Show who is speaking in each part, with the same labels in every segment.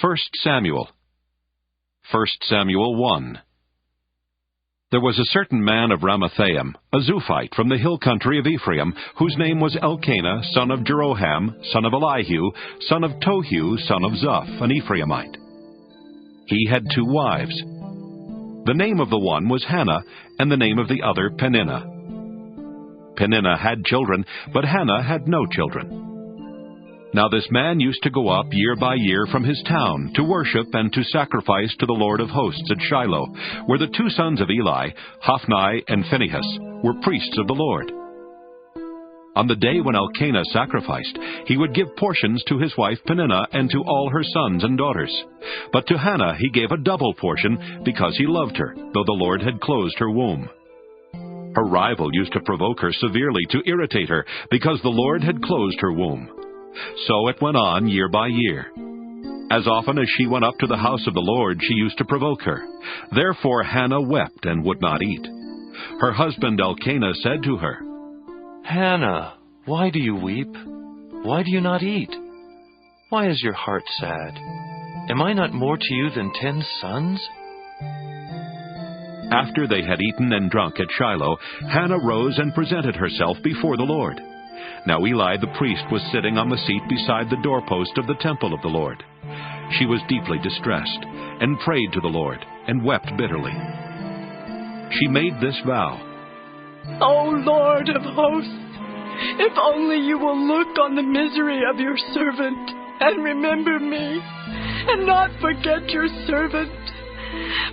Speaker 1: 1 Samuel. 1 Samuel 1. There was a certain man of Ramathaim, a Zuphite from the hill country of Ephraim, whose name was Elkanah, son of Jeroham, son of Elihu, son of Tohu, son of Zuph, an Ephraimite. He had 2 wives. The name of the one was Hannah, and the name of the other Peninnah. Peninnah had children, but Hannah had no children. Now this man used to go up year by year from his town to worship and to sacrifice to the Lord of hosts at Shiloh, where the 2 sons of Eli, Hophni and Phinehas, were priests of the Lord. On the day when Elkanah sacrificed, he would give portions to his wife Peninnah and to all her sons and daughters. But to Hannah he gave a double portion, because he loved her, though the Lord had closed her womb. Her rival used to provoke her severely to irritate her, because the Lord had closed her womb. So it went on year by year. As often as she went up to the house of the Lord, she used to provoke her. Therefore Hannah wept and would not eat. Her husband Elkanah said to her,
Speaker 2: Hannah, why do you weep? Why do you not eat? Why is your heart sad? Am I not more to you than 10 sons?
Speaker 1: After they had eaten and drunk at Shiloh, Hannah rose and presented herself before the Lord. Now Eli the priest was sitting on the seat beside the doorpost of the temple of the Lord. She was deeply distressed, and prayed to the Lord, and wept bitterly. She made this vow,
Speaker 3: O Lord of hosts, if only you will look on the misery of your servant, and remember me, and not forget your servant,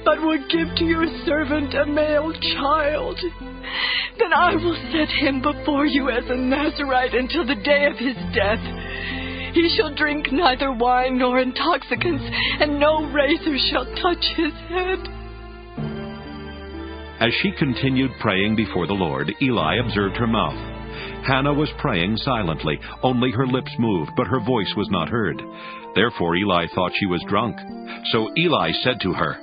Speaker 3: but will give to your servant a male child, then I will set him before you as a Nazirite until the day of his death. He shall drink neither wine nor intoxicants, and no razor shall touch his head.
Speaker 1: As she continued praying before the Lord, Eli observed her mouth. Hannah was praying silently, only her lips moved, but her voice was not heard. Therefore Eli thought she was drunk. So Eli said to her,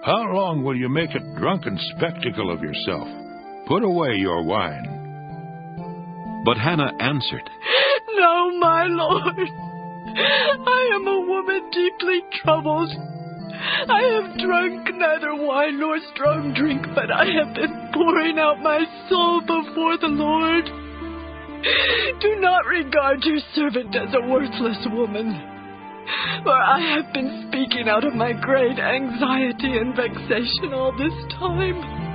Speaker 4: How long will you make a drunken spectacle of yourself? Put away your wine.
Speaker 1: But Hannah answered,
Speaker 3: No, my Lord. I am a woman deeply troubled. I have drunk neither wine nor strong drink, but I have been pouring out my soul before the Lord. Do not regard your servant as a worthless woman, for I have been speaking out of my great anxiety and vexation all this time.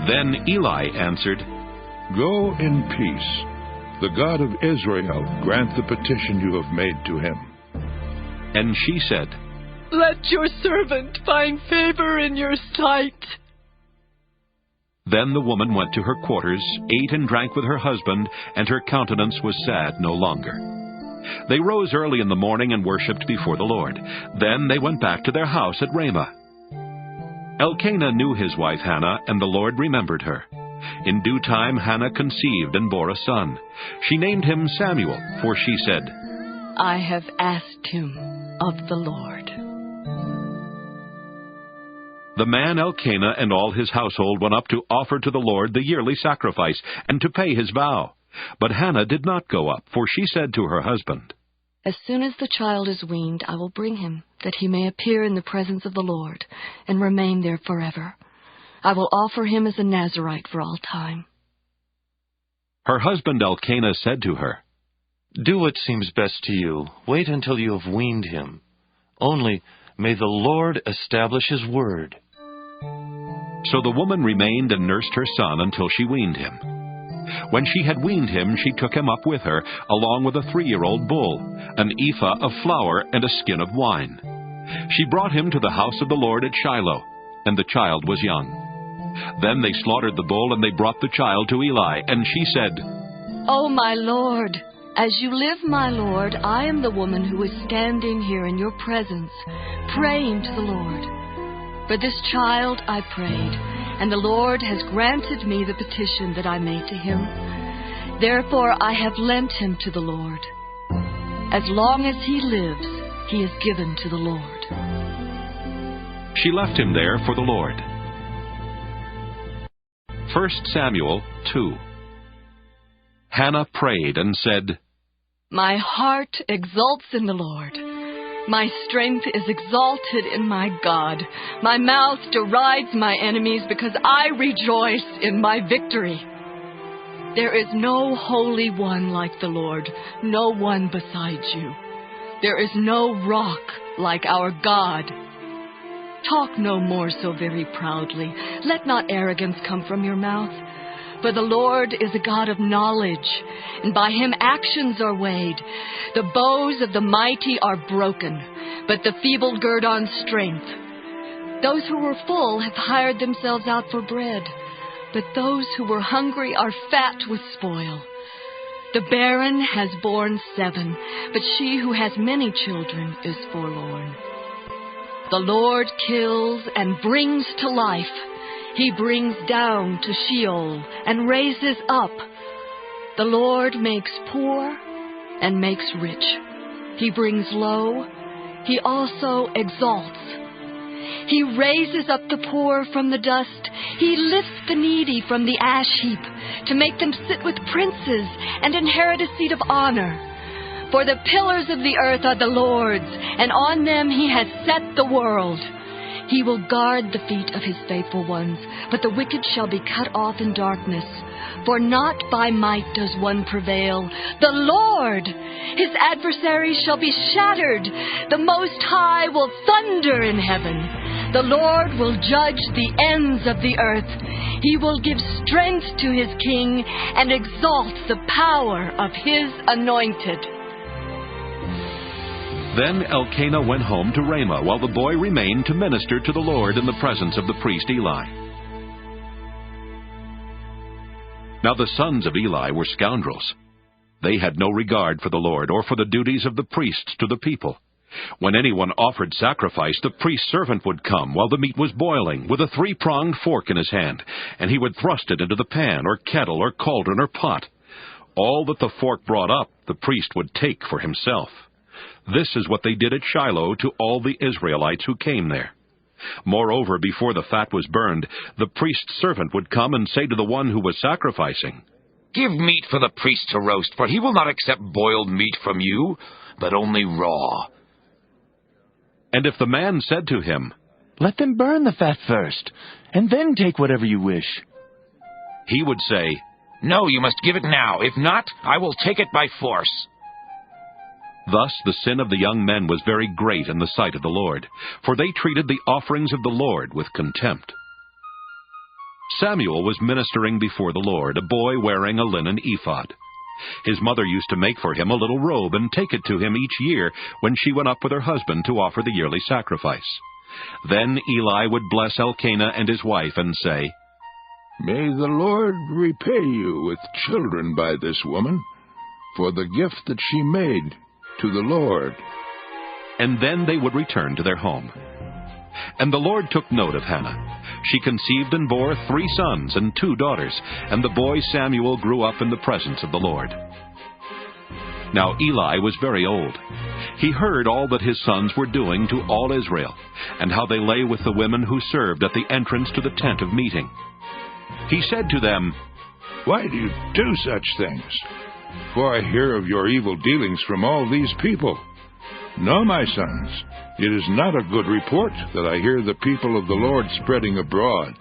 Speaker 1: Then Eli answered,
Speaker 4: Go in peace. The God of Israel grant the petition you have made to him.
Speaker 1: And she said,
Speaker 3: Let your servant find favor in your sight.
Speaker 1: Then the woman went to her quarters, ate and drank with her husband, and her countenance was sad no longer. They rose early in the morning and worshipped before the Lord. Then they went back to their house at Ramah. Elkanah knew his wife Hannah, and the Lord remembered her. In due time Hannah conceived and bore a son. She named him Samuel, for she said,
Speaker 3: I have asked him of the Lord.
Speaker 1: The man Elkanah and all his household went up to offer to the Lord the yearly sacrifice, and to pay his vow. But Hannah did not go up, for she said to her husband,
Speaker 5: As soon as the child is weaned, I will bring him, that he may appear in the presence of the Lord, and remain there forever. I will offer him as a Nazirite for all time.
Speaker 1: Her husband Elkanah said to her,
Speaker 2: Do what seems best to you. Wait until you have weaned him. Only may the Lord establish his word.
Speaker 1: So the woman remained and nursed her son until she weaned him. When she had weaned him, she took him up with her, along with a 3-year-old bull, an ephah of flour, and a skin of wine. She brought him to the house of the Lord at Shiloh, and the child was young. Then they slaughtered the bull, and they brought the child to Eli, and she said,
Speaker 5: O my Lord, as you live, my Lord, I am the woman who is standing here in your presence, praying to the Lord. For this child I prayed, and the Lord has granted me the petition that I made to him. Therefore I have lent him to the Lord. As long as he lives, he is given to the Lord.
Speaker 1: She left him there for the Lord. 1 Samuel 2. Hannah prayed and said,
Speaker 5: My heart exults in the Lord. My strength is exalted in my God. My mouth derides my enemies because I rejoice in my victory. There is no holy one like the Lord, no one besides you. There is no rock like our God. Talk no more so very proudly. Let not arrogance come from your mouth. For the Lord is a God of knowledge, and by him actions are weighed. The bows of the mighty are broken, but the feeble gird on strength. Those who were full have hired themselves out for bread, but those who were hungry are fat with spoil. The barren has borne 7, but she who has many children is forlorn. The Lord kills and brings to life. He brings down to Sheol and raises up. The Lord makes poor and makes rich. He brings low. He also exalts. He raises up the poor from the dust. He lifts the needy from the ash heap to make them sit with princes and inherit a seat of honor. For the pillars of the earth are the Lord's, and on them he has set the world. He will guard the feet of his faithful ones, but the wicked shall be cut off in darkness. For not by might does one prevail. The Lord, his adversaries shall be shattered. The Most High will thunder in heaven. The Lord will judge the ends of the earth. He will give strength to his king and exalt the power of his anointed.
Speaker 1: Then Elkanah went home to Ramah, while the boy remained to minister to the Lord in the presence of the priest Eli. Now the sons of Eli were scoundrels. They had no regard for the Lord or for the duties of the priests to the people. When anyone offered sacrifice, the priest's servant would come while the meat was boiling, with a 3-pronged fork in his hand, and he would thrust it into the pan or kettle or cauldron or pot. All that the fork brought up, the priest would take for himself. This is what they did at Shiloh to all the Israelites who came there. Moreover, before the fat was burned, the priest's servant would come and say to the one who was sacrificing,
Speaker 6: "Give meat for the priest to roast, for he will not accept boiled meat from you, but only raw."
Speaker 1: And if the man said to him,
Speaker 7: "Let them burn the fat first, and then take whatever you wish,"
Speaker 1: he would say,
Speaker 6: "No, you must give it now. If not, I will take it by force."
Speaker 1: Thus the sin of the young men was very great in the sight of the Lord, for they treated the offerings of the Lord with contempt. Samuel was ministering before the Lord, a boy wearing a linen ephod. His mother used to make for him a little robe and take it to him each year when she went up with her husband to offer the yearly sacrifice. Then Eli would bless Elkanah and his wife and say,
Speaker 4: "May the Lord repay you with children by this woman, for the gift that she made to the Lord."
Speaker 1: And then they would return to their home. And the Lord took note of Hannah. She conceived and bore 3 sons and 2 daughters, and the boy Samuel grew up in the presence of the Lord. Now Eli was very old. He heard all that his sons were doing to all Israel, and how they lay with the women who served at the entrance to the tent of meeting. He said to them,
Speaker 4: "Why do you do such things? For I hear of your evil dealings from all these people. No, my sons, it is not a good report that I hear the people of the Lord spreading abroad.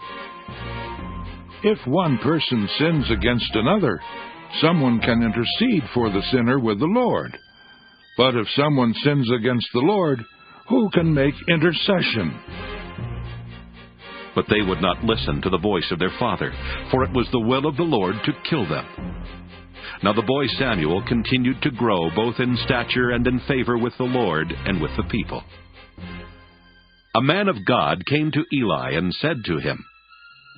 Speaker 4: If one person sins against another, someone can intercede for the sinner with the Lord. But if someone sins against the Lord, who can make intercession?"
Speaker 1: But they would not listen to the voice of their father, for it was the will of the Lord to kill them. Now the boy Samuel continued to grow both in stature and in favor with the Lord and with the people. A man of God came to Eli and said to him,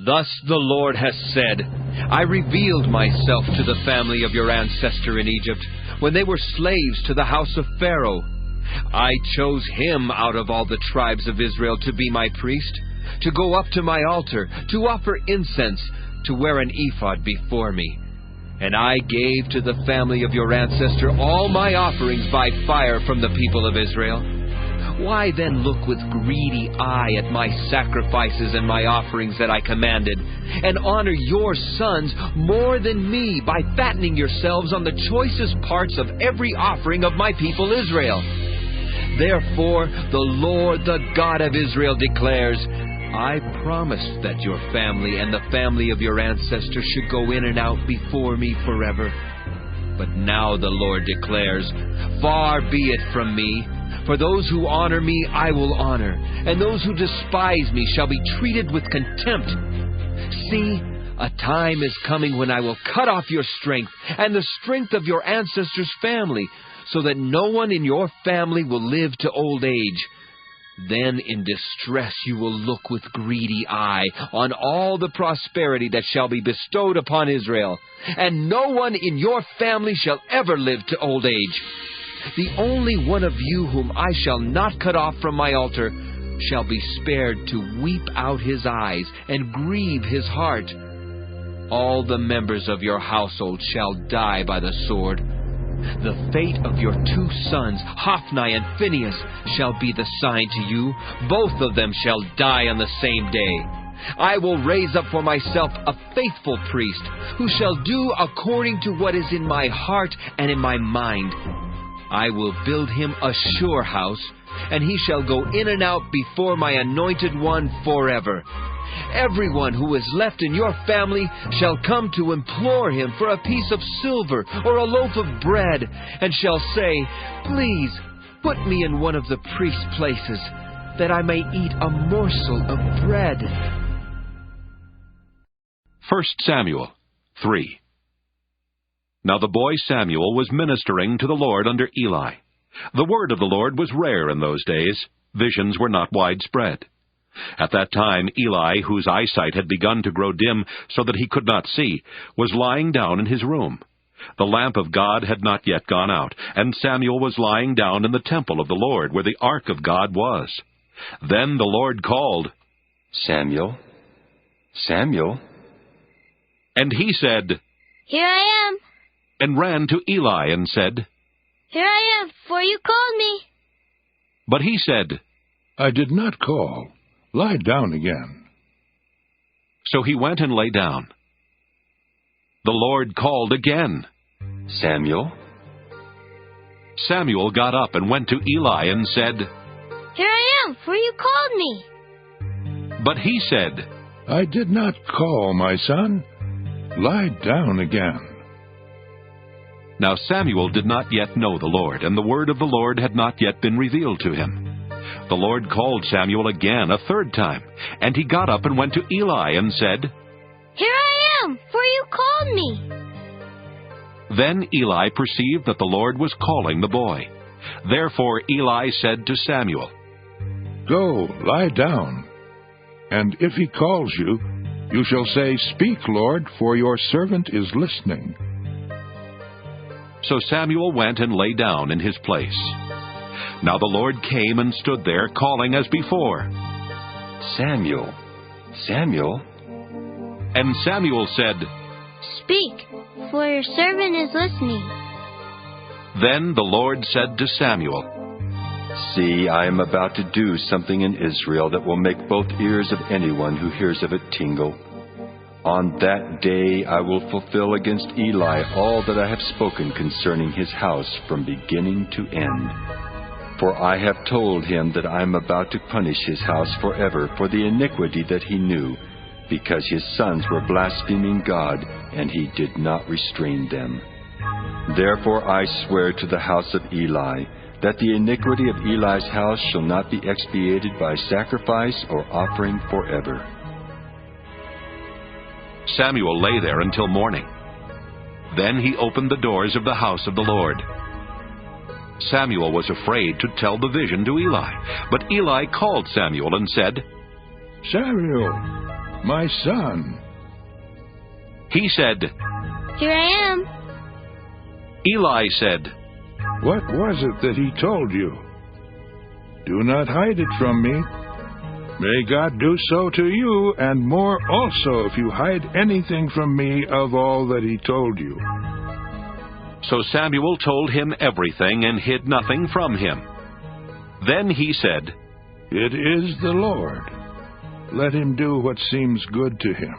Speaker 8: "Thus the Lord has said, I revealed myself to the family of your ancestor in Egypt, when they were slaves to the house of Pharaoh. I chose him out of all the tribes of Israel to be my priest, to go up to my altar, to offer incense, to wear an ephod before me. And I gave to the family of your ancestor all my offerings by fire from the people of Israel. Why then look with greedy eye at my sacrifices and my offerings that I commanded, and honor your sons more than me by fattening yourselves on the choicest parts of every offering of my people Israel? Therefore, the Lord, the God of Israel, declares, I promised that your family and the family of your ancestors should go in and out before me forever. But now the Lord declares, Far be it from me. For those who honor me I will honor, and those who despise me shall be treated with contempt. See, a time is coming when I will cut off your strength and the strength of your ancestors' family, so that no one in your family will live to old age. Then in distress you will look with greedy eye on all the prosperity that shall be bestowed upon Israel, and no one in your family shall ever live to old age. The only one of you whom I shall not cut off from my altar shall be spared to weep out his eyes and grieve his heart. All the members of your household shall die by the sword. The fate of your 2 sons, Hophni and Phinehas, shall be the sign to you. Both of them shall die on the same day. I will raise up for myself a faithful priest, who shall do according to what is in my heart and in my mind. I will build him a sure house, and he shall go in and out before my anointed one forever. Everyone who is left in your family shall come to implore him for a piece of silver or a loaf of bread, and shall say, Please, put me in one of the priest's places, that I may eat a morsel of bread.
Speaker 1: 1 Samuel 3. Now the boy Samuel was ministering to the Lord under Eli. The word of the Lord was rare in those days. Visions were not widespread. At that time Eli, whose eyesight had begun to grow dim so that he could not see, was lying down in his room. The lamp of God had not yet gone out, and Samuel was lying down in the temple of the Lord, where the ark of God was. Then the Lord called,
Speaker 9: Samuel, Samuel.
Speaker 1: And he said,
Speaker 10: Here I am.
Speaker 1: And ran to Eli and said,
Speaker 10: Here I am, for you called me.
Speaker 1: But he said,
Speaker 4: I did not call. Lie down again.
Speaker 1: So he went and lay down. The Lord called again,
Speaker 9: Samuel.
Speaker 1: Samuel got up and went to Eli and said,
Speaker 10: Here I am, for you called me.
Speaker 1: But he said,
Speaker 4: I did not call, my son. Lie down again.
Speaker 1: Now Samuel did not yet know the Lord, and the word of the Lord had not yet been revealed to him. The Lord called Samuel again a 3rd time, and he got up and went to Eli and said,
Speaker 10: Here I am, for you called me.
Speaker 1: Then Eli perceived that the Lord was calling the boy. Therefore Eli said to Samuel,
Speaker 4: Go, lie down. And if he calls you, you shall say, Speak, Lord, for your servant is listening.
Speaker 1: So Samuel went and lay down in his place. Now the Lord came and stood there, calling as before,
Speaker 9: Samuel, Samuel.
Speaker 1: And Samuel said,
Speaker 10: Speak, for your servant is listening.
Speaker 1: Then the Lord said to Samuel,
Speaker 9: See, I am about to do something in Israel that will make both ears of anyone who hears of it tingle. On that day I will fulfill against Eli all that I have spoken concerning his house from beginning to end. For I have told him that I am about to punish his house forever for the iniquity that he knew, because his sons were blaspheming God, and he did not restrain them. Therefore I swear to the house of Eli, that the iniquity of Eli's house shall not be expiated by sacrifice or offering forever.
Speaker 1: Samuel lay there until morning. Then he opened the doors of the house of the Lord. Samuel was afraid to tell the vision to Eli, but Eli called Samuel and said,
Speaker 4: Samuel, my son.
Speaker 1: He said,
Speaker 10: Here I am.
Speaker 1: Eli said,
Speaker 4: What was it that he told you? Do not hide it from me. May God do so to you, and more also, if you hide anything from me of all that he told you.
Speaker 1: So Samuel told him everything and hid nothing from him. Then he said,
Speaker 4: It is the Lord. Let him do what seems good to him.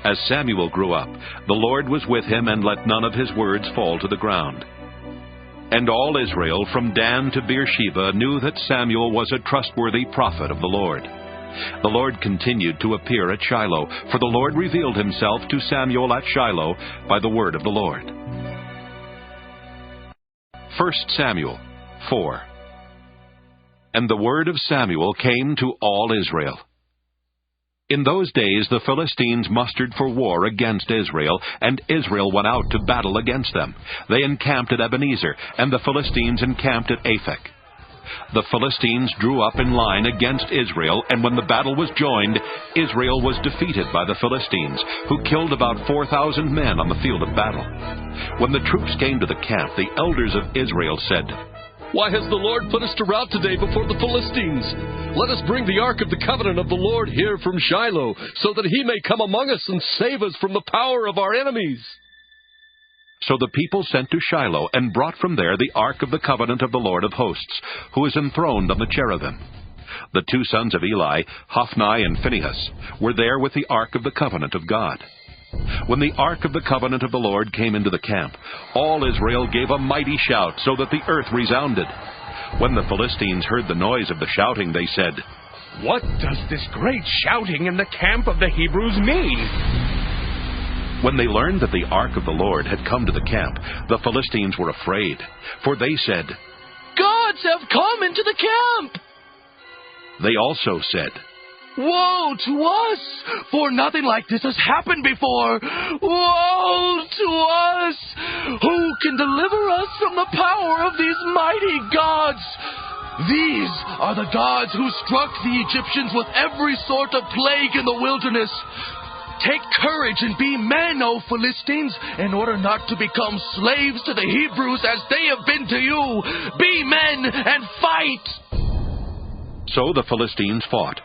Speaker 1: As Samuel grew up, the Lord was with him and let none of his words fall to the ground. And all Israel, from Dan to Beersheba, knew that Samuel was a trustworthy prophet of the Lord. The Lord continued to appear at Shiloh, for the Lord revealed himself to Samuel at Shiloh by the word of the Lord. 1 Samuel 4. And the word of Samuel came to all Israel. In those days the Philistines mustered for war against Israel, and Israel went out to battle against them. They encamped at Ebenezer, and the Philistines encamped at Aphek. The Philistines drew up in line against Israel, and when the battle was joined, Israel was defeated by the Philistines, who killed about 4,000 men on the field of battle. When the troops came to the camp, the elders of Israel said,
Speaker 11: "Why has the Lord put us to rout today before the Philistines? Let us bring the ark of the covenant of the Lord here from Shiloh, so that he may come among us and save us from the power of our enemies."
Speaker 1: So the people sent to Shiloh, and brought from there the ark of the covenant of the Lord of hosts, who is enthroned on the cherubim. The two sons of Eli, Hophni and Phinehas, were there with the ark of the covenant of God. When the ark of the covenant of the Lord came into the camp, all Israel gave a mighty shout, so that the earth resounded. When the Philistines heard the noise of the shouting, they said,
Speaker 12: "What does this great shouting in the camp of the Hebrews mean?"
Speaker 1: When they learned that the ark of the Lord had come to the camp, the Philistines were afraid, for they said,
Speaker 11: "Gods have come into the camp!"
Speaker 1: They also said,
Speaker 11: "Woe to us, for nothing like this has happened before. Woe to us! Who can deliver us from the power of these mighty gods? These are the gods who struck the Egyptians with every sort of plague in the wilderness. Take courage and be men, O Philistines, in order not to become slaves to the Hebrews as they have been to you. Be men and fight!"
Speaker 1: So the Philistines fought.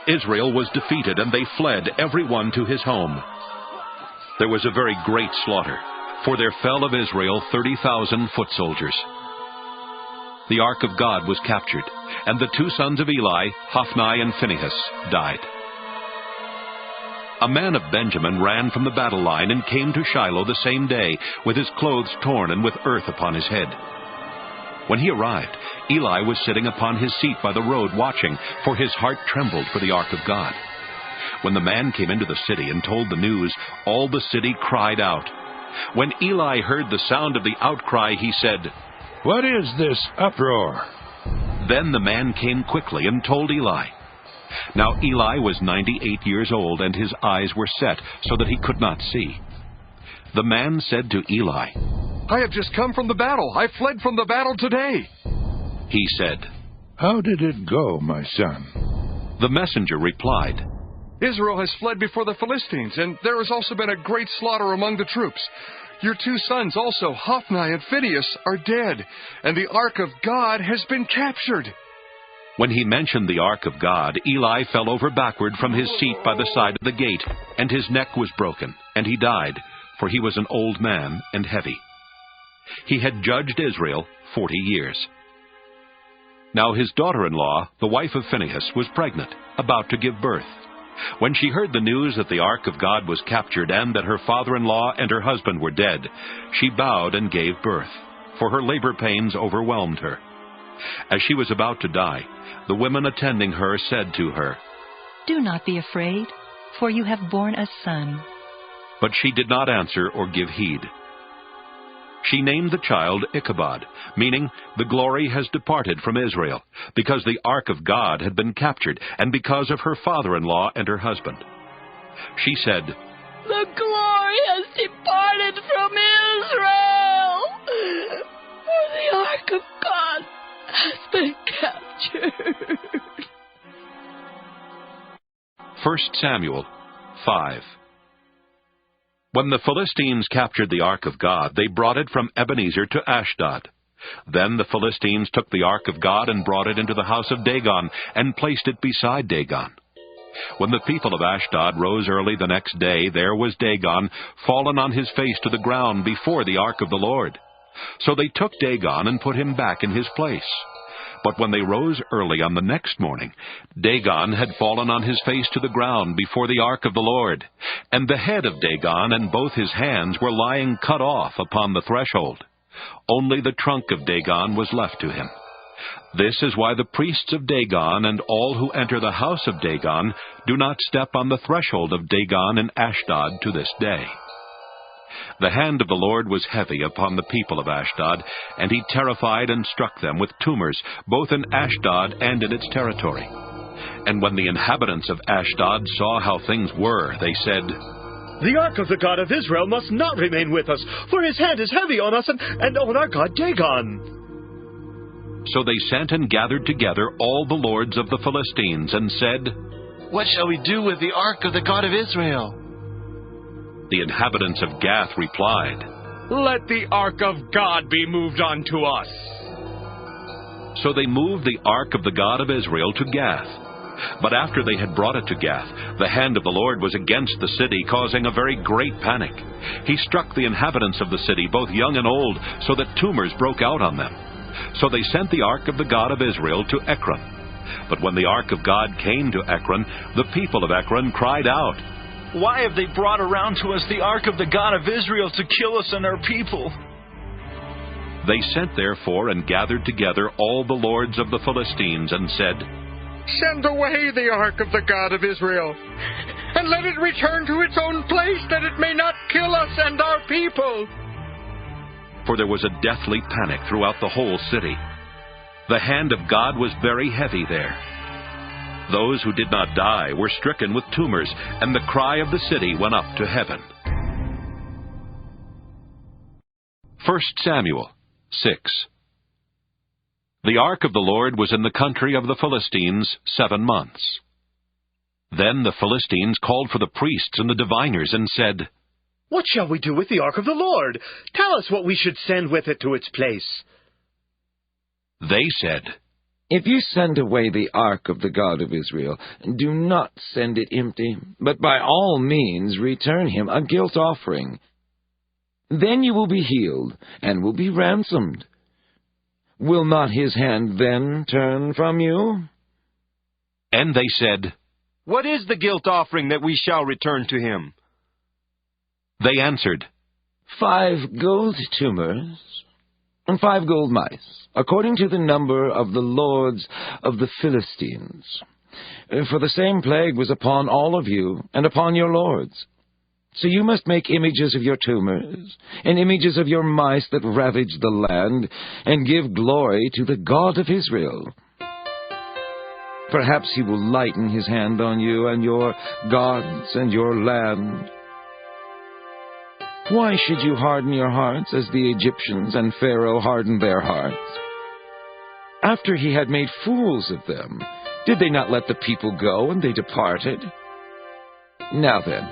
Speaker 1: Israel was defeated, and they fled, every one to his home. There was a very great slaughter, for there fell of Israel 30,000 foot soldiers. The ark of God was captured, and the two sons of Eli, Hophni and Phinehas, died. A man of Benjamin ran from the battle line and came to Shiloh the same day, with his clothes torn and with earth upon his head. When he arrived, Eli was sitting upon his seat by the road watching, for his heart trembled for the ark of God. When the man came into the city and told the news, all the city cried out. When Eli heard the sound of the outcry, he said,
Speaker 4: "What is this uproar?"
Speaker 1: Then the man came quickly and told Eli. Now Eli was 98 years old, and his eyes were set, so that he could not see. The man said to Eli,
Speaker 11: "I have just come from the battle. I fled from the battle today."
Speaker 1: He said,
Speaker 4: "How did it go, my son?"
Speaker 1: The messenger replied,
Speaker 11: "Israel has fled before the Philistines, and there has also been a great slaughter among the troops. Your two sons also, Hophni and Phinehas, are dead, and the ark of God has been captured."
Speaker 1: When he mentioned the ark of God, Eli fell over backward from his seat by the side of the gate, and his neck was broken, and he died, for he was an old man and heavy. He had judged Israel 40 years. Now his daughter-in-law, the wife of Phinehas, was pregnant, about to give birth. When she heard the news that the ark of God was captured, and that her father-in-law and her husband were dead, she bowed and gave birth, for her labor pains overwhelmed her. As she was about to die, the women attending her said to her,
Speaker 13: "Do not be afraid, for you have borne a son."
Speaker 1: But she did not answer or give heed. She named the child Ichabod, meaning, "The glory has departed from Israel," because the ark of God had been captured, and because of her father-in-law and her husband. She said,
Speaker 3: "The glory has departed from Israel, for the ark of God has been captured."
Speaker 1: 1 Samuel 5. When the Philistines captured the ark of God, they brought it from Ebenezer to Ashdod. Then the Philistines took the ark of God and brought it into the house of Dagon, and placed it beside Dagon. When the people of Ashdod rose early the next day, there was Dagon fallen on his face to the ground before the ark of the Lord. So they took Dagon and put him back in his place. But when they rose early on the next morning, Dagon had fallen on his face to the ground before the ark of the Lord, and the head of Dagon and both his hands were lying cut off upon the threshold. Only the trunk of Dagon was left to him. This is why the priests of Dagon and all who enter the house of Dagon do not step on the threshold of Dagon in Ashdod to this day. The hand of the Lord was heavy upon the people of Ashdod, and he terrified and struck them with tumors, both in Ashdod and in its territory. And when the inhabitants of Ashdod saw how things were, they said,
Speaker 14: "The ark of the God of Israel must not remain with us, for his hand is heavy on us and on our god Dagon."
Speaker 1: So they sent and gathered together all the lords of the Philistines, and said,
Speaker 11: "What shall we do with the ark of the God of Israel?"
Speaker 1: The inhabitants of Gath replied,
Speaker 12: "Let the ark of God be moved on to us."
Speaker 1: So they moved the ark of the God of Israel to Gath. But after they had brought it to Gath, the hand of the Lord was against the city, causing a very great panic. He struck the inhabitants of the city, both young and old, so that tumors broke out on them. So they sent the ark of the God of Israel to Ekron. But when the ark of God came to Ekron, the people of Ekron cried out,
Speaker 15: "Why have they brought around to us the ark of the God of Israel to kill us and our people?"
Speaker 1: They sent therefore and gathered together all the lords of the Philistines, and said,
Speaker 16: "Send away the ark of the God of Israel, and let it return to its own place, that it may not kill us and our people."
Speaker 1: For there was a deathly panic throughout the whole city. The hand of God was very heavy there. Those who did not die were stricken with tumors, and the cry of the city went up to heaven. 1 Samuel 6. The ark of the Lord was in the country of the Philistines 7 months. Then the Philistines called for the priests and the diviners and said,
Speaker 14: "What shall we do with the ark of the Lord? Tell us what we should send with it to its place."
Speaker 1: They said,
Speaker 17: "If you send away the ark of the God of Israel, do not send it empty, but by all means return him a guilt offering. Then you will be healed and will be ransomed. Will not his hand then turn from you?"
Speaker 1: And they said,
Speaker 8: "What is the guilt offering that we shall return to him?"
Speaker 1: They answered,
Speaker 17: 5 gold tumors and 5 gold mice, according to the number of the lords of the Philistines. For the same plague was upon all of you and upon your lords. So you must make images of your tumors, and images of your mice that ravage the land, and give glory to the God of Israel. Perhaps he will lighten his hand on you and your gods and your land. Why should you harden your hearts as the Egyptians and Pharaoh hardened their hearts? After he had made fools of them, did they not let the people go, and they departed? Now then,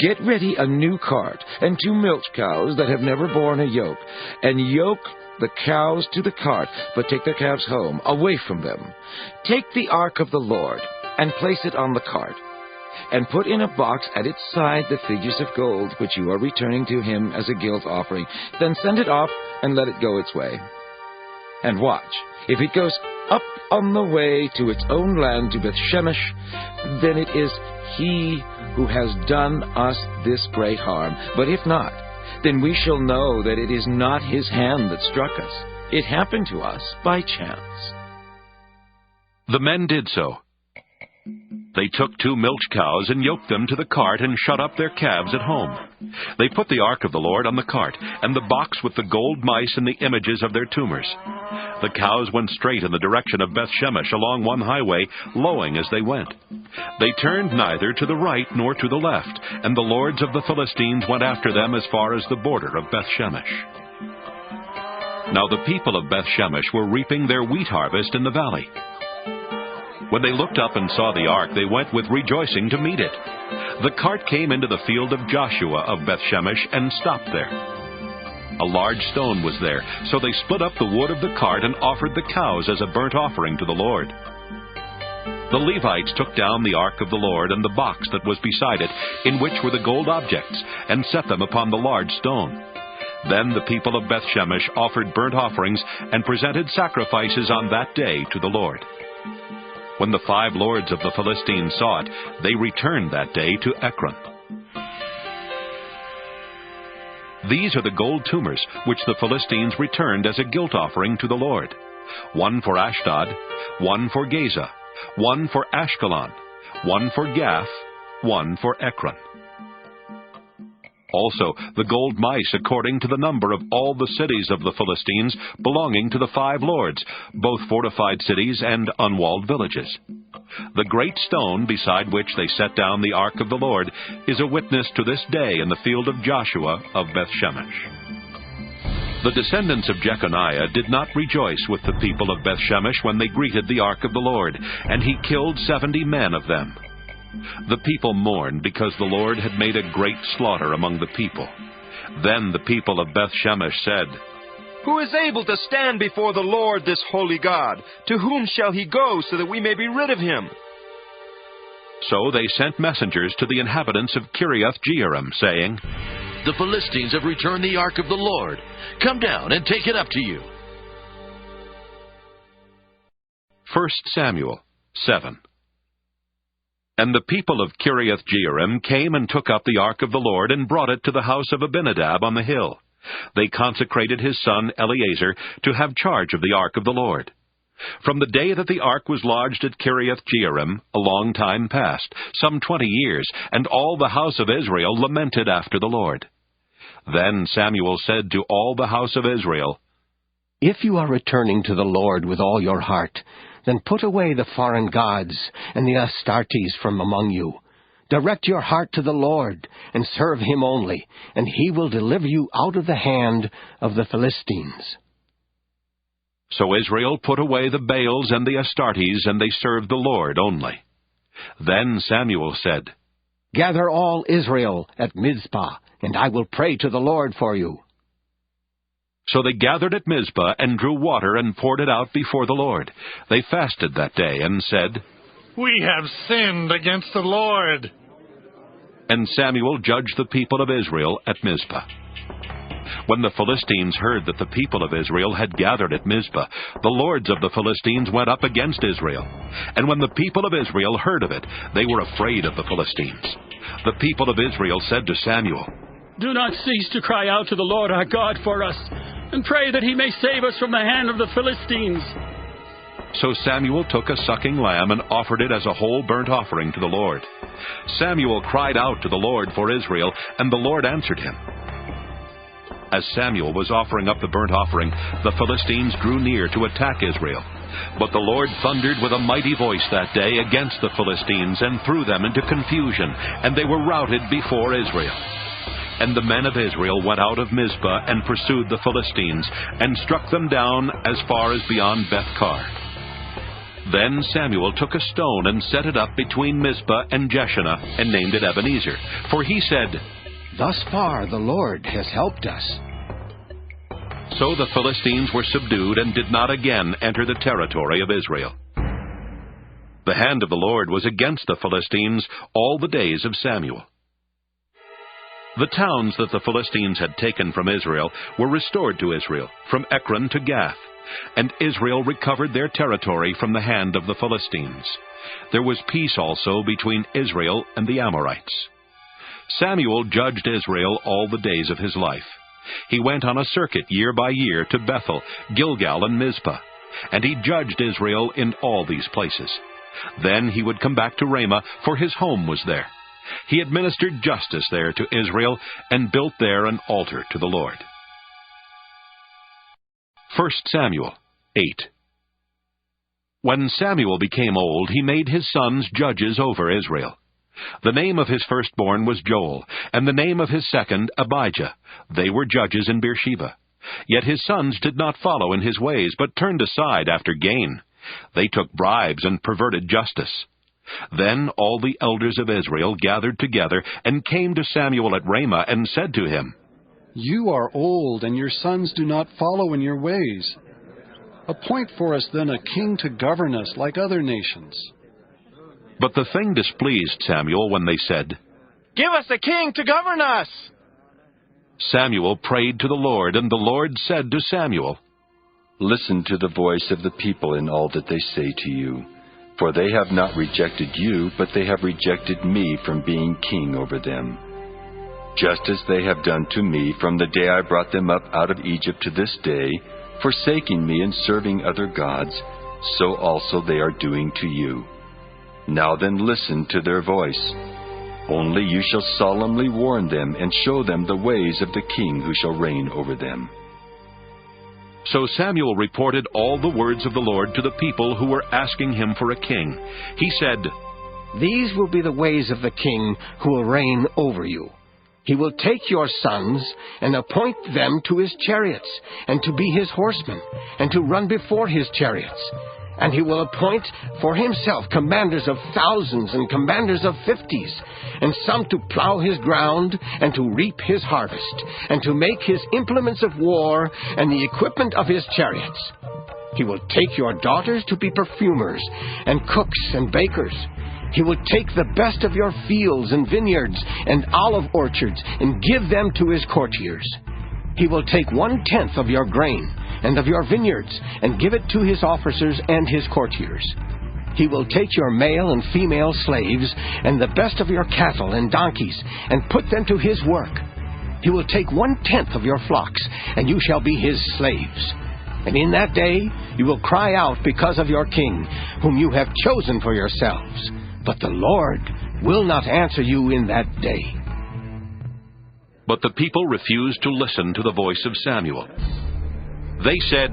Speaker 17: get ready a new cart and 2 milch cows that have never borne a yoke, and yoke the cows to the cart, but take the calves home, away from them. Take the ark of the Lord, and place it on the cart, and put in a box at its side the figures of gold, which you are returning to him as a guilt offering. Then send it off, and let it go its way. And watch, if it goes up on the way to its own land to Bethshemesh, then it is he who has done us this great harm. But if not, then we shall know that it is not his hand that struck us. It happened to us by chance."
Speaker 1: The men did so. They took 2 milch cows and yoked them to the cart and shut up their calves at home. They put the ark of the Lord on the cart, and the box with the gold mice and the images of their tumors. The cows went straight in the direction of Bethshemesh along one highway, lowing as they went. They turned neither to the right nor to the left, and the lords of the Philistines went after them as far as the border of Bethshemesh. Now the people of Bethshemesh were reaping their wheat harvest in the valley. When they looked up and saw the ark, they went with rejoicing to meet it. The cart came into the field of Joshua of Bethshemesh and stopped there. A large stone was there, so they split up the wood of the cart and offered the cows as a burnt offering to the Lord. The Levites took down the ark of the Lord and the box that was beside it, in which were the gold objects, and set them upon the large stone. Then the people of Bethshemesh offered burnt offerings and presented sacrifices on that day to the Lord. When the 5 lords of the Philistines saw it, they returned that day to Ekron. These are the gold tumors which the Philistines returned as a guilt offering to the Lord. 1 for Ashdod, 1 for Gaza, 1 for Ashkelon, 1 for Gath, 1 for Ekron. Also the gold mice according to the number of all the cities of the Philistines belonging to the 5 lords, both fortified cities and unwalled villages. The great stone beside which they set down the ark of the Lord is a witness to this day in the field of Joshua of Bethshemesh. The descendants of Jeconiah did not rejoice with the people of Bethshemesh when they greeted the ark of the Lord, and he killed 70 men of them. The people mourned because the Lord had made a great slaughter among the people. Then the people of Bethshemesh said,
Speaker 18: "Who is able to stand before the Lord, this holy God? To whom shall he go so that we may be rid of him?"
Speaker 1: So they sent messengers to the inhabitants of Kiriath-Jearim, saying,
Speaker 19: "The Philistines have returned the ark of the Lord. Come down and take it up to you."
Speaker 1: 1 Samuel 7. And the people of Kiriath-Jearim came and took up the ark of the Lord and brought it to the house of Abinadab on the hill. They consecrated his son Eleazar to have charge of the ark of the Lord. From the day that the ark was lodged at Kiriath-Jearim, a long time passed, some 20 years, and all the house of Israel lamented after the Lord. Then Samuel said to all the house of Israel,
Speaker 20: "If you are returning to the Lord with all your heart, then put away the foreign gods and the Astartes from among you. Direct your heart to the Lord, and serve him only, and he will deliver you out of the hand of the Philistines."
Speaker 1: So Israel put away the Baals and the Astartes, and they served the Lord only. Then Samuel said,
Speaker 20: "Gather all Israel at Mizpah, and I will pray to the Lord for you."
Speaker 1: So they gathered at Mizpah and drew water and poured it out before the Lord. They fasted that day and said,
Speaker 16: "We have sinned against the Lord."
Speaker 1: And Samuel judged the people of Israel at Mizpah. When the Philistines heard that the people of Israel had gathered at Mizpah, the lords of the Philistines went up against Israel. And when the people of Israel heard of it, they were afraid of the Philistines. The people of Israel said to Samuel,
Speaker 21: "Do not cease to cry out to the Lord our God for us, and pray that he may save us from the hand of the Philistines."
Speaker 1: So Samuel took a sucking lamb and offered it as a whole burnt offering to the Lord. Samuel cried out to the Lord for Israel, and the Lord answered him. As Samuel was offering up the burnt offering, the Philistines drew near to attack Israel. But the Lord thundered with a mighty voice that day against the Philistines and threw them into confusion, and they were routed before Israel. And the men of Israel went out of Mizpah and pursued the Philistines, and struck them down as far as beyond Beth-kar. Then Samuel took a stone and set it up between Mizpah and Jeshanah, and named it Ebenezer. For he said,
Speaker 20: "Thus far the Lord has helped us."
Speaker 1: So the Philistines were subdued and did not again enter the territory of Israel. The hand of the Lord was against the Philistines all the days of Samuel. The towns that the Philistines had taken from Israel were restored to Israel, from Ekron to Gath, and Israel recovered their territory from the hand of the Philistines. There was peace also between Israel and the Amorites. Samuel judged Israel all the days of his life. He went on a circuit year by year to Bethel, Gilgal, and Mizpah, and he judged Israel in all these places. Then he would come back to Ramah, for his home was there. He administered justice there to Israel, and built there an altar to the Lord. 1 Samuel 8. When Samuel became old, he made his sons judges over Israel. The name of his firstborn was Joel, and the name of his second Abijah. They were judges in Beersheba. Yet his sons did not follow in his ways, but turned aside after gain. They took bribes and perverted justice. Then all the elders of Israel gathered together and came to Samuel at Ramah and said to him,
Speaker 22: "You are old, and your sons do not follow in your ways. Appoint for us then a king to govern us like other nations."
Speaker 1: But the thing displeased Samuel when they said,
Speaker 18: "Give us a king to govern us."
Speaker 1: Samuel prayed to the Lord, and the Lord said to Samuel,
Speaker 9: "Listen to the voice of the people in all that they say to you. For they have not rejected you, but they have rejected me from being king over them." just as they have done to me from the day I brought them up out of Egypt to this day, forsaking me and serving other gods, so also they are doing to you. Now then listen to their voice. Only you shall solemnly warn them and show them the ways of the king who shall reign over them."
Speaker 1: So Samuel reported all the words of the Lord to the people who were asking him for a king. He said,
Speaker 20: "These will be the ways of the king who will reign over you. He will take your sons and appoint them to his chariots, and to be his horsemen, and to run before his chariots. And he will appoint for himself commanders of thousands and commanders of 50s, and some to plow his ground and to reap his harvest, and to make his implements of war and the equipment of his chariots. He will take your daughters to be perfumers and cooks and bakers. He will take the best of your fields and vineyards and olive orchards and give them to his courtiers. He will take 1/10 of your grain and of your vineyards and give it to his officers and his courtiers. He will take your male and female slaves and the best of your cattle and donkeys and put them to his work. He will take 1/10 of your flocks, and you shall be his slaves. And in that day you will cry out because of your king, whom you have chosen for yourselves. But the Lord will not answer you in that day."
Speaker 1: But the people refused to listen to the voice of Samuel. They said,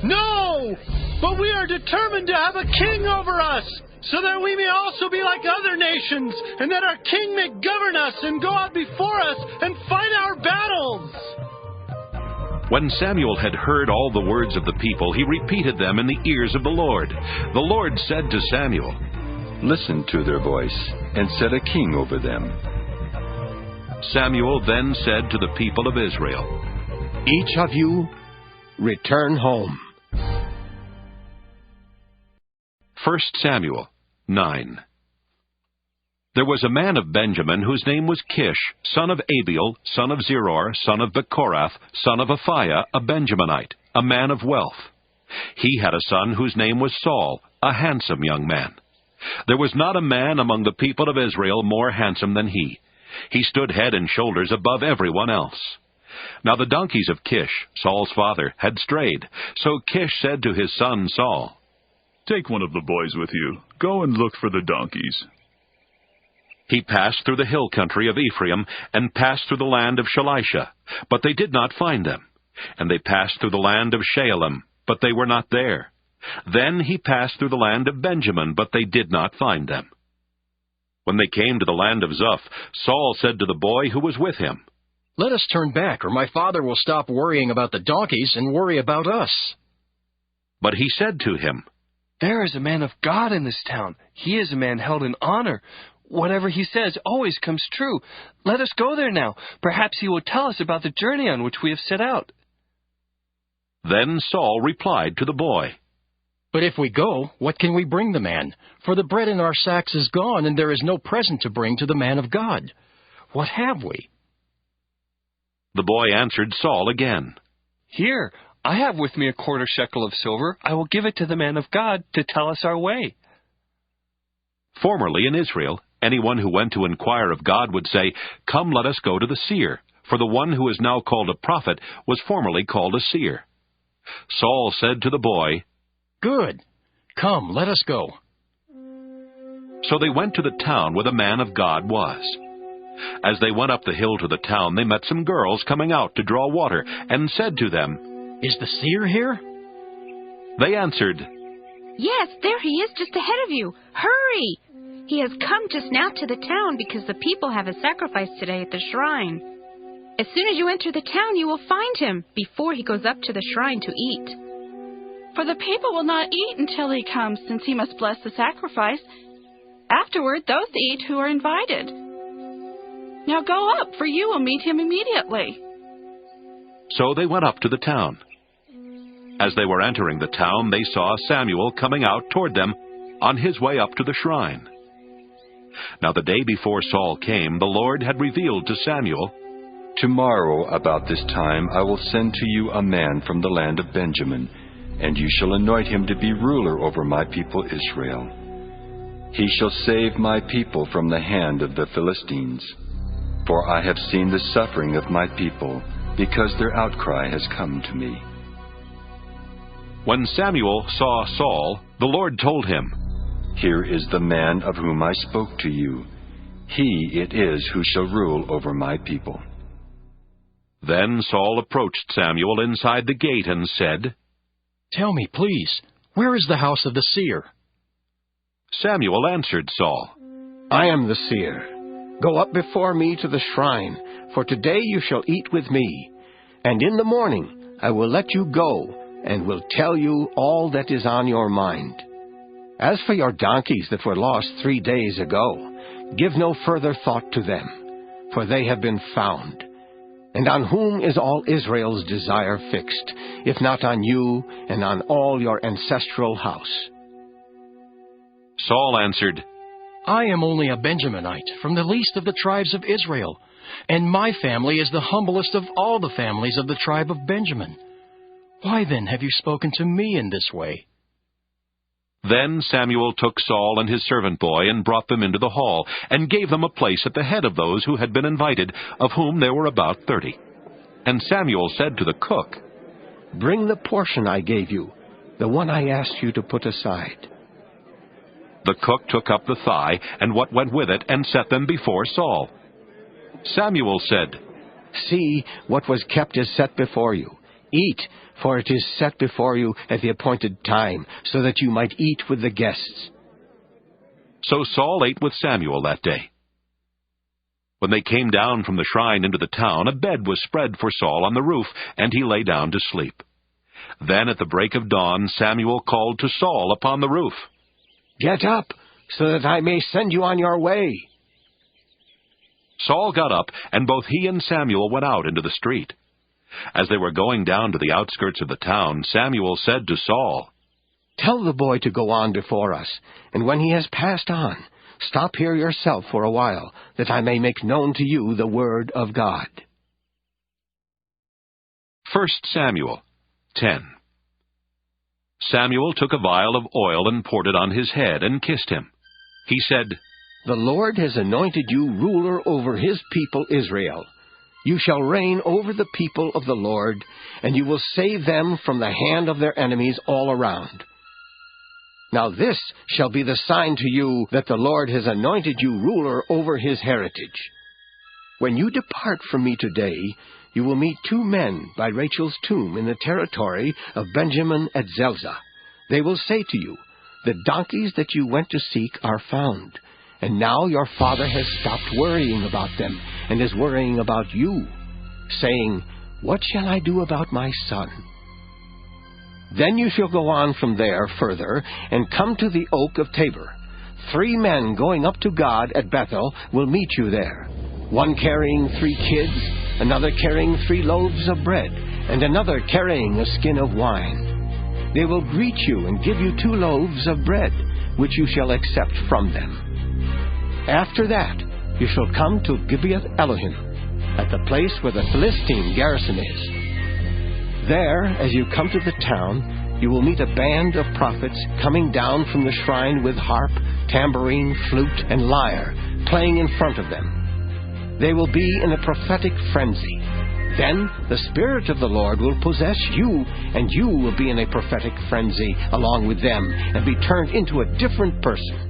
Speaker 14: "No! But we are determined to have a king over us, so that we may also be like other nations, and that our king may govern us and go out before us and fight our battles."
Speaker 1: When Samuel had heard all the words of the people, he repeated them in the ears of the Lord. The Lord said to Samuel,
Speaker 9: "Listen to their voice, and set a king over them."
Speaker 1: Samuel then said to the people of Israel,
Speaker 20: "Each of you return home."
Speaker 1: 1 Samuel 9. There was a man of Benjamin whose name was Kish, son of Abiel, son of Zeror, son of Bechorath, son of Aphiah, a Benjaminite, a man of wealth. He had a son whose name was Saul, a handsome young man. There was not a man among the people of Israel more handsome than he. He stood head and shoulders above everyone else. Now the donkeys of Kish, Saul's father, had strayed. So Kish said to his son Saul,
Speaker 2: "Take one of the boys with you. Go and look for the donkeys."
Speaker 1: He passed through the hill country of Ephraim, and passed through the land of Shalisha, but they did not find them. And they passed through the land of Shaalim, but they were not there. Then he passed through the land of Benjamin, but they did not find them. When they came to the land of Zuph, Saul said to the boy who was with him,
Speaker 5: "Let us turn back, or my father will stop worrying about the donkeys and worry about us."
Speaker 1: But he said to him,
Speaker 11: "There is a man of God in this town. He is a man held in honor. Whatever he says always comes true. Let us go there now. Perhaps he will tell us about the journey on which we have set out."
Speaker 1: Then Saul replied to the boy,
Speaker 5: "But if we go, what can we bring the man? For the bread in our sacks is gone, and there is no present to bring to the man of God. What have we?"
Speaker 1: The boy answered Saul again,
Speaker 11: "Here, I have with me a 1/4 shekel of silver. I will give it to the man of God to tell us our way."
Speaker 1: Formerly in Israel, anyone who went to inquire of God would say, "Come, let us go to the seer," for the one who is now called a prophet was formerly called a seer. Saul said to the boy,
Speaker 5: "Good. Come, let us go."
Speaker 1: So they went to the town where the man of God was. As they went up the hill to the town, they met some girls coming out to draw water, and said to them,
Speaker 5: "Is the seer here?"
Speaker 1: They answered,
Speaker 23: "Yes, there he is just ahead of you. Hurry! He has come just now to the town because the people have a sacrifice today at the shrine. As soon as you enter the town, you will find him before he goes up to the shrine to eat."
Speaker 3: For the people will not eat until he comes, since he must bless the sacrifice. Afterward, those eat who are invited. Now go up, for you will meet him immediately."
Speaker 1: So they went up to the town. As they were entering the town, they saw Samuel coming out toward them on his way up to the shrine. Now the day before Saul came, the Lord had revealed to Samuel,
Speaker 9: "Tomorrow about this time I will send to you a man from the land of Benjamin, and you shall anoint him to be ruler over my people Israel. He shall save my people from the hand of the Philistines." For I have seen the suffering of my people, because their outcry has come to me.
Speaker 1: When Samuel saw Saul, the Lord told him,
Speaker 9: Here is the man of whom I spoke to you. He it is who shall rule over my people.
Speaker 1: Then Saul approached Samuel inside the gate and said,
Speaker 5: Tell me, please, where is the house of the seer?
Speaker 1: Samuel answered Saul,
Speaker 20: I am the seer. Go up before me to the shrine, for today you shall eat with me. And in the morning I will let you go, and will tell you all that is on your mind. As for your donkeys that were lost 3 days ago, give no further thought to them, for they have been found. And on whom is all Israel's desire fixed, if not on you and on all your ancestral house?
Speaker 1: Saul answered,
Speaker 5: I am only a Benjaminite, from the least of the tribes of Israel, and my family is the humblest of all the families of the tribe of Benjamin. Why then have you spoken to me in this way?
Speaker 1: Then Samuel took Saul and his servant boy and brought them into the hall, and gave them a place at the head of those who had been invited, of whom there were about 30. And Samuel said to the cook,
Speaker 20: Bring the portion I gave you, the one I asked you to put aside.
Speaker 1: The cook took up the thigh and what went with it, and set them before Saul. Samuel said,
Speaker 20: See, what was kept is set before you. Eat, for it is set before you at the appointed time, so that you might eat with the guests.
Speaker 1: So Saul ate with Samuel that day. When they came down from the shrine into the town, a bed was spread for Saul on the roof, and he lay down to sleep. Then at the break of dawn Samuel called to Saul upon the roof,
Speaker 20: Get up, so that I may send you on your way.
Speaker 1: Saul got up, and both he and Samuel went out into the street. As they were going down to the outskirts of the town, Samuel said to Saul,
Speaker 20: Tell the boy to go on before us, and when he has passed on, stop here yourself for a while, that I may make known to you the word of God.
Speaker 1: 1 Samuel 10. Samuel took a vial of oil and poured it on his head and kissed him. He said,
Speaker 20: The Lord has anointed you ruler over his people Israel. You shall reign over the people of the Lord, and you will save them from the hand of their enemies all around. Now this shall be the sign to you that the Lord has anointed you ruler over his heritage. When you depart from me today, you will meet 2 men by Rachel's tomb in the territory of Benjamin at Zelzah. They will say to you, The donkeys that you went to seek are found, and now your father has stopped worrying about them, and is worrying about you, saying, What shall I do about my son? Then you shall go on from there further, and come to the oak of Tabor. 3 men going up to God at Bethel will meet you there, one carrying 3 kids, another carrying 3 loaves of bread, and another carrying a skin of wine. They will greet you and give you 2 loaves of bread, which you shall accept from them. After that, you shall come to Gibeath Elohim, at the place where the Philistine garrison is. There, as you come to the town, you will meet a band of prophets coming down from the shrine with harp, tambourine, flute, and lyre, playing in front of them. They will be in a prophetic frenzy. Then the Spirit of the Lord will possess you, and you will be in a prophetic frenzy along with them, and be turned into a different person.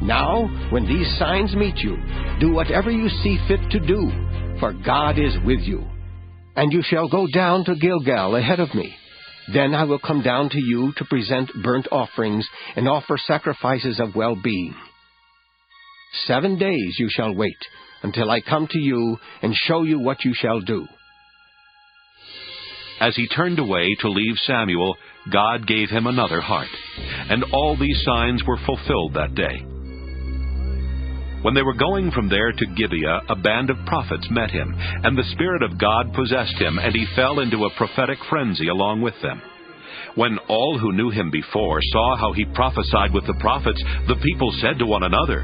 Speaker 20: Now, when these signs meet you, do whatever you see fit to do, for God is with you. And you shall go down to Gilgal ahead of me. Then I will come down to you to present burnt offerings and offer sacrifices of well-being. 7 days you shall wait, until I come to you and show you what you shall do.
Speaker 1: As he turned away to leave Samuel, God gave him another heart, and all these signs were fulfilled that day. When they were going from there to Gibeah, a band of prophets met him, and the Spirit of God possessed him, and he fell into a prophetic frenzy along with them. When all who knew him before saw how he prophesied with the prophets, the people said to one another,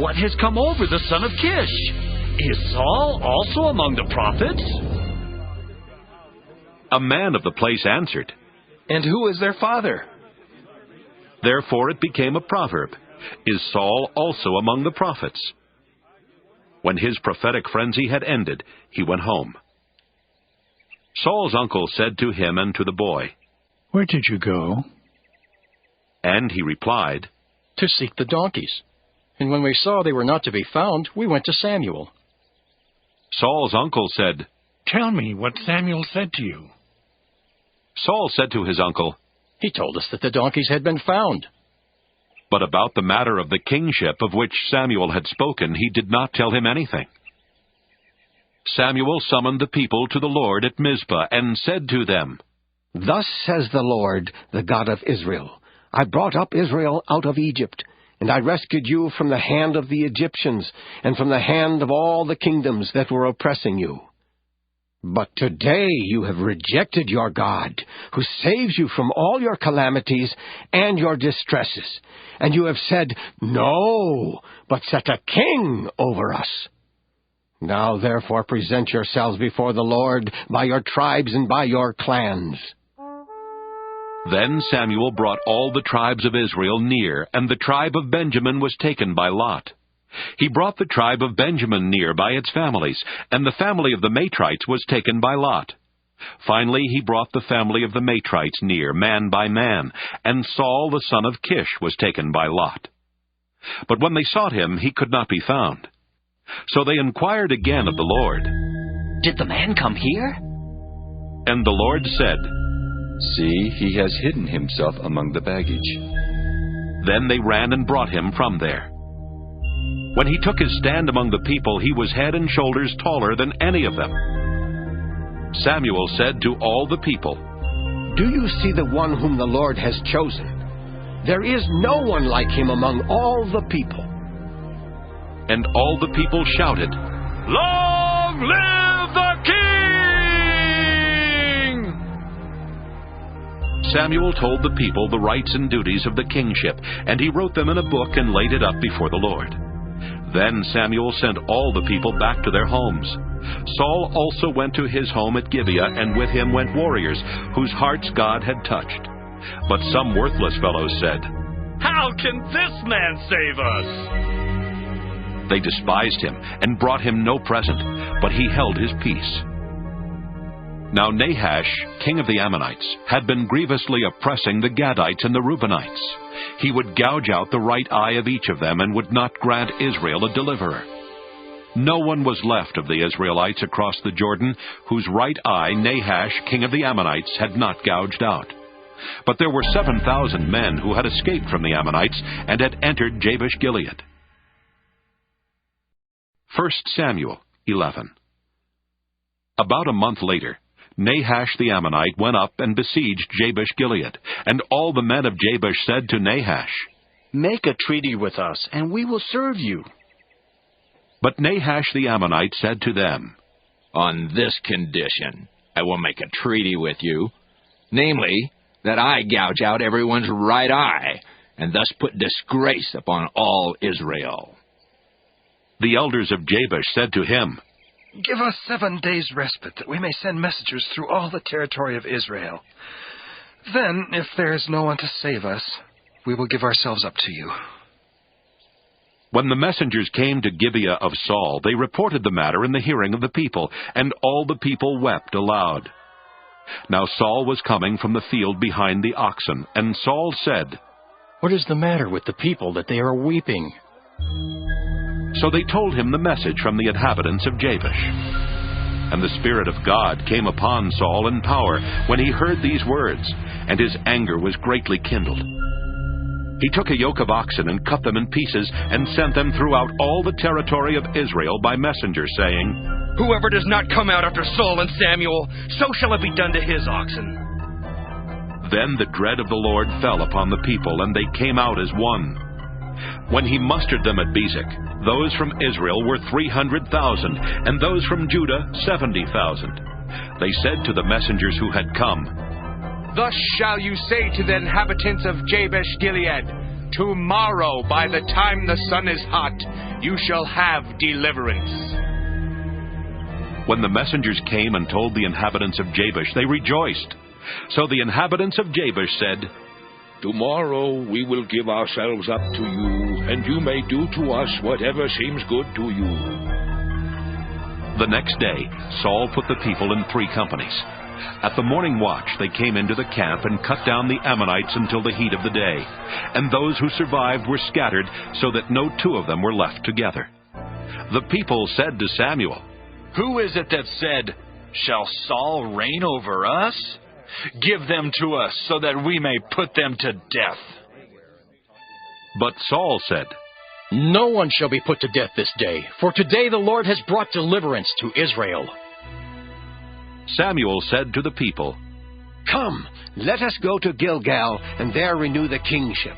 Speaker 15: What has come over the son of Kish? Is Saul also among the prophets?
Speaker 1: A man of the place answered,
Speaker 17: And who is their father?
Speaker 1: Therefore it became a proverb, Is Saul also among the prophets? When his prophetic frenzy had ended, he went home. Saul's uncle said to him and to the boy,
Speaker 6: "Where did you go?"
Speaker 1: And he replied,
Speaker 5: "To seek the donkeys. And when we saw they were not to be found, we went to Samuel."
Speaker 1: Saul's uncle said,
Speaker 6: "Tell me what Samuel said to you."
Speaker 1: Saul said to his uncle,
Speaker 5: "He told us that the donkeys had been found."
Speaker 1: But about the matter of the kingship of which Samuel had spoken, he did not tell him anything. Samuel summoned the people to the Lord at Mizpah, and said to them,
Speaker 20: "Thus says the Lord, the God of Israel, I brought up Israel out of Egypt, and I rescued you from the hand of the Egyptians, and from the hand of all the kingdoms that were oppressing you. But today you have rejected your God, who saves you from all your calamities and your distresses, and you have said, 'No, but set a king over us.' Now therefore present yourselves before the Lord by your tribes and by your clans."
Speaker 1: Then Samuel brought all the tribes of Israel near, and the tribe of Benjamin was taken by lot. He brought the tribe of Benjamin near by its families, and the family of the Matrites was taken by lot. Finally he brought the family of the Matrites near, man by man, and Saul the son of Kish was taken by lot. But when they sought him, he could not be found. So they inquired again of the Lord,
Speaker 7: "Did the man come here?"
Speaker 1: And the Lord said,
Speaker 9: "See, he has hidden himself among the baggage."
Speaker 1: Then they ran and brought him from there. When he took his stand among the people, he was head and shoulders taller than any of them. Samuel said to all the people,
Speaker 20: "Do you see the one whom the Lord has chosen? There is no one like him among all the people."
Speaker 1: And all the people shouted, "Long live the king!" Samuel told the people the rights and duties of the kingship, and he wrote them in a book and laid it up before the Lord. Then Samuel sent all the people back to their homes. Saul also went to his home at Gibeah, and with him went warriors, whose hearts God had touched. But some worthless fellows said,
Speaker 12: "How can this man save us?"
Speaker 1: They despised him, and brought him no present, but he held his peace. Now Nahash, king of the Ammonites, had been grievously oppressing the Gadites and the Reubenites. He would gouge out the right eye of each of them, and would not grant Israel a deliverer. No one was left of the Israelites across the Jordan, whose right eye Nahash, king of the Ammonites, had not gouged out. But there were 7,000 men who had escaped from the Ammonites, and had entered Jabesh-Gilead. 1 Samuel 11. About a month later, Nahash the Ammonite went up and besieged Jabesh-Gilead, and all the men of Jabesh said to Nahash,
Speaker 15: "Make a treaty with us, and we will serve you."
Speaker 1: But Nahash the Ammonite said to them,
Speaker 10: "On this condition I will make a treaty with you, namely, that I gouge out everyone's right eye, and thus put disgrace upon all Israel."
Speaker 1: The elders of Jabesh said to him,
Speaker 24: "Give us 7 days' respite, that we may send messengers through all the territory of Israel. Then, if there is no one to save us, we will give ourselves up to you."
Speaker 1: When the messengers came to Gibeah of Saul, they reported the matter in the hearing of the people, and all the people wept aloud. Now Saul was coming from the field behind the oxen, and Saul said,
Speaker 5: "What is the matter with the people that they are weeping?"
Speaker 1: So they told him the message from the inhabitants of Jabesh. And the Spirit of God came upon Saul in power when he heard these words, and his anger was greatly kindled. He took a yoke of oxen and cut them in pieces, and sent them throughout all the territory of Israel by messenger, saying,
Speaker 12: "Whoever does not come out after Saul and Samuel, so shall it be done to his oxen."
Speaker 1: Then the dread of the Lord fell upon the people, and they came out as one. When he mustered them at Bezek, those from Israel were 300,000, and those from Judah 70,000. They said to the messengers who had come,
Speaker 12: "Thus shall you say to the inhabitants of Jabesh-Gilead, tomorrow by the time the sun is hot, you shall have deliverance."
Speaker 1: When the messengers came and told the inhabitants of Jabesh, they rejoiced. So the inhabitants of Jabesh said,
Speaker 4: "Tomorrow we will give ourselves up to you, and you may do to us whatever seems good to you."
Speaker 1: The next day, Saul put the people in 3 companies. At the morning watch, they came into the camp and cut down the Ammonites until the heat of the day. And those who survived were scattered, so that no 2 of them were left together. The people said to Samuel,
Speaker 15: "Who is it that said, 'Shall Saul reign over us?' Give them to us, so that we may put them to death."
Speaker 1: But Saul said,
Speaker 5: "No one shall be put to death this day, for today the Lord has brought deliverance to Israel."
Speaker 1: Samuel said to the people,
Speaker 20: "Come, let us go to Gilgal, and there renew the kingship."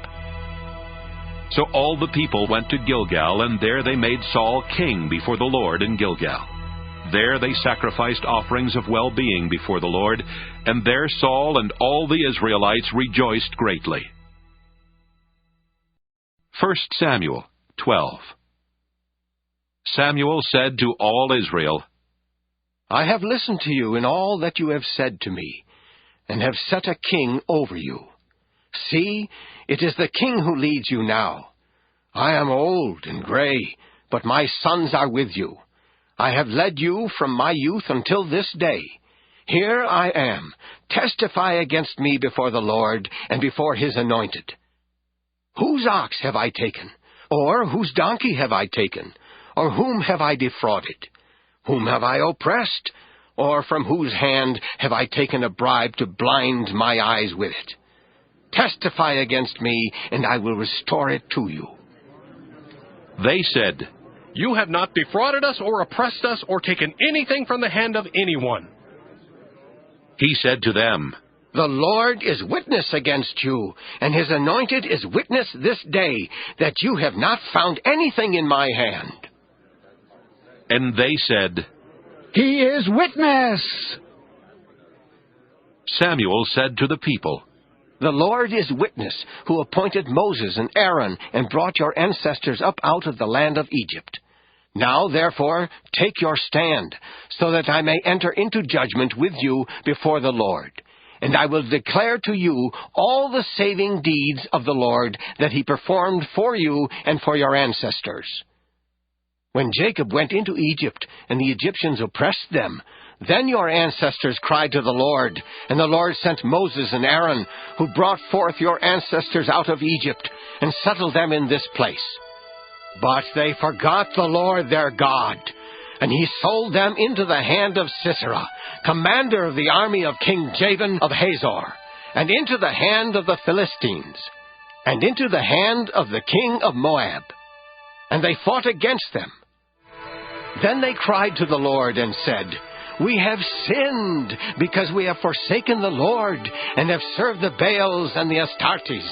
Speaker 1: So all the people went to Gilgal, and there they made Saul king before the Lord in Gilgal. There they sacrificed offerings of well-being before the Lord, and there Saul and all the Israelites rejoiced greatly. 1 Samuel 12. Samuel said to all Israel,
Speaker 20: "I have listened to you in all that you have said to me, and have set a king over you. See, it is the king who leads you now. I am old and gray, but my sons are with you. I have led you from my youth until this day. Here I am. Testify against me before the Lord and before his anointed. Whose ox have I taken? Or whose donkey have I taken? Or whom have I defrauded? Whom have I oppressed? Or from whose hand have I taken a bribe to blind my eyes with it? Testify against me, and I will restore it to you."
Speaker 1: They said,
Speaker 8: "You have not defrauded us or oppressed us or taken anything from the hand of anyone."
Speaker 1: He said to them,
Speaker 20: "The Lord is witness against you, and his anointed is witness this day, that you have not found anything in my hand."
Speaker 1: And they said,
Speaker 13: "He is witness."
Speaker 1: Samuel said to the people,
Speaker 20: "The Lord is witness, who appointed Moses and Aaron and brought your ancestors up out of the land of Egypt. Now, therefore, take your stand, so that I may enter into judgment with you before the Lord. And I will declare to you all the saving deeds of the Lord that he performed for you and for your ancestors. When Jacob went into Egypt, and the Egyptians oppressed them, then your ancestors cried to the Lord, and the Lord sent Moses and Aaron, who brought forth your ancestors out of Egypt, and settled them in this place. But they forgot the Lord their God, and he sold them into the hand of Sisera, commander of the army of King Jabin of Hazor, and into the hand of the Philistines, and into the hand of the king of Moab. And they fought against them. Then they cried to the Lord and said, 'We have sinned, because we have forsaken the Lord, and have served the Baals and the Astartes.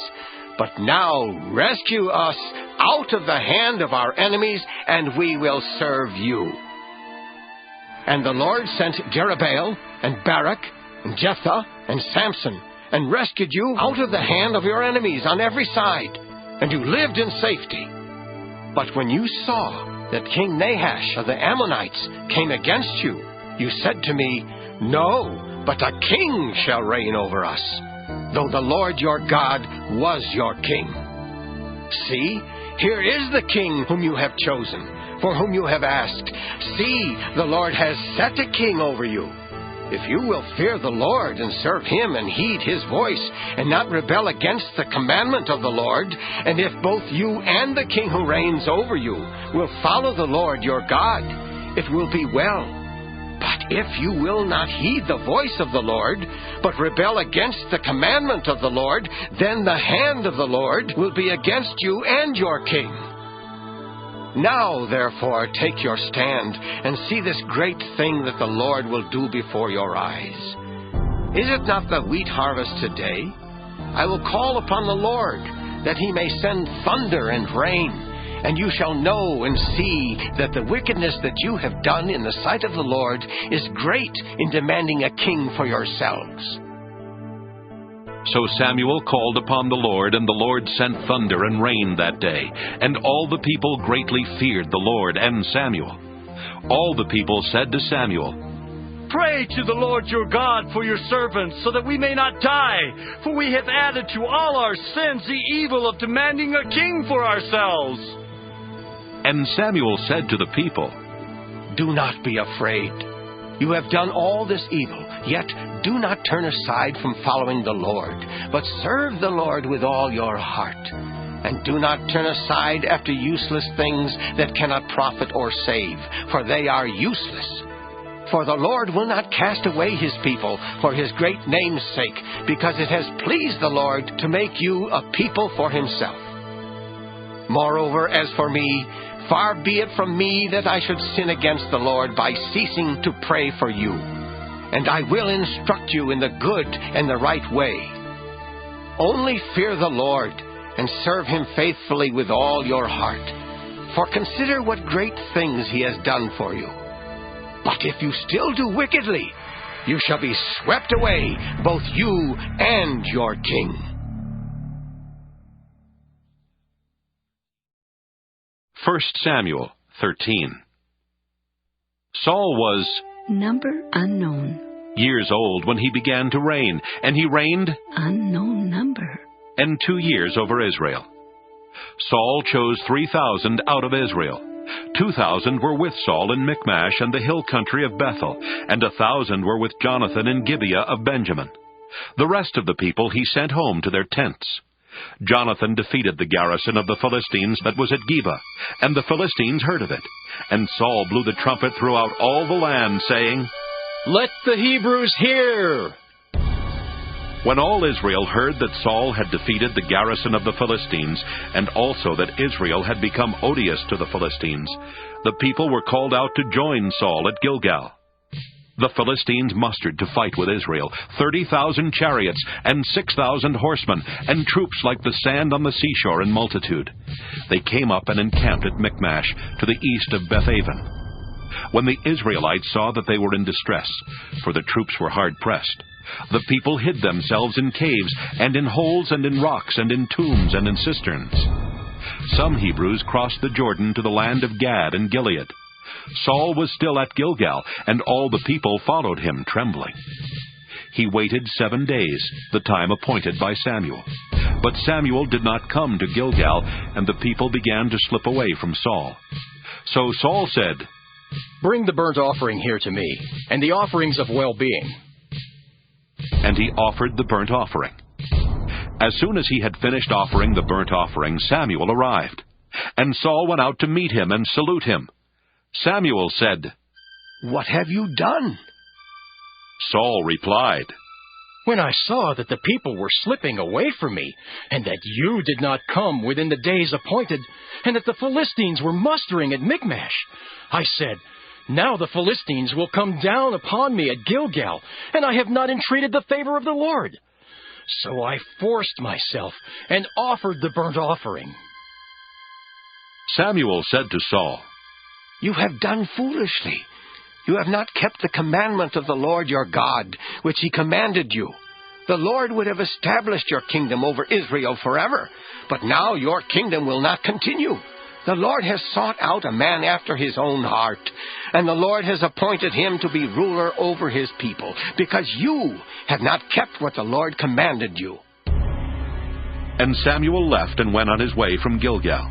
Speaker 20: But now rescue us out of the hand of our enemies, and we will serve you.' And the Lord sent Jerubbaal, and Barak, and Jephthah, and Samson, and rescued you out of the hand of your enemies on every side, and you lived in safety. But when you saw that King Nahash of the Ammonites came against you, you said to me, 'No, but a king shall reign over us,' though the Lord your God was your king. See, here is the king whom you have chosen, for whom you have asked. See, the Lord has set a king over you. If you will fear the Lord and serve him and heed his voice, and not rebel against the commandment of the Lord, and if both you and the king who reigns over you will follow the Lord your God, it will be well. But if you will not heed the voice of the Lord, but rebel against the commandment of the Lord, then the hand of the Lord will be against you and your king. Now, therefore, take your stand, and see this great thing that the Lord will do before your eyes. Is it not the wheat harvest today? I will call upon the Lord, that he may send thunder and rain, and you shall know and see that the wickedness that you have done in the sight of the Lord is great in demanding a king for yourselves."
Speaker 1: So Samuel called upon the Lord, and the Lord sent thunder and rain that day, and all the people greatly feared the Lord and Samuel. All the people said to Samuel,
Speaker 21: "Pray to the Lord your God for your servants, so that we may not die, for we have added to all our sins the evil of demanding a king for ourselves."
Speaker 1: And Samuel said to the people,
Speaker 20: Do not be afraid. You have done all this evil, yet do not turn aside from following the Lord, but serve the Lord with all your heart. And do not turn aside after useless things that cannot profit or save, for they are useless. For the Lord will not cast away his people for his great name's sake, because it has pleased the Lord to make you a people for himself. Moreover, as for me, far be it from me that I should sin against the Lord by ceasing to pray for you. And I will instruct you in the good and the right way. Only fear the Lord and serve him faithfully with all your heart. For consider what great things he has done for you. But if you still do wickedly, you shall be swept away, both you and your king.
Speaker 1: 1 Samuel 13. Saul was
Speaker 16: number unknown,
Speaker 1: years old when he began to reign, and he reigned
Speaker 16: unknown number,
Speaker 1: and 2 years over Israel. Saul chose 3,000 out of Israel. 2,000 were with Saul in Michmash and the hill country of Bethel, and 1,000 were with Jonathan in Gibeah of Benjamin. The rest of the people he sent home to their tents. Jonathan defeated the garrison of the Philistines that was at Geba, and the Philistines heard of it. And Saul blew the trumpet throughout all the land, saying,
Speaker 5: "Let the Hebrews hear!"
Speaker 1: When all Israel heard that Saul had defeated the garrison of the Philistines, and also that Israel had become odious to the Philistines, the people were called out to join Saul at Gilgal. The Philistines mustered to fight with Israel 30,000 chariots and 6,000 horsemen, and troops like the sand on the seashore in multitude. They came up and encamped at Michmash, to the east of Bethaven. When the Israelites saw that they were in distress, for the troops were hard-pressed, the people hid themselves in caves, and in holes, and in rocks, and in tombs, and in cisterns. Some Hebrews crossed the Jordan to the land of Gad and Gilead. Saul was still at Gilgal, and all the people followed him, trembling. He waited 7 days, the time appointed by Samuel. But Samuel did not come to Gilgal, and the people began to slip away from Saul. So Saul said,
Speaker 5: "Bring the burnt offering here to me, and the offerings of well-being."
Speaker 1: And he offered the burnt offering. As soon as he had finished offering the burnt offering, Samuel arrived. And Saul went out to meet him and salute him. Samuel said,
Speaker 20: "What have you done?"
Speaker 1: Saul replied,
Speaker 5: "When I saw that the people were slipping away from me, and that you did not come within the days appointed, and that the Philistines were mustering at Michmash, I said, 'Now the Philistines will come down upon me at Gilgal, and I have not entreated the favor of the Lord.' So I forced myself and offered the burnt offering."
Speaker 1: Samuel said to Saul,
Speaker 20: "You have done foolishly. You have not kept the commandment of the Lord your God, which he commanded you. The Lord would have established your kingdom over Israel forever, but now your kingdom will not continue. The Lord has sought out a man after his own heart, and the Lord has appointed him to be ruler over his people, because you have not kept what the Lord commanded you."
Speaker 1: And Samuel left and went on his way from Gilgal.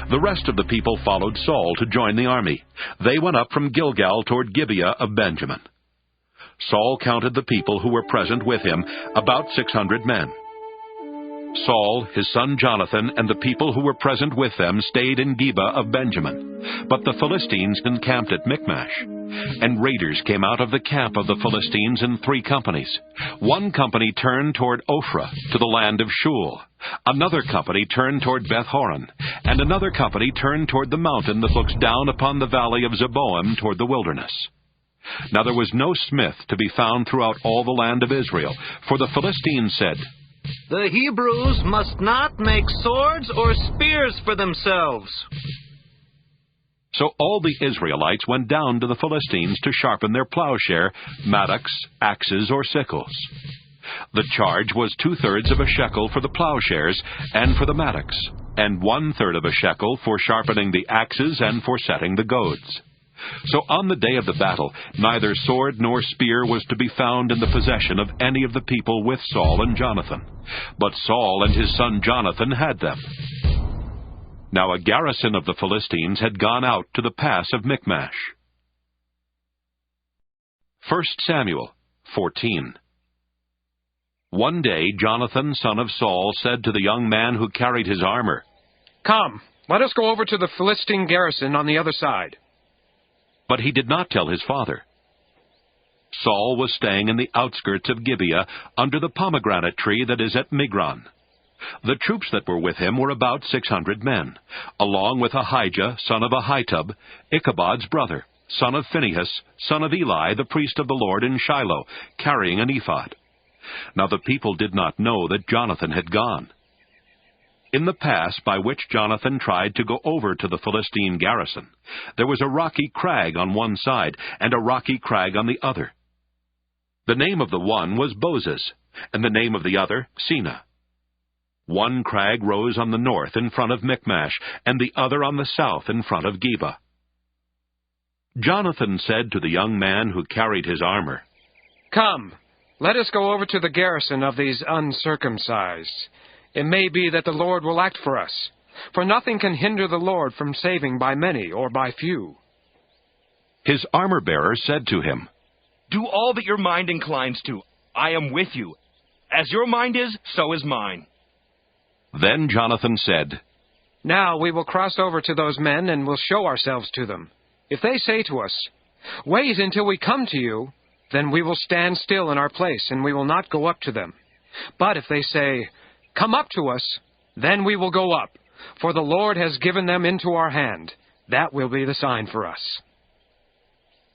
Speaker 1: The rest of the people followed Saul to join the army. They went up from Gilgal toward Gibeah of Benjamin. Saul counted the people who were present with him, about 600 men. Saul, his son Jonathan, and the people who were present with them stayed in Geba of Benjamin. But the Philistines encamped at Michmash. And raiders came out of the camp of the Philistines in 3 companies. One company turned toward Ophrah, to the land of Shul. Another company turned toward Beth-horon. And another company turned toward the mountain that looks down upon the valley of Zeboim toward the wilderness. Now there was no smith to be found throughout all the land of Israel, for the Philistines said,
Speaker 18: "The Hebrews must not make swords or spears for themselves."
Speaker 1: So all the Israelites went down to the Philistines to sharpen their plowshare, mattocks, axes, or sickles. The charge was 2/3 of a shekel for the plowshares and for the mattocks, and 1/3 of a shekel for sharpening the axes and for setting the goads. So on the day of the battle, neither sword nor spear was to be found in the possession of any of the people with Saul and Jonathan, but Saul and his son Jonathan had them. Now a garrison of the Philistines had gone out to the pass of Michmash. 1 Samuel 14. One day Jonathan, son of Saul, said to the young man who carried his armor,
Speaker 12: "Come, let us go over to the Philistine garrison on the other side."
Speaker 1: But he did not tell his father. Saul was staying in the outskirts of Gibeah, under the pomegranate tree that is at Migron. The troops that were with him were about 600 men, along with Ahijah, son of Ahitub, Ichabod's brother, son of Phinehas, son of Eli, the priest of the Lord in Shiloh, carrying an ephod. Now the people did not know that Jonathan had gone. In the pass by which Jonathan tried to go over to the Philistine garrison, there was a rocky crag on one side and a rocky crag on the other. The name of the one was Bozez, and the name of the other Seneh. One crag rose on the north in front of Michmash, and the other on the south in front of Geba. Jonathan said to the young man who carried his armor,
Speaker 12: "Come, let us go over to the garrison of these uncircumcised. It may be that the Lord will act for us, for nothing can hinder the Lord from saving by many or by few."
Speaker 1: His armor-bearer said to him,
Speaker 2: "Do all that your mind inclines to. I am with you. As your mind is, so is mine."
Speaker 1: Then Jonathan said,
Speaker 12: "Now we will cross over to those men and will show ourselves to them. If they say to us, 'Wait until we come to you,' then we will stand still in our place and we will not go up to them. But if they say, 'Come up to us,' then we will go up, for the Lord has given them into our hand. That will be the sign for us."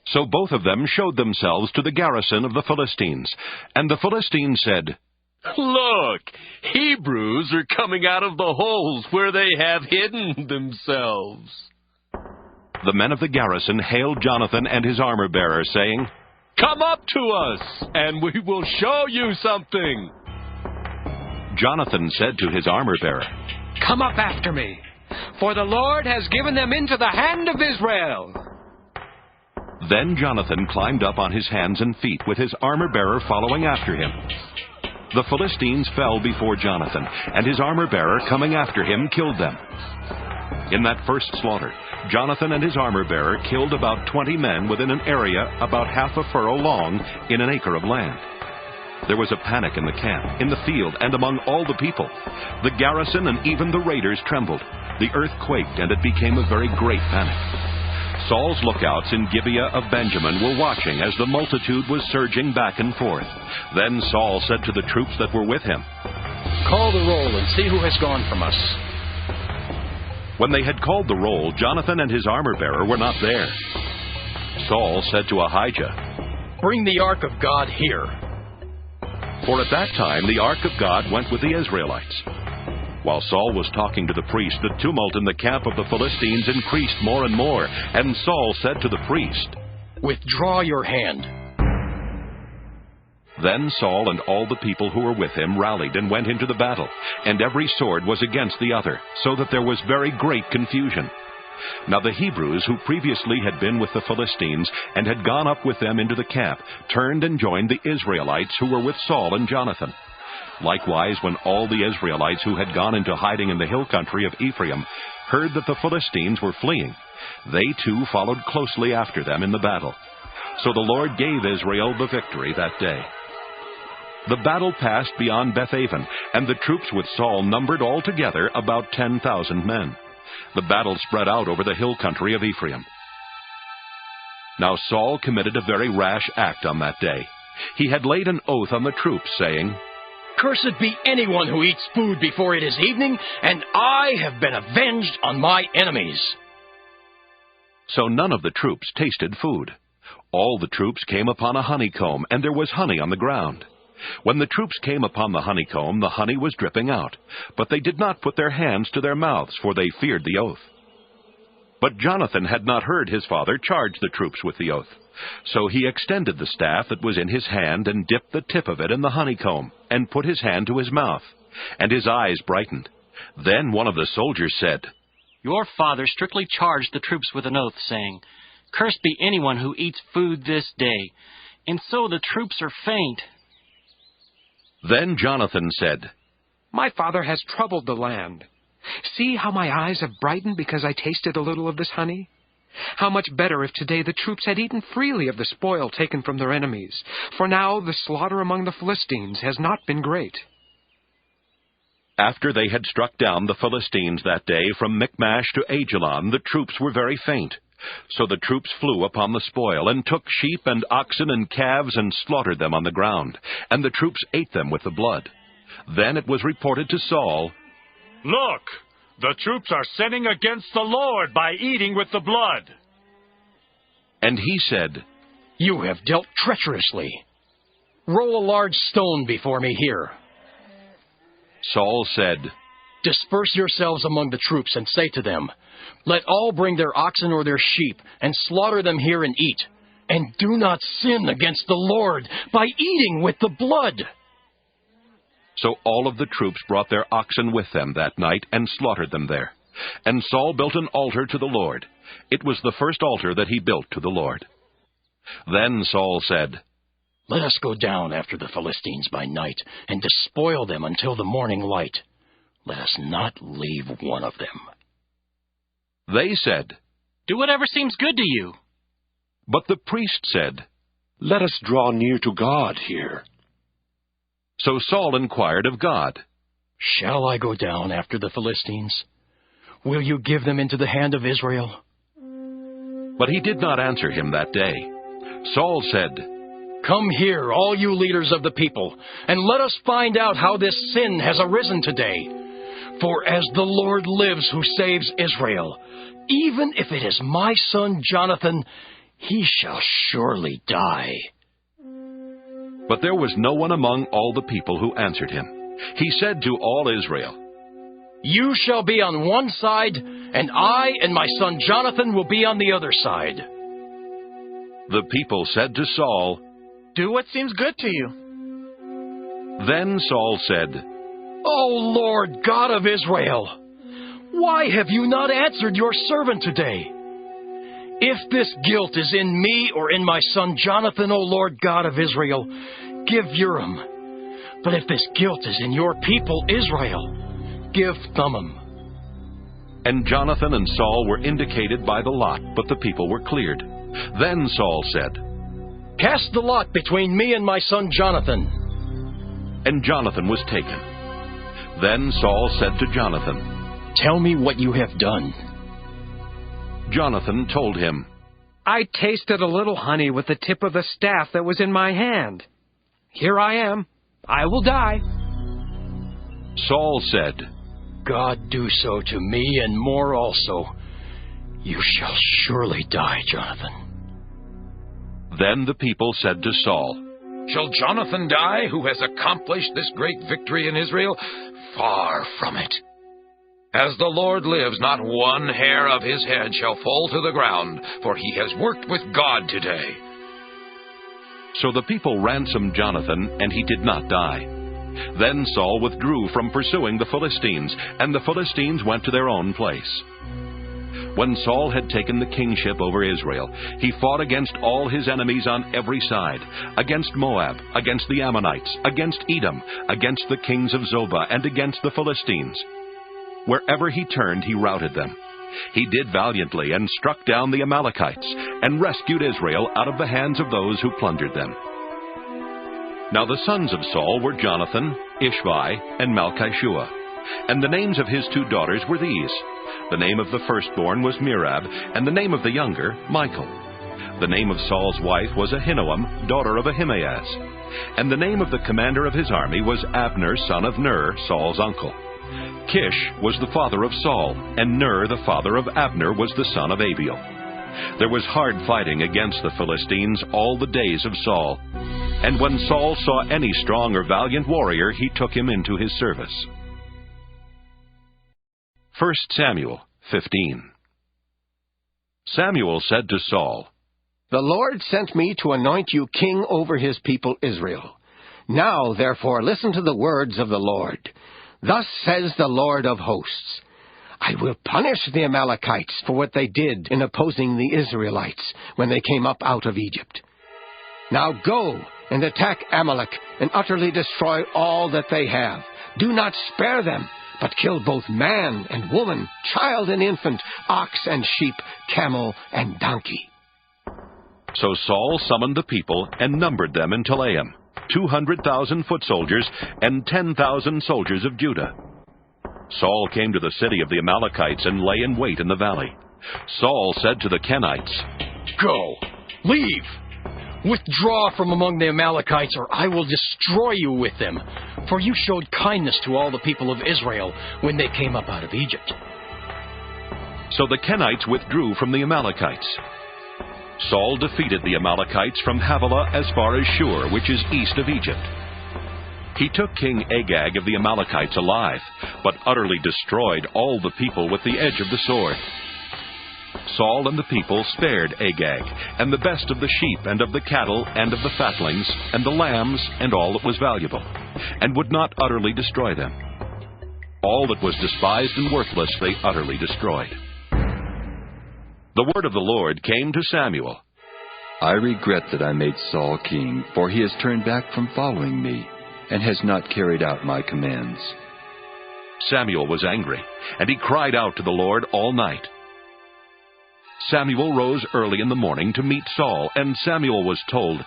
Speaker 1: So both of them showed themselves to the garrison of the Philistines. And the Philistines said,
Speaker 21: "Look, Hebrews are coming out of the holes where they have hidden themselves."
Speaker 1: The men of the garrison hailed Jonathan and his armor-bearer, saying,
Speaker 21: "Come up to us, and we will show you something."
Speaker 1: Jonathan said to his armor-bearer,
Speaker 12: "Come up after me, for the Lord has given them into the hand of Israel."
Speaker 1: Then Jonathan climbed up on his hands and feet, with his armor-bearer following after him. The Philistines fell before Jonathan, and his armor-bearer coming after him killed them. In that first slaughter, Jonathan and his armor-bearer killed about 20 men within an area about half a furrow long in an acre of land. There was a panic in the camp, in the field, and among all the people. The garrison and even the raiders trembled. The earth quaked, and it became a very great panic. Saul's lookouts in Gibeah of Benjamin were watching as the multitude was surging back and forth. Then Saul said to the troops that were with him,
Speaker 5: "Call the roll and see who has gone from us."
Speaker 1: When they had called the roll, Jonathan and his armor-bearer were not there. Saul said to Ahijah,
Speaker 5: "Bring the ark of God here."
Speaker 1: For at that time the ark of God went with the Israelites. While Saul was talking to the priest, the tumult in the camp of the Philistines increased more and more, and Saul said to the priest,
Speaker 5: "Withdraw your hand."
Speaker 1: Then Saul and all the people who were with him rallied and went into the battle, and every sword was against the other, so that there was very great confusion. Now the Hebrews, who previously had been with the Philistines and had gone up with them into the camp, turned and joined the Israelites who were with Saul and Jonathan. Likewise, when all the Israelites who had gone into hiding in the hill country of Ephraim heard that the Philistines were fleeing, they too followed closely after them in the battle. So the Lord gave Israel the victory that day. The battle passed beyond Bethaven, and the troops with Saul numbered altogether about 10,000 men. The battle spread out over the hill country of Ephraim. Now Saul committed a very rash act on that day. He had laid an oath on the troops, saying,
Speaker 5: "Cursed be anyone who eats food before it is evening, and I have been avenged on my enemies."
Speaker 1: So none of the troops tasted food. All the troops came upon a honeycomb, and there was honey on the ground. When the troops came upon the honeycomb, the honey was dripping out, but they did not put their hands to their mouths, for they feared the oath. But Jonathan had not heard his father charge the troops with the oath. So he extended the staff that was in his hand and dipped the tip of it in the honeycomb, and put his hand to his mouth, and his eyes brightened. Then one of the soldiers said,
Speaker 14: "Your father strictly charged the troops with an oath, saying, 'Cursed be anyone who eats food this day,' and so the troops are faint."
Speaker 1: Then Jonathan said,
Speaker 12: "My father has troubled the land. See how my eyes have brightened because I tasted a little of this honey? How much better if today the troops had eaten freely of the spoil taken from their enemies, for now the slaughter among the Philistines has not been great.
Speaker 1: After they had struck down the Philistines that day from Michmash to Ajalon, the troops were very faint. So the troops flew upon the spoil, and took sheep and oxen and calves, and slaughtered them on the ground, and the troops ate them with the blood. Then it was reported to Saul,
Speaker 6: "Look, the troops are sinning against the Lord by eating with the blood."
Speaker 1: And he said,
Speaker 5: "You have dealt treacherously. Roll a large stone before me here."
Speaker 1: Saul said,
Speaker 5: "Disperse yourselves among the troops, and say to them, let all bring their oxen or their sheep, and slaughter them here and eat. And do not sin against the Lord by eating with the blood."
Speaker 1: So all of the troops brought their oxen with them that night, and slaughtered them there. And Saul built an altar to the Lord. It was the first altar that he built to the Lord. Then Saul said,
Speaker 5: "Let us go down after the Philistines by night, and despoil them until the morning light. Let us not leave one of them."
Speaker 1: They said,
Speaker 14: "Do whatever seems good to you."
Speaker 1: But the priest said,
Speaker 11: "Let us draw near to God here."
Speaker 1: So Saul inquired of God,
Speaker 5: "Shall I go down after the Philistines? Will you give them into the hand of Israel?"
Speaker 1: But he did not answer him that day. Saul said,
Speaker 5: "Come here, all you leaders of the people, and let us find out how this sin has arisen today. For as the Lord lives who saves Israel, even if it is my son Jonathan, he shall surely die."
Speaker 1: But there was no one among all the people who answered him. He said to all Israel,
Speaker 5: "You shall be on one side, and I and my son Jonathan will be on the other side."
Speaker 1: The people said to Saul,
Speaker 19: "Do what seems good to you."
Speaker 1: Then Saul said,
Speaker 5: "O Lord God of Israel, why have you not answered your servant today? If this guilt is in me or in my son Jonathan, O Lord God of Israel, give Urim. But if this guilt is in your people Israel, give Thummim."
Speaker 1: And Jonathan and Saul were indicated by the lot, but the people were cleared. Then Saul said,
Speaker 5: "Cast the lot between me and my son Jonathan."
Speaker 1: And Jonathan was taken. Then Saul said to Jonathan,
Speaker 5: "Tell me what you have done."
Speaker 1: Jonathan told him,
Speaker 12: "I tasted a little honey with the tip of the staff that was in my hand. Here I am. I will die."
Speaker 1: Saul said,
Speaker 5: "God do so to me and more also. You shall surely die, Jonathan."
Speaker 1: Then the people said to Saul,
Speaker 17: "Shall Jonathan die, who has accomplished this great victory in Israel? Far from it. As the Lord lives, not one hair of his head shall fall to the ground, for he has worked with God today."
Speaker 1: So the people ransomed Jonathan, and he did not die. Then Saul withdrew from pursuing the Philistines, and the Philistines went to their own place. When Saul had taken the kingship over Israel, he fought against all his enemies on every side, against Moab, against the Ammonites, against Edom, against the kings of Zobah, and against the Philistines. Wherever he turned, he routed them. He did valiantly and struck down the Amalekites, and rescued Israel out of the hands of those who plundered them. Now the sons of Saul were Jonathan, Ishvi, and Malchishua. And the names of his 2 daughters were these. The name of the firstborn was Merab, and the name of the younger, Michal. The name of Saul's wife was Ahinoam, daughter of Ahimaaz. And the name of the commander of his army was Abner, son of Ner, Saul's uncle. Kish was the father of Saul, and Ner, the father of Abner, was the son of Abiel. There was hard fighting against the Philistines all the days of Saul. And when Saul saw any strong or valiant warrior, he took him into his service. 1 Samuel 15. Samuel said to Saul,
Speaker 20: "The Lord sent me to anoint you king over his people Israel. Now, therefore, listen to the words of the Lord. Thus says the Lord of hosts, I will punish the Amalekites for what they did in opposing the Israelites when they came up out of Egypt. Now go and attack Amalek and utterly destroy all that they have. Do not spare them, but killed both man and woman, child and infant, ox and sheep, camel and donkey.
Speaker 1: So Saul summoned the people and numbered them in Telaim, 200,000 foot soldiers and 10,000 soldiers of Judah. Saul came to the city of the Amalekites and lay in wait in the valley. Saul said to the Kenites,
Speaker 5: Go, leave, withdraw from among the Amalekites, or I will destroy you with them. For you showed kindness to all the people of Israel when they came up out of Egypt.
Speaker 1: So the Kenites withdrew from the Amalekites. Saul defeated the Amalekites from Havilah as far as Shur, which is east of Egypt. He took King Agag of the Amalekites alive, but utterly destroyed all the people with the edge of the sword. Saul and the people spared Agag, and the best of the sheep and of the cattle and of the fatlings, and the lambs and all that was valuable, and would not utterly destroy them. All that was despised and worthless they utterly destroyed. The word of the Lord came to Samuel.
Speaker 9: I regret that I made Saul king, for he has turned back from following me, and has not carried out my commands.
Speaker 1: Samuel was angry, and he cried out to the Lord all night. Samuel rose early in the morning to meet Saul, and Samuel was told,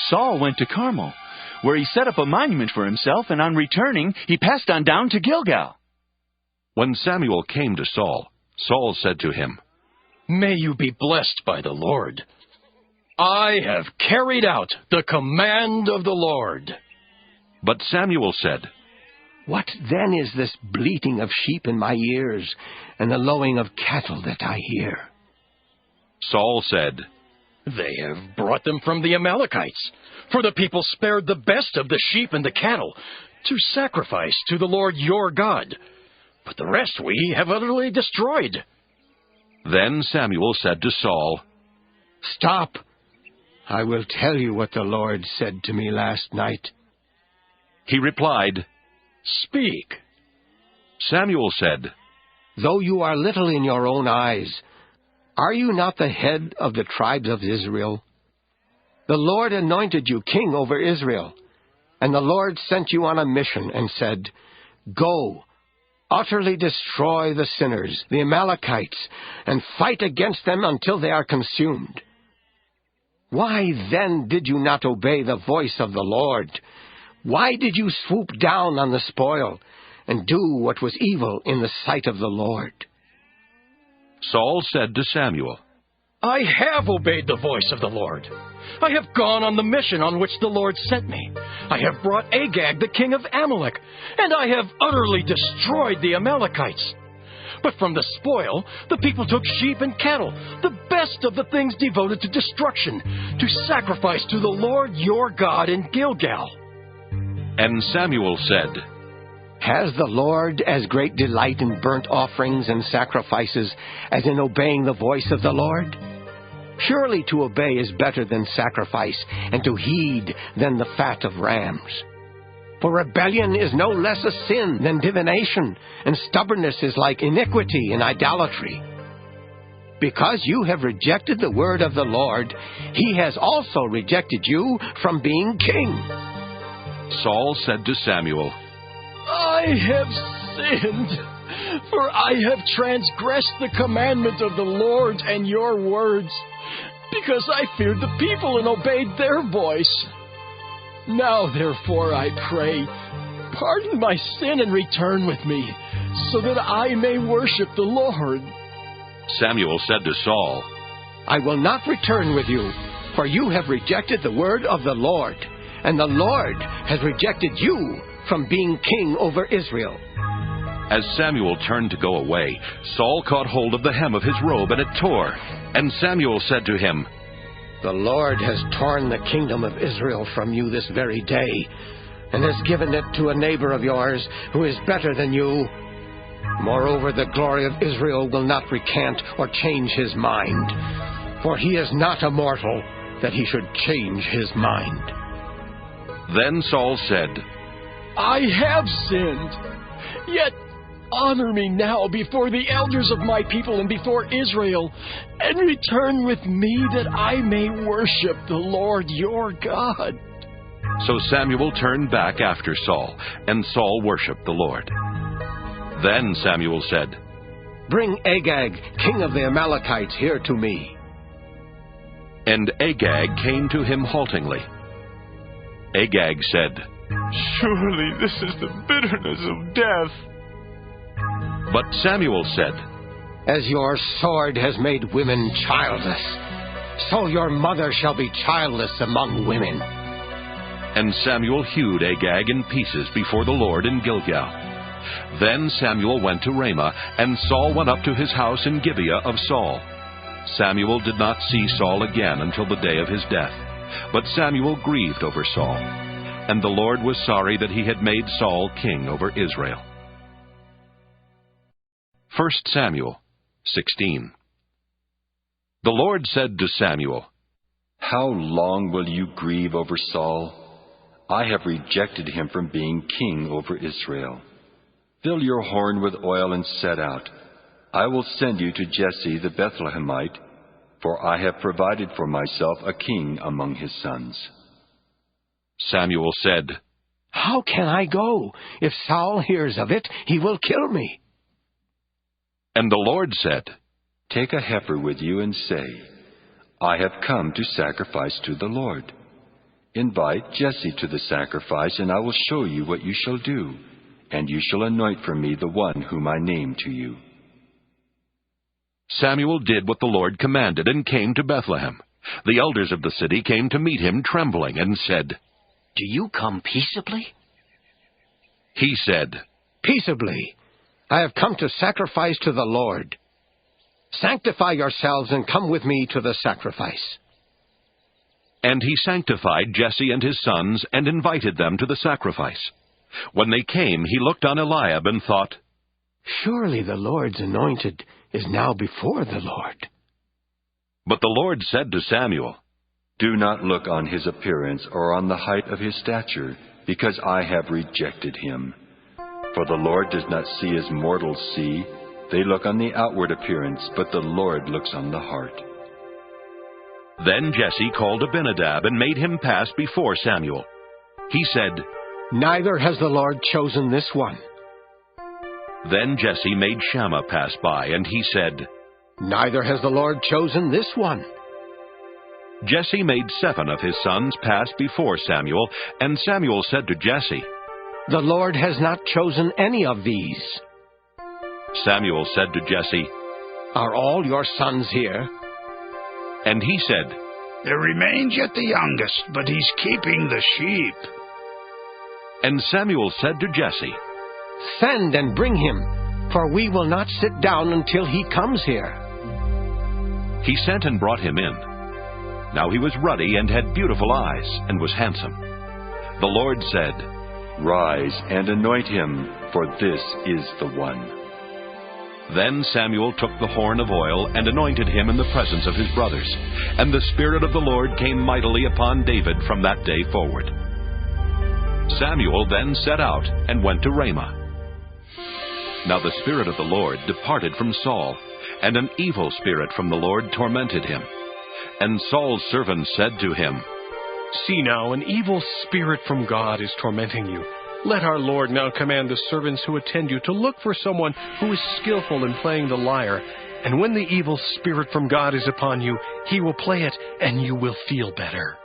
Speaker 3: Saul went to Carmel, where he set up a monument for himself, and on returning, he passed on down to Gilgal.
Speaker 1: When Samuel came to Saul, Saul said to him,
Speaker 5: May you be blessed by the Lord. I have carried out the command of the Lord.
Speaker 1: But Samuel said,
Speaker 20: What then is this bleating of sheep in my ears, and the lowing of cattle that I hear?
Speaker 1: Saul said,
Speaker 5: They have brought them from the Amalekites, for the people spared the best of the sheep and the cattle to sacrifice to the Lord your God. But the rest we have utterly destroyed.
Speaker 1: Then Samuel said to Saul,
Speaker 20: Stop! I will tell you what the Lord said to me last night.
Speaker 1: He replied,
Speaker 5: Speak.
Speaker 1: Samuel said,
Speaker 20: Though you are little in your own eyes, are you not the head of the tribes of Israel? The Lord anointed you king over Israel, and the Lord sent you on a mission and said, Go, utterly destroy the sinners, the Amalekites, and fight against them until they are consumed. Why then did you not obey the voice of the Lord? Why did you swoop down on the spoil and do what was evil in the sight of the Lord?
Speaker 1: Saul said to Samuel,
Speaker 5: I have obeyed the voice of the Lord. I have gone on the mission on which the Lord sent me. I have brought Agag, the king of Amalek, and I have utterly destroyed the Amalekites. But from the spoil, the people took sheep and cattle, the best of the things devoted to destruction, to sacrifice to the Lord your God in Gilgal.
Speaker 1: And Samuel said,
Speaker 20: Has the Lord as great delight in burnt offerings and sacrifices as in obeying the voice of the Lord? Surely to obey is better than sacrifice, and to heed than the fat of rams. For rebellion is no less a sin than divination, and stubbornness is like iniquity and idolatry. Because you have rejected the word of the Lord, he has also rejected you from being king.
Speaker 1: Saul said to Samuel,
Speaker 5: I have sinned, for I have transgressed the commandment of the Lord and your words, because I feared the people and obeyed their voice. Now, therefore, I pray, pardon my sin and return with me, so that I may worship the Lord.
Speaker 1: Samuel said to Saul,
Speaker 20: I will not return with you, for you have rejected the word of the Lord, and the Lord has rejected you from being king over Israel.
Speaker 1: As Samuel turned to go away, Saul caught hold of the hem of his robe, and it tore. And Samuel said to him,
Speaker 20: The Lord has torn the kingdom of Israel from you this very day, and has given it to a neighbor of yours who is better than you. Moreover, the glory of Israel will not recant or change his mind, for he is not a mortal that he should change his mind.
Speaker 1: Then Saul said,
Speaker 5: I have sinned, yet honor me now before the elders of my people and before Israel, and return with me that I may worship the Lord your God.
Speaker 1: So Samuel turned back after Saul, and Saul worshipped the Lord. Then Samuel said,
Speaker 20: "Bring Agag, king of the Amalekites, here to me."
Speaker 1: And Agag came to him haltingly. Agag said,
Speaker 7: "Surely this is the bitterness of death."
Speaker 1: But Samuel said,
Speaker 20: "As your sword has made women childless, so your mother shall be childless among women."
Speaker 1: And Samuel hewed Agag in pieces before the Lord in Gilgal. Then Samuel went to Ramah, and Saul went up to his house in Gibeah of Saul. Samuel did not see Saul again until the day of his death. But Samuel grieved over Saul, and the Lord was sorry that he had made Saul king over Israel. 1 Samuel 16. The Lord said to Samuel,
Speaker 9: "How long will you grieve over Saul? I have rejected him from being king over Israel. Fill your horn with oil and set out. I will send you to Jesse the Bethlehemite, for I have provided for myself a king among his sons."
Speaker 1: Samuel said,
Speaker 20: "How can I go? If Saul hears of it, he will kill me."
Speaker 1: And the Lord said,
Speaker 9: "Take a heifer with you and say, 'I have come to sacrifice to the Lord.' Invite Jesse to the sacrifice, and I will show you what you shall do, and you shall anoint for me the one whom I name to you."
Speaker 1: Samuel did what the Lord commanded and came to Bethlehem. The elders of the city came to meet him trembling and said,
Speaker 5: "Do you come peaceably?"
Speaker 1: He said,
Speaker 20: "Peaceably. I have come to sacrifice to the Lord. Sanctify yourselves and come with me to the sacrifice."
Speaker 1: And he sanctified Jesse and his sons and invited them to the sacrifice. When they came, he looked on Eliab and thought,
Speaker 20: "Surely the Lord's anointed is now before the Lord."
Speaker 1: But the Lord said to Samuel,
Speaker 9: "Do not look on his appearance or on the height of his stature, because I have rejected him. For the Lord does not see as mortals see. They look on the outward appearance, but the Lord looks on the heart."
Speaker 1: Then Jesse called Abinadab and made him pass before Samuel. He said,
Speaker 20: "Neither has the Lord chosen this one."
Speaker 1: Then Jesse made Shammah pass by, and he said,
Speaker 20: "Neither has the Lord chosen this one."
Speaker 1: Jesse made 7 of his sons pass before Samuel, and Samuel said to Jesse,
Speaker 20: "The Lord has not chosen any of these."
Speaker 1: Samuel said to Jesse,
Speaker 20: "Are all your sons here?"
Speaker 1: And he said,
Speaker 13: "There remains yet the youngest, but he's keeping the sheep."
Speaker 1: And Samuel said to Jesse,
Speaker 20: "Send and bring him, for we will not sit down until he comes here."
Speaker 1: He sent and brought him in. Now he was ruddy and had beautiful eyes, and was handsome. The Lord said,
Speaker 9: "Rise and anoint him, for this is the one."
Speaker 1: Then Samuel took the horn of oil and anointed him in the presence of his brothers. And the Spirit of the Lord came mightily upon David from that day forward. Samuel then set out and went to Ramah. Now the Spirit of the Lord departed from Saul, and an evil spirit from the Lord tormented him. And Saul's servants said to him,
Speaker 8: "See now, an evil spirit from God is tormenting you. Let our Lord now command the servants who attend you to look for someone who is skillful in playing the lyre. And when the evil spirit from God is upon you, he will play it, and you will feel better."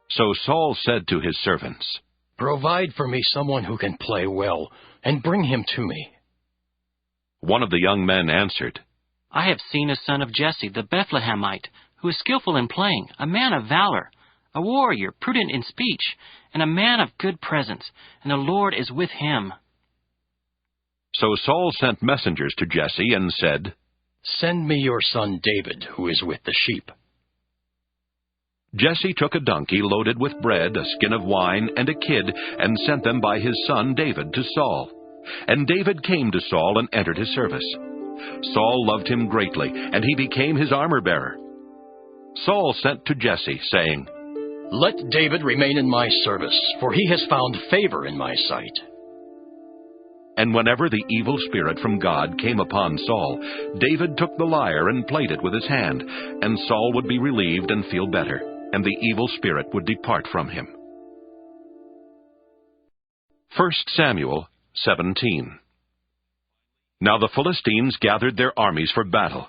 Speaker 1: So Saul said to his servants,
Speaker 5: "Provide for me someone who can play well, and bring him to me."
Speaker 1: One of the young men answered,
Speaker 14: "I have seen a son of Jesse the Bethlehemite, who is skillful in playing, a man of valor, a warrior, prudent in speech, and a man of good presence, and the Lord is with him."
Speaker 1: So Saul sent messengers to Jesse and said,
Speaker 5: "Send me your son David, who is with the sheep."
Speaker 1: Jesse took a donkey loaded with bread, a skin of wine, and a kid, and sent them by his son David to Saul. And David came to Saul and entered his service. Saul loved him greatly, and he became his armor-bearer. Saul sent to Jesse, saying,
Speaker 5: "Let David remain in my service, for he has found favor in my sight."
Speaker 1: And whenever the evil spirit from God came upon Saul, David took the lyre and played it with his hand, and Saul would be relieved and feel better, and the evil spirit would depart from him. 1 Samuel 17. Now the Philistines gathered their armies for battle.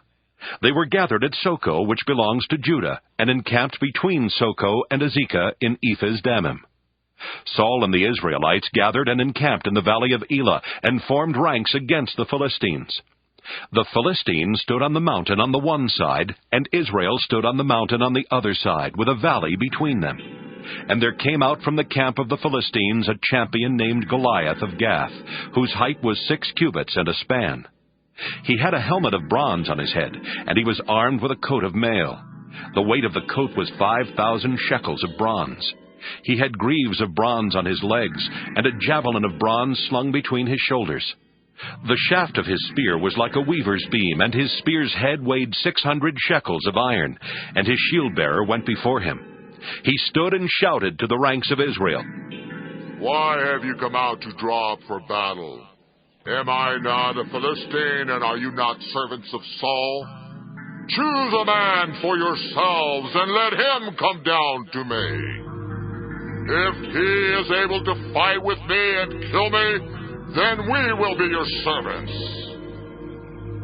Speaker 1: They were gathered at Soko, which belongs to Judah, and encamped between Soko and Azekah in Ephes Dammim. Saul and the Israelites gathered and encamped in the valley of Elah, and formed ranks against the Philistines. The Philistines stood on the mountain on the one side, and Israel stood on the mountain on the other side, with a valley between them. And there came out from the camp of the Philistines a champion named Goliath of Gath, whose height was 6 cubits and a span. He had a helmet of bronze on his head, and he was armed with a coat of mail. The weight of the coat was 5,000 shekels of bronze. He had greaves of bronze on his legs, and a javelin of bronze slung between his shoulders. The shaft of his spear was like a weaver's beam, and his spear's head weighed 600 shekels of iron, and his shield-bearer went before him. He stood and shouted to the ranks of Israel,
Speaker 10: "Why have you come out to draw up for battle? Am I not a Philistine, and are you not servants of Saul? Choose a man for yourselves, and let him come down to me. If he is able to fight with me and kill me, then we will be your servants.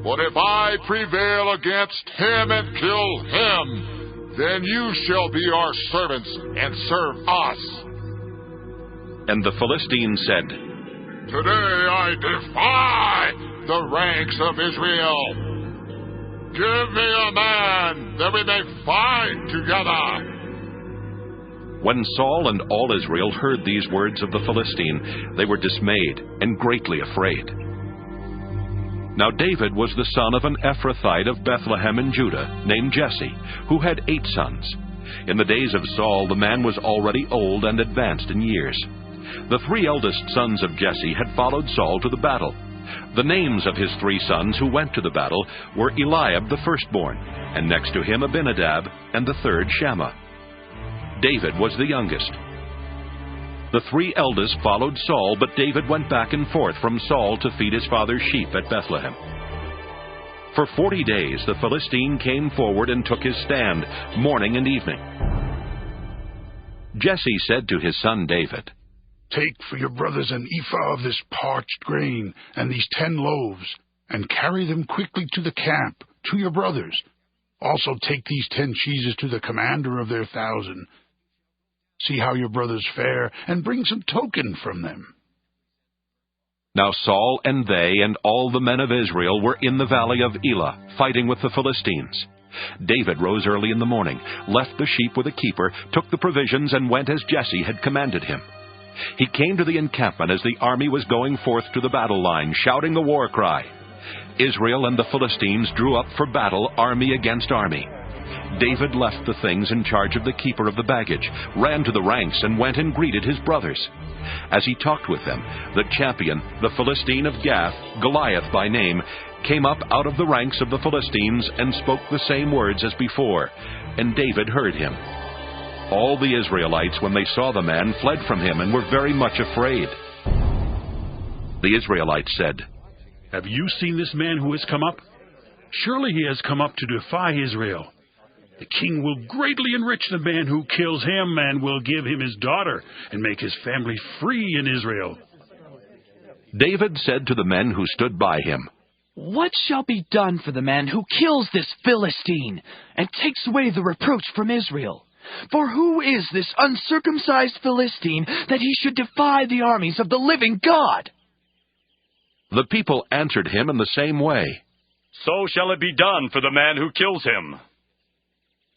Speaker 10: But if I prevail against him and kill him, then you shall be our servants and serve us."
Speaker 1: And the Philistines said,
Speaker 10: "Today I defy the ranks of Israel. Give me a man that we may fight together."
Speaker 1: When Saul and all Israel heard these words of the Philistine, they were dismayed and greatly afraid. Now David was the son of an Ephrathite of Bethlehem in Judah, named Jesse, who had 8 sons. In the days of Saul, the man was already old and advanced in years. The 3 eldest sons of Jesse had followed Saul to the battle. The names of his 3 sons who went to the battle were Eliab the firstborn, and next to him Abinadab, and the third Shammah. David was the youngest. The 3 eldest followed Saul, but David went back and forth from Saul to feed his father's sheep at Bethlehem. For 40 days the Philistine came forward and took his stand, morning and evening. Jesse said to his son David,
Speaker 13: "Take for your brothers an ephah of this parched grain and these 10 loaves, and carry them quickly to the camp, to your brothers. Also take these 10 cheeses to the commander of their 1,000. See how your brothers fare, and bring some token from them."
Speaker 1: Now Saul and they and all the men of Israel were in the valley of Elah, fighting with the Philistines. David rose early in the morning, left the sheep with a keeper, took the provisions, and went as Jesse had commanded him. He came to the encampment as the army was going forth to the battle line, shouting the war cry. Israel and the Philistines drew up for battle, army against army. David left the things in charge of the keeper of the baggage, ran to the ranks, and went and greeted his brothers. As he talked with them, the champion, the Philistine of Gath, Goliath by name, came up out of the ranks of the Philistines and spoke the same words as before, and David heard him. All the Israelites, when they saw the man, fled from him and were very much afraid. The Israelites said,
Speaker 6: "Have you seen this man who has come up? Surely he has come up to defy Israel. The king will greatly enrich the man who kills him, and will give him his daughter, and make his family free in Israel."
Speaker 1: David said to the men who stood by him,
Speaker 3: "What shall be done for the man who kills this Philistine, and takes away the reproach from Israel? For who is this uncircumcised Philistine, that he should defy the armies of the living God?"
Speaker 1: The people answered him in the same way,
Speaker 6: "So shall it be done for the man who kills him."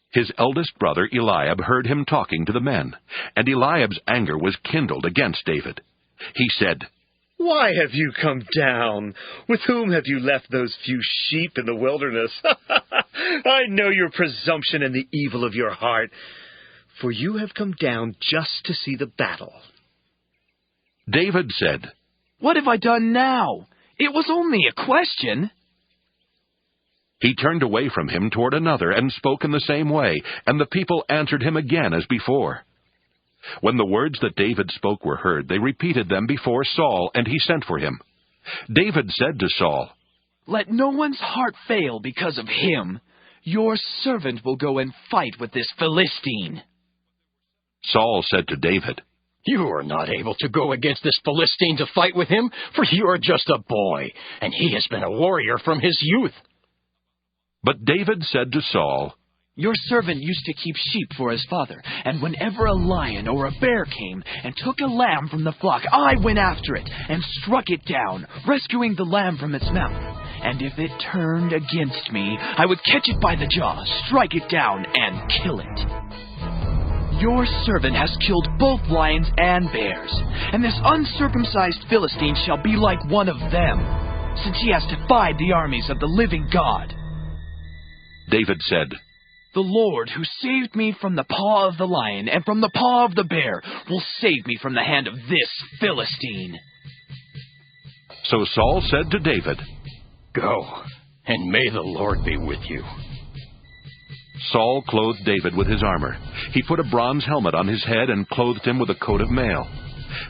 Speaker 1: His eldest brother Eliab heard him talking to the men, and Eliab's anger was kindled against David. He said,
Speaker 22: "Why have you come down? With whom have you left those few sheep in the wilderness? I know your presumption and the evil of your heart, for you have come down just to see the battle."
Speaker 1: David said,
Speaker 3: "What have I done now? It was only a question."
Speaker 1: He turned away from him toward another and spoke in the same way, and the people answered him again as before. When the words that David spoke were heard, they repeated them before Saul, and he sent for him. David said to Saul,
Speaker 3: "Let no one's heart fail because of him. Your servant will go and fight with this Philistine."
Speaker 1: Saul said to David,
Speaker 5: You are not able to go against this Philistine to fight with him, for you are just a boy, and he has been a warrior from his youth."
Speaker 1: But David said to Saul,
Speaker 3: "Your servant used to keep sheep for his father, and whenever a lion or a bear came and took a lamb from the flock, I went after it and struck it down, rescuing the lamb from its mouth. And if it turned against me, I would catch it by the jaw, strike it down, and kill it. Your servant has killed both lions and bears, and this uncircumcised Philistine shall be like one of them, since he has defied the armies of the living God."
Speaker 1: David said,
Speaker 3: "The Lord, who saved me from the paw of the lion and from the paw of the bear, will save me from the hand of this Philistine."
Speaker 1: So Saul said to David,
Speaker 5: "Go, and may the Lord be with you."
Speaker 1: Saul clothed David with his armor. He put a bronze helmet on his head and clothed him with a coat of mail.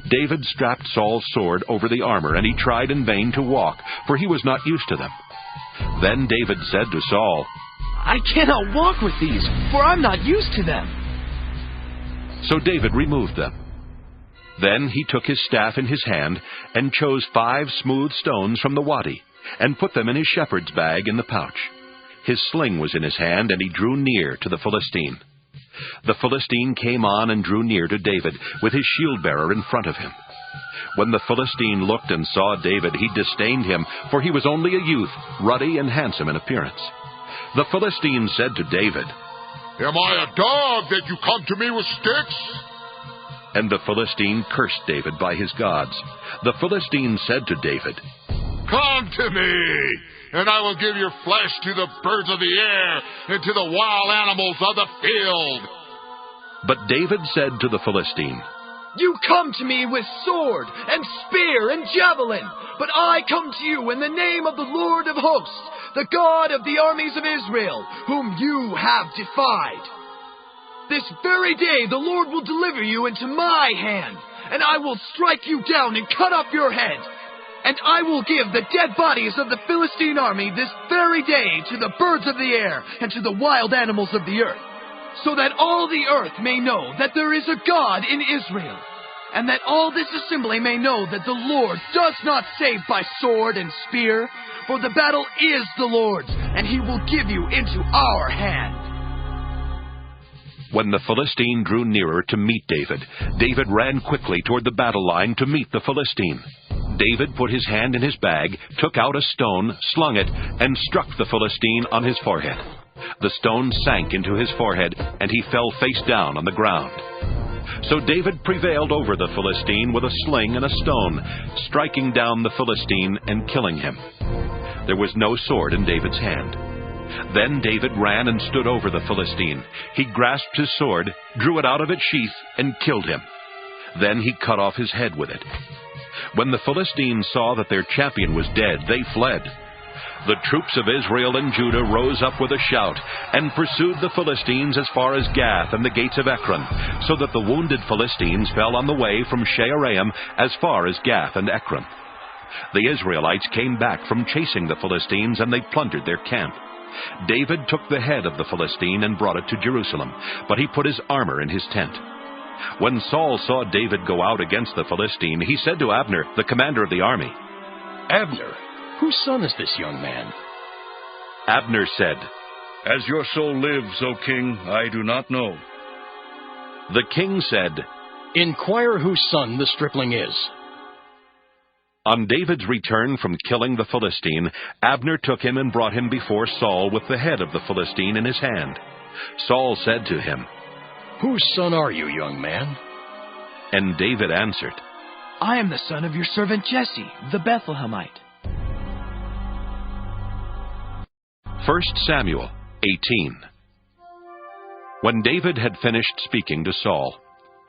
Speaker 1: David strapped Saul's sword over the armor, and he tried in vain to walk, for he was not used to them. Then David said to Saul,
Speaker 3: "I cannot walk with these, for I'm not used to them."
Speaker 1: So David removed them. Then he took his staff in his hand and chose 5 smooth stones from the wadi and put them in his shepherd's bag in the pouch. His sling was in his hand, and he drew near to the Philistine. The Philistine came on and drew near to David, with his shield-bearer in front of him. When the Philistine looked and saw David, he disdained him, for he was only a youth, ruddy and handsome in appearance. The Philistine said to David,
Speaker 10: "Am I a dog that you come to me with sticks?"
Speaker 1: And the Philistine cursed David by his gods. The Philistine said to David,
Speaker 10: "Come to me, and I will give your flesh to the birds of the air and to the wild animals of the field."
Speaker 1: But David said to the Philistine,
Speaker 3: "You come to me with sword and spear and javelin, but I come to you in the name of the Lord of hosts, the God of the armies of Israel, whom you have defied. This very day the Lord will deliver you into my hand, and I will strike you down and cut off your head. And I will give the dead bodies of the Philistine army this very day to the birds of the air and to the wild animals of the earth, so that all the earth may know that there is a God in Israel, and that all this assembly may know that the Lord does not save by sword and spear, for the battle is the Lord's, and he will give you into our hand."
Speaker 1: When the Philistine drew nearer to meet David, David ran quickly toward the battle line to meet the Philistine. David put his hand in his bag, took out a stone, slung it, and struck the Philistine on his forehead. The stone sank into his forehead, and he fell face down on the ground. So David prevailed over the Philistine with a sling and a stone, striking down the Philistine and killing him. There was no sword in David's hand. Then David ran and stood over the Philistine. He grasped his sword, drew it out of its sheath, and killed him. Then he cut off his head with it. When the Philistines saw that their champion was dead, they fled. The troops of Israel and Judah rose up with a shout and pursued the Philistines as far as Gath and the gates of Ekron, so that the wounded Philistines fell on the way from Shaaraim as far as Gath and Ekron. The Israelites came back from chasing the Philistines, and they plundered their camp. David took the head of the Philistine and brought it to Jerusalem, but he put his armor in his tent. When Saul saw David go out against the Philistine, he said to Abner, the commander of the army,
Speaker 5: "Abner, whose son is this young man?"
Speaker 1: Abner said,
Speaker 4: "As your soul lives, O king, I do not know."
Speaker 1: The king said,
Speaker 5: "Inquire whose son the stripling is."
Speaker 1: On David's return from killing the Philistine, Abner took him and brought him before Saul with the head of the Philistine in his hand. Saul said to him,
Speaker 5: "Whose son are you, young man?"
Speaker 1: And David answered,
Speaker 3: "I am the son of your servant Jesse, the Bethlehemite."
Speaker 1: 1 Samuel 18. When David had finished speaking to Saul,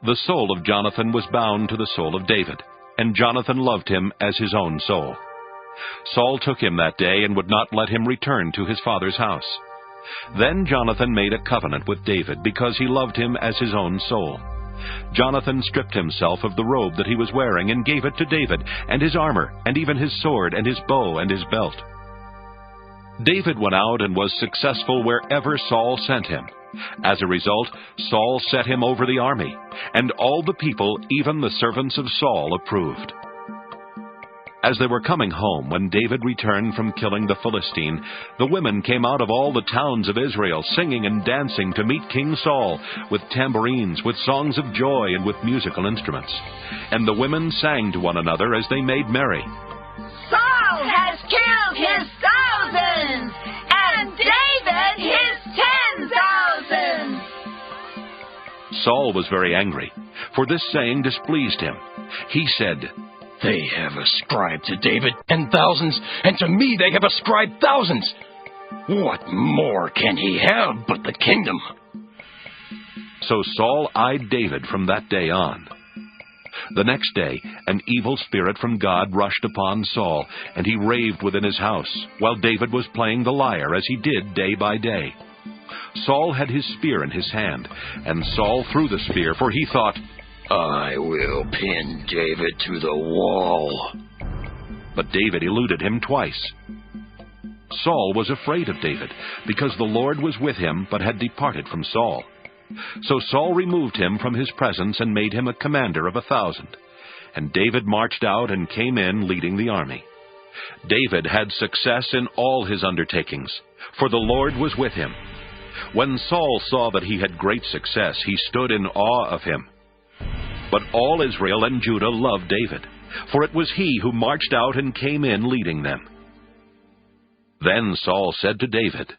Speaker 1: the soul of Jonathan was bound to the soul of David, and Jonathan loved him as his own soul. Saul took him that day and would not let him return to his father's house. Then Jonathan made a covenant with David because he loved him as his own soul. Jonathan stripped himself of the robe that he was wearing and gave it to David, and his armor, and even his sword, and his bow, and his belt. David went out and was successful wherever Saul sent him, As a result, Saul set him over the army, and all the people, even the servants of Saul, approved. As they were coming home, when David returned from killing the Philistine, the women came out of all the towns of Israel, singing and dancing to meet King Saul, with tambourines, with songs of joy, and with musical instruments. And the women sang to one another as they made merry.
Speaker 15: Saul has killed his thousands, and David his 10,000.
Speaker 1: Saul was very angry, for this saying displeased him. He said,
Speaker 5: "They have ascribed to David 10,000s, and to me they have ascribed thousands. What more can he have but the kingdom?"
Speaker 1: So Saul eyed David from that day on. The next day, an evil spirit from God rushed upon Saul, and he raved within his house, while David was playing the lyre, as he did day by day. Saul had his spear in his hand, and Saul threw the spear, for he thought,
Speaker 5: "I will pin David to the wall."
Speaker 1: But David eluded him twice. Saul was afraid of David, because the Lord was with him, but had departed from Saul. So Saul removed him from his presence and made him a commander of 1,000. And David marched out and came in leading the army. David had success in all his undertakings, for the Lord was with him. When Saul saw that he had great success, he stood in awe of him. But all Israel and Judah loved David, for it was he who marched out and came in leading them. Then Saul said to David,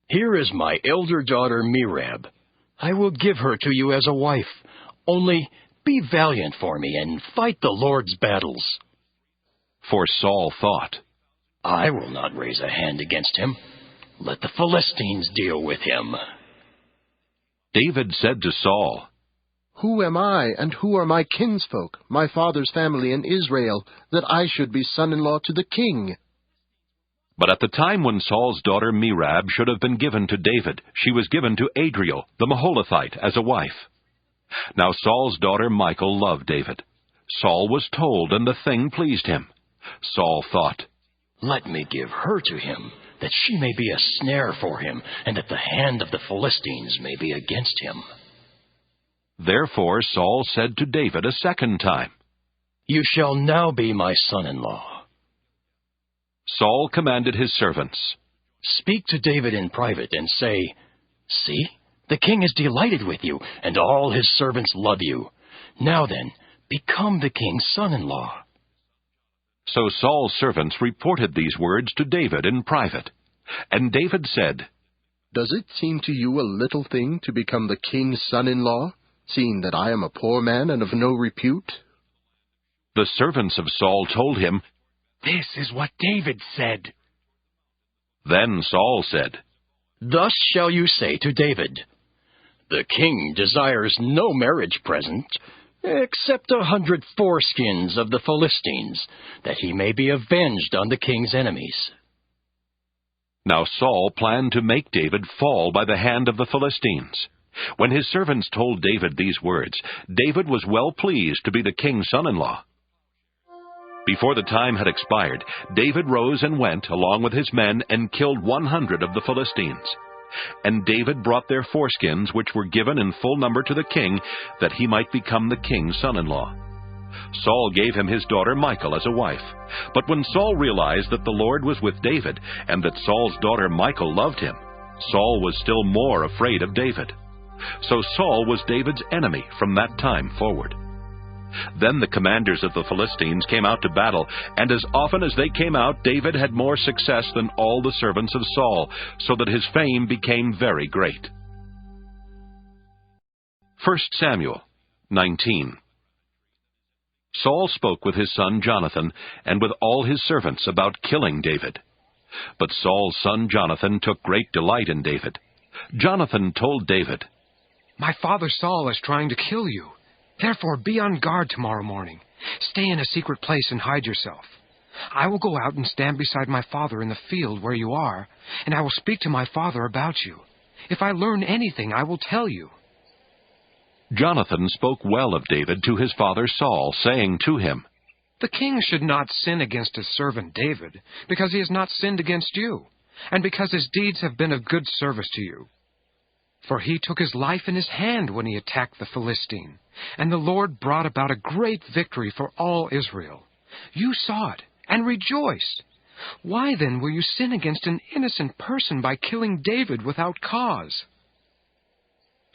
Speaker 5: "Here is my elder daughter Merab. I will give her to you as a wife. Only be valiant for me and fight the Lord's battles."
Speaker 1: For Saul thought,
Speaker 5: "I will not raise a hand against him. Let the Philistines deal with him."
Speaker 1: David said to Saul,
Speaker 16: "Who am I, and who are my kinsfolk, my father's family in Israel, that I should be son-in-law to the king?"
Speaker 1: But at the time when Saul's daughter Merab should have been given to David, she was given to Adriel, the Maholathite, as a wife. Now Saul's daughter Michal loved David. Saul was told, and the thing pleased him. Saul thought,
Speaker 5: "Let me give her to him, that she may be a snare for him, and that the hand of the Philistines may be against him."
Speaker 1: Therefore Saul said to David a second time,
Speaker 5: "You shall now be my son-in-law."
Speaker 1: Saul commanded his servants,
Speaker 5: "Speak to David in private and say, 'See, the king is delighted with you, and all his servants love you. Now then, become the king's son-in-law.'"
Speaker 1: So Saul's servants reported these words to David in private. And David said,
Speaker 16: "Does it seem to you a little thing to become the king's son-in-law, seeing that I am a poor man and of no repute?"
Speaker 1: The servants of Saul told him,
Speaker 3: "This is what David said."
Speaker 1: Then Saul said,
Speaker 5: "Thus shall you say to David, 'The king desires no marriage present, except 100 foreskins of the Philistines, that he may be avenged on the king's enemies.'"
Speaker 1: Now Saul planned to make David fall by the hand of the Philistines. When his servants told David these words, David was well pleased to be the king's son-in-law. Before the time had expired, David rose and went, along with his men, and killed 100 of the Philistines. And David brought their foreskins, which were given in full number to the king, that he might become the king's son-in-law. Saul gave him his daughter Michal as a wife. But when Saul realized that the Lord was with David, and that Saul's daughter Michal loved him, Saul was still more afraid of David. So Saul was David's enemy from that time forward. Then the commanders of the Philistines came out to battle, and as often as they came out, David had more success than all the servants of Saul, so that his fame became very great. 1 Samuel 19. Saul spoke with his son Jonathan and with all his servants about killing David. But Saul's son Jonathan took great delight in David. Jonathan told David,
Speaker 12: "My father Saul is trying to kill you. Therefore be on guard tomorrow morning. Stay in a secret place and hide yourself. I will go out and stand beside my father in the field where you are, and I will speak to my father about you. If I learn anything, I will tell you."
Speaker 1: Jonathan spoke well of David to his father Saul, saying to him,
Speaker 12: "The king should not sin against his servant David, because he has not sinned against you, and because his deeds have been of good service to you. For he took his life in his hand when he attacked the Philistine, and the Lord brought about a great victory for all Israel. You saw it, and rejoiced. Why then will you sin against an innocent person by killing David without cause?"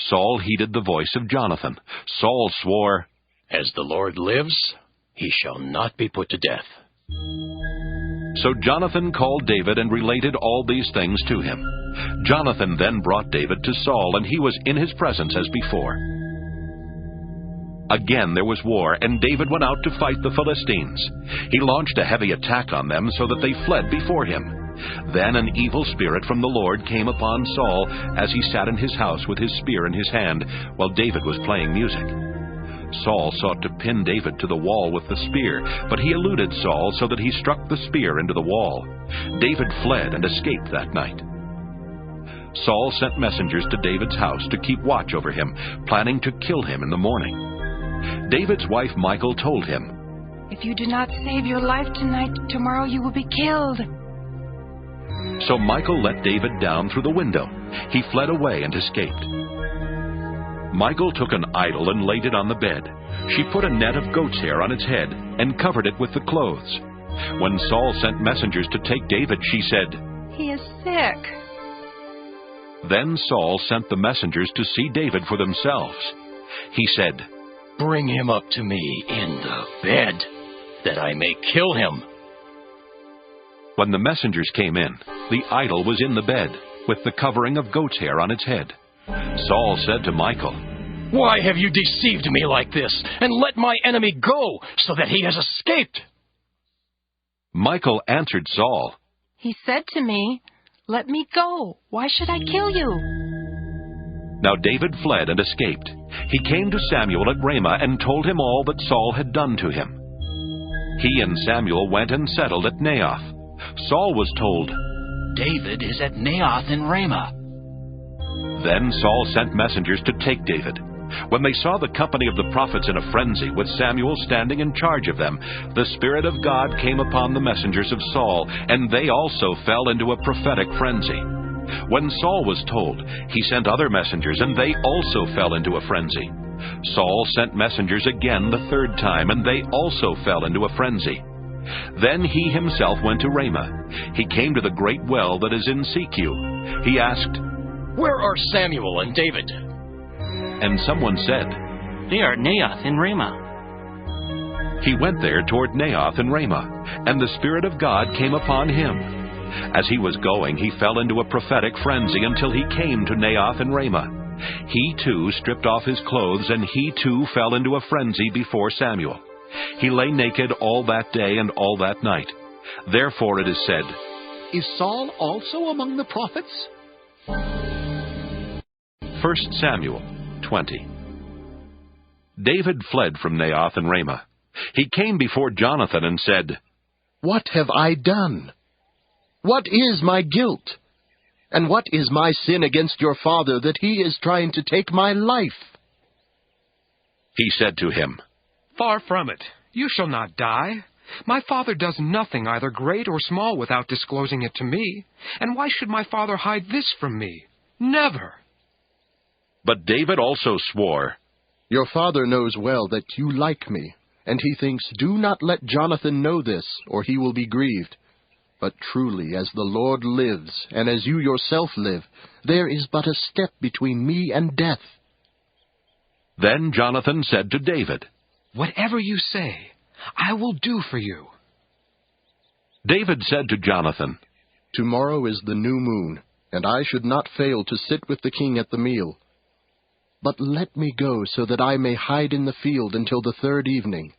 Speaker 1: Saul heeded the voice of Jonathan. Saul swore,
Speaker 5: "As the Lord lives, he shall not be put to death."
Speaker 1: So Jonathan called David and related all these things to him. Jonathan then brought David to Saul, and he was in his presence as before. Again there was war, and David went out to fight the Philistines. He launched a heavy attack on them so that they fled before him. Then an evil spirit from the Lord came upon Saul as he sat in his house with his spear in his hand while David was playing music. Saul sought to pin David to the wall with the spear, but he eluded Saul so that he struck the spear into the wall. David fled and escaped that night. Saul sent messengers to David's house to keep watch over him, planning to kill him in the morning. David's wife Michal told him,
Speaker 2: "If you do not save your life tonight, tomorrow you will be killed."
Speaker 1: So Michal let David down through the window. He fled away and escaped. Michal took an idol and laid it on the bed. She put a net of goat's hair on its head and covered it with the clothes. When Saul sent messengers to take David, she said,
Speaker 2: "He is sick."
Speaker 1: Then Saul sent the messengers to see David for themselves. He said,
Speaker 5: "Bring him up to me in the bed, that I may kill him."
Speaker 1: When the messengers came in, the idol was in the bed, with the covering of goat's hair on its head. Saul said to Michal,
Speaker 5: "Why have you deceived me like this, and let my enemy go, so that he has escaped?"
Speaker 1: Michal answered Saul,
Speaker 2: "He said to me, 'Let me go. Why should I kill you?'"
Speaker 1: Now David fled and escaped. He came to Samuel at Ramah and told him all that Saul had done to him. He and Samuel went and settled at Naioth. Saul was told,
Speaker 3: "David is at Naioth in Ramah."
Speaker 1: Then Saul sent messengers to take David. When they saw the company of the prophets in a frenzy, with Samuel standing in charge of them, the Spirit of God came upon the messengers of Saul, and they also fell into a prophetic frenzy. When Saul was told, he sent other messengers, and they also fell into a frenzy. Saul sent messengers again the third time, and they also fell into a frenzy. Then he himself went to Ramah. He came to the great well that is in Secu. He asked,
Speaker 5: "Where are Samuel and David?"
Speaker 1: And someone said,
Speaker 14: "They are at Naioth in Ramah."
Speaker 1: He went there toward Naioth in Ramah, and the Spirit of God came upon him. As he was going, he fell into a prophetic frenzy until he came to Naioth in Ramah. He too stripped off his clothes, and he too fell into a frenzy before Samuel. He lay naked all that day and all that night. Therefore it is said,
Speaker 16: "Is Saul also among the prophets?"
Speaker 1: 1 Samuel 20. David fled from Naioth in Ramah. He came before Jonathan and said,
Speaker 16: "What have I done? What is my guilt? And what is my sin against your father that he is trying to take my life?"
Speaker 1: He said to him,
Speaker 12: "Far from it. You shall not die. My father does nothing, either great or small, without disclosing it to me. And why should my father hide this from me? Never."
Speaker 1: But David also swore,
Speaker 16: "Your father knows well that you like me, and he thinks, 'Do not let Jonathan know this, or he will be grieved.' But truly, as the Lord lives, and as you yourself live, there is but a step between me and death."
Speaker 1: Then Jonathan said to David,
Speaker 12: "Whatever you say, I will do for you."
Speaker 1: David said to Jonathan,
Speaker 16: "Tomorrow is the new moon, and I should not fail to sit with the king at the meal. But let me go so that I may hide in the field until the third evening.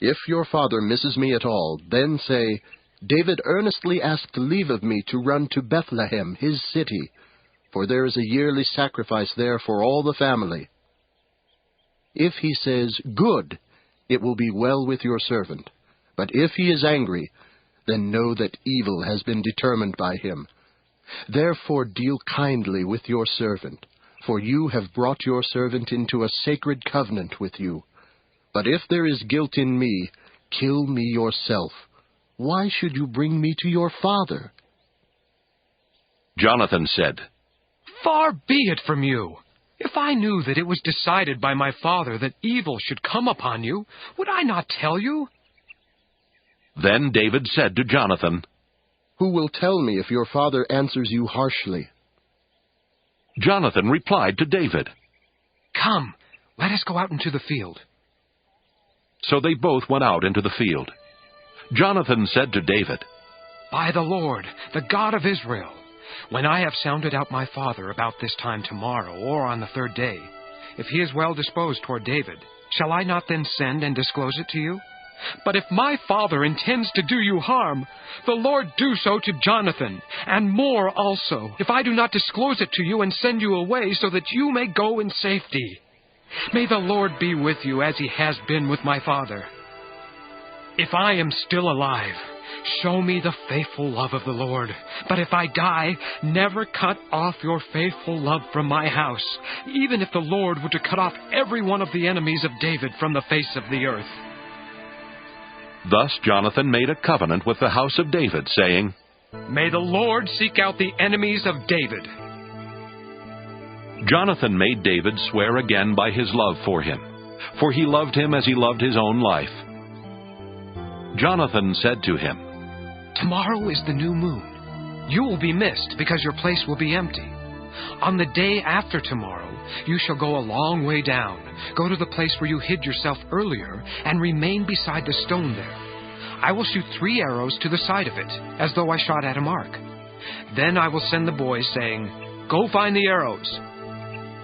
Speaker 16: If your father misses me at all, then say, 'David earnestly asked leave of me to run to Bethlehem, his city, for there is a yearly sacrifice there for all the family.' If he says, 'Good,' it will be well with your servant. But if he is angry, then know that evil has been determined by him. Therefore deal kindly with your servant, for you have brought your servant into a sacred covenant with you. But if there is guilt in me, kill me yourself. Why should you bring me to your father?"
Speaker 1: Jonathan said,
Speaker 12: Far be it from you! If I knew that it was decided by my father that evil should come upon you, would I not tell you?
Speaker 1: Then David said to Jonathan,
Speaker 16: Who will tell me if your father answers you harshly?
Speaker 1: Jonathan replied to David,
Speaker 12: Come, let us go out into the field.
Speaker 1: So they both went out into the field. Jonathan said to David,
Speaker 12: By the Lord, the God of Israel, when I have sounded out my father about this time tomorrow or on the third day, if he is well disposed toward David, shall I not then send and disclose it to you? But if my father intends to do you harm, the Lord do so to Jonathan, and more also, if I do not disclose it to you and send you away so that you may go in safety. May the Lord be with you as he has been with my father. If I am still alive, show me the faithful love of the Lord. But if I die, never cut off your faithful love from my house, even if the Lord were to cut off every one of the enemies of David from the face of the earth.
Speaker 1: Thus Jonathan made a covenant with the house of David, saying,
Speaker 12: May the Lord seek out the enemies of David.
Speaker 1: Jonathan made David swear again by his love for him, for he loved him as he loved his own life. Jonathan said to him,
Speaker 12: Tomorrow is the new moon. You will be missed because your place will be empty. On the day after tomorrow, you shall go a long way down. Go to the place where you hid yourself earlier and remain beside the stone there. I will shoot 3 arrows to the side of it, as though I shot at a mark. Then I will send the boys, saying, Go find the arrows.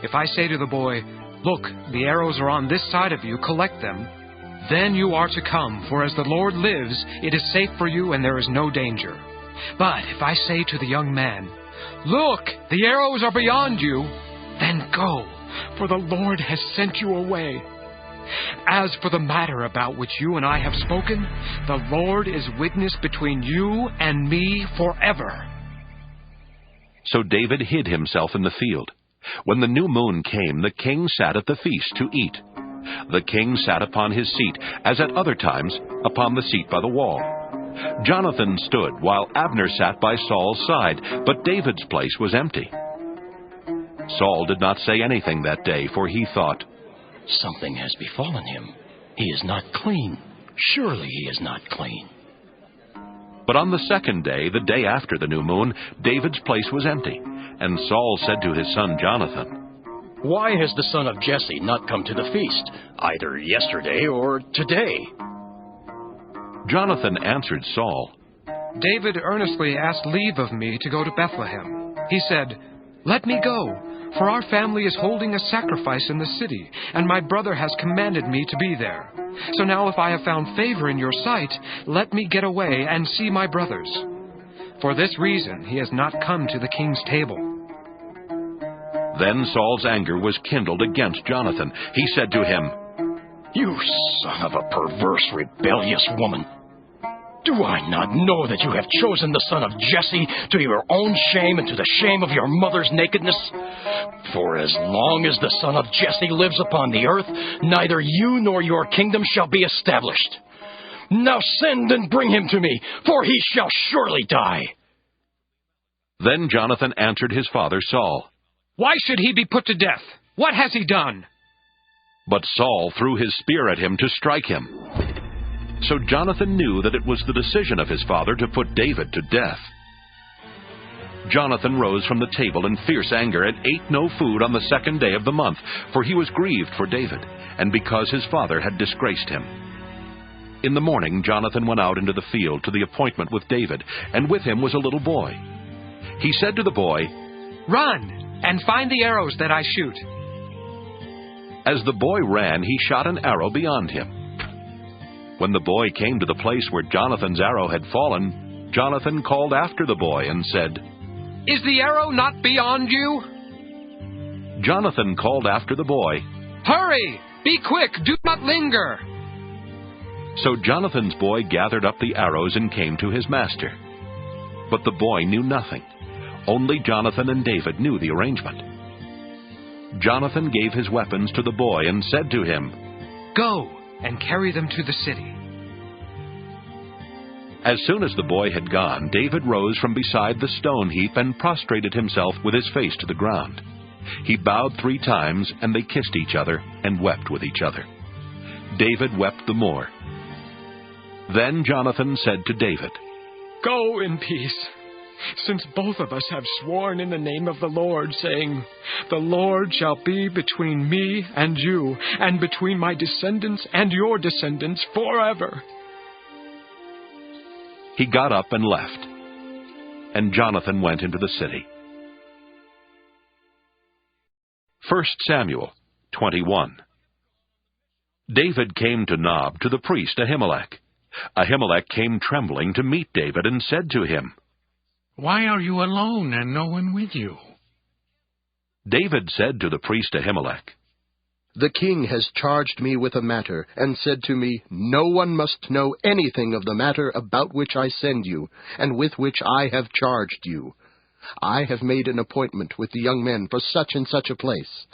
Speaker 12: If I say to the boy, Look, the arrows are on this side of you, collect them, then you are to come, for as the Lord lives, it is safe for you and there is no danger. But if I say to the young man, Look, the arrows are beyond you, then go, for the Lord has sent you away. As for the matter about which you and I have spoken, the Lord is witness between you and me forever.
Speaker 1: So David hid himself in the field. When the new moon came, the king sat at the feast to eat. The king sat upon his seat, as at other times, upon the seat by the wall. Jonathan stood, while Abner sat by Saul's side, but David's place was empty. Saul did not say anything that day, for he thought,
Speaker 5: Something has befallen him. He is not clean. Surely he is not clean.
Speaker 1: But on the second day, the day after the new moon, David's place was empty. And Saul said to his son Jonathan,
Speaker 5: Why has the son of Jesse not come to the feast, either yesterday or today?
Speaker 1: Jonathan answered Saul,
Speaker 12: David earnestly asked leave of me to go to Bethlehem. He said, Let me go, for our family is holding a sacrifice in the city, and my brother has commanded me to be there. So now if I have found favor in your sight, let me get away and see my brothers. For this reason he has not come to the king's table.
Speaker 1: Then Saul's anger was kindled against Jonathan. He said to him,
Speaker 5: You son of a perverse, rebellious woman! Do I not know that you have chosen the son of Jesse to your own shame and to the shame of your mother's nakedness? For as long as the son of Jesse lives upon the earth, neither you nor your kingdom shall be established. Now send and bring him to me, for he shall surely die.
Speaker 1: Then Jonathan answered his father Saul,
Speaker 12: Why should he be put to death? What has he done?
Speaker 1: But Saul threw his spear at him to strike him. So Jonathan knew that it was the decision of his father to put David to death. Jonathan rose from the table in fierce anger and ate no food on the second day of the month, for he was grieved for David, and because his father had disgraced him. In the morning Jonathan went out into the field to the appointment with David, and with him was a little boy. He said to the boy,
Speaker 12: Run, and find the arrows that I shoot.
Speaker 1: As the boy ran, he shot an arrow beyond him. When the boy came to the place where Jonathan's arrow had fallen, Jonathan called after the boy and said,
Speaker 12: Is the arrow not beyond you?
Speaker 1: Jonathan called after the boy,
Speaker 12: Hurry! Be quick! Do not linger!
Speaker 1: So Jonathan's boy gathered up the arrows and came to his master. But the boy knew nothing. Only Jonathan and David knew the arrangement. Jonathan gave his weapons to the boy and said to him,
Speaker 12: Go and carry them to the city.
Speaker 1: As soon as the boy had gone, David rose from beside the stone heap and prostrated himself with his face to the ground. He bowed 3 times, and they kissed each other and wept with each other. David wept the more. Then Jonathan said to David,
Speaker 5: "Go in peace, since both of us have sworn in the name of the Lord, saying, 'The Lord shall be between me and you, and between my descendants and your descendants forever.'"
Speaker 1: He got up and left, and Jonathan went into the city. 1 Samuel 21. David came to Nob to the priest Ahimelech. Ahimelech came trembling to meet David and said to him,
Speaker 18: "Why are you alone and no one with you?"
Speaker 1: David said to the priest Ahimelech,
Speaker 16: "The king has charged me with a matter, and said to me, 'No one must know anything of the matter about which I send you, and with which I have charged you. I have made an appointment with the young men for such and such a place.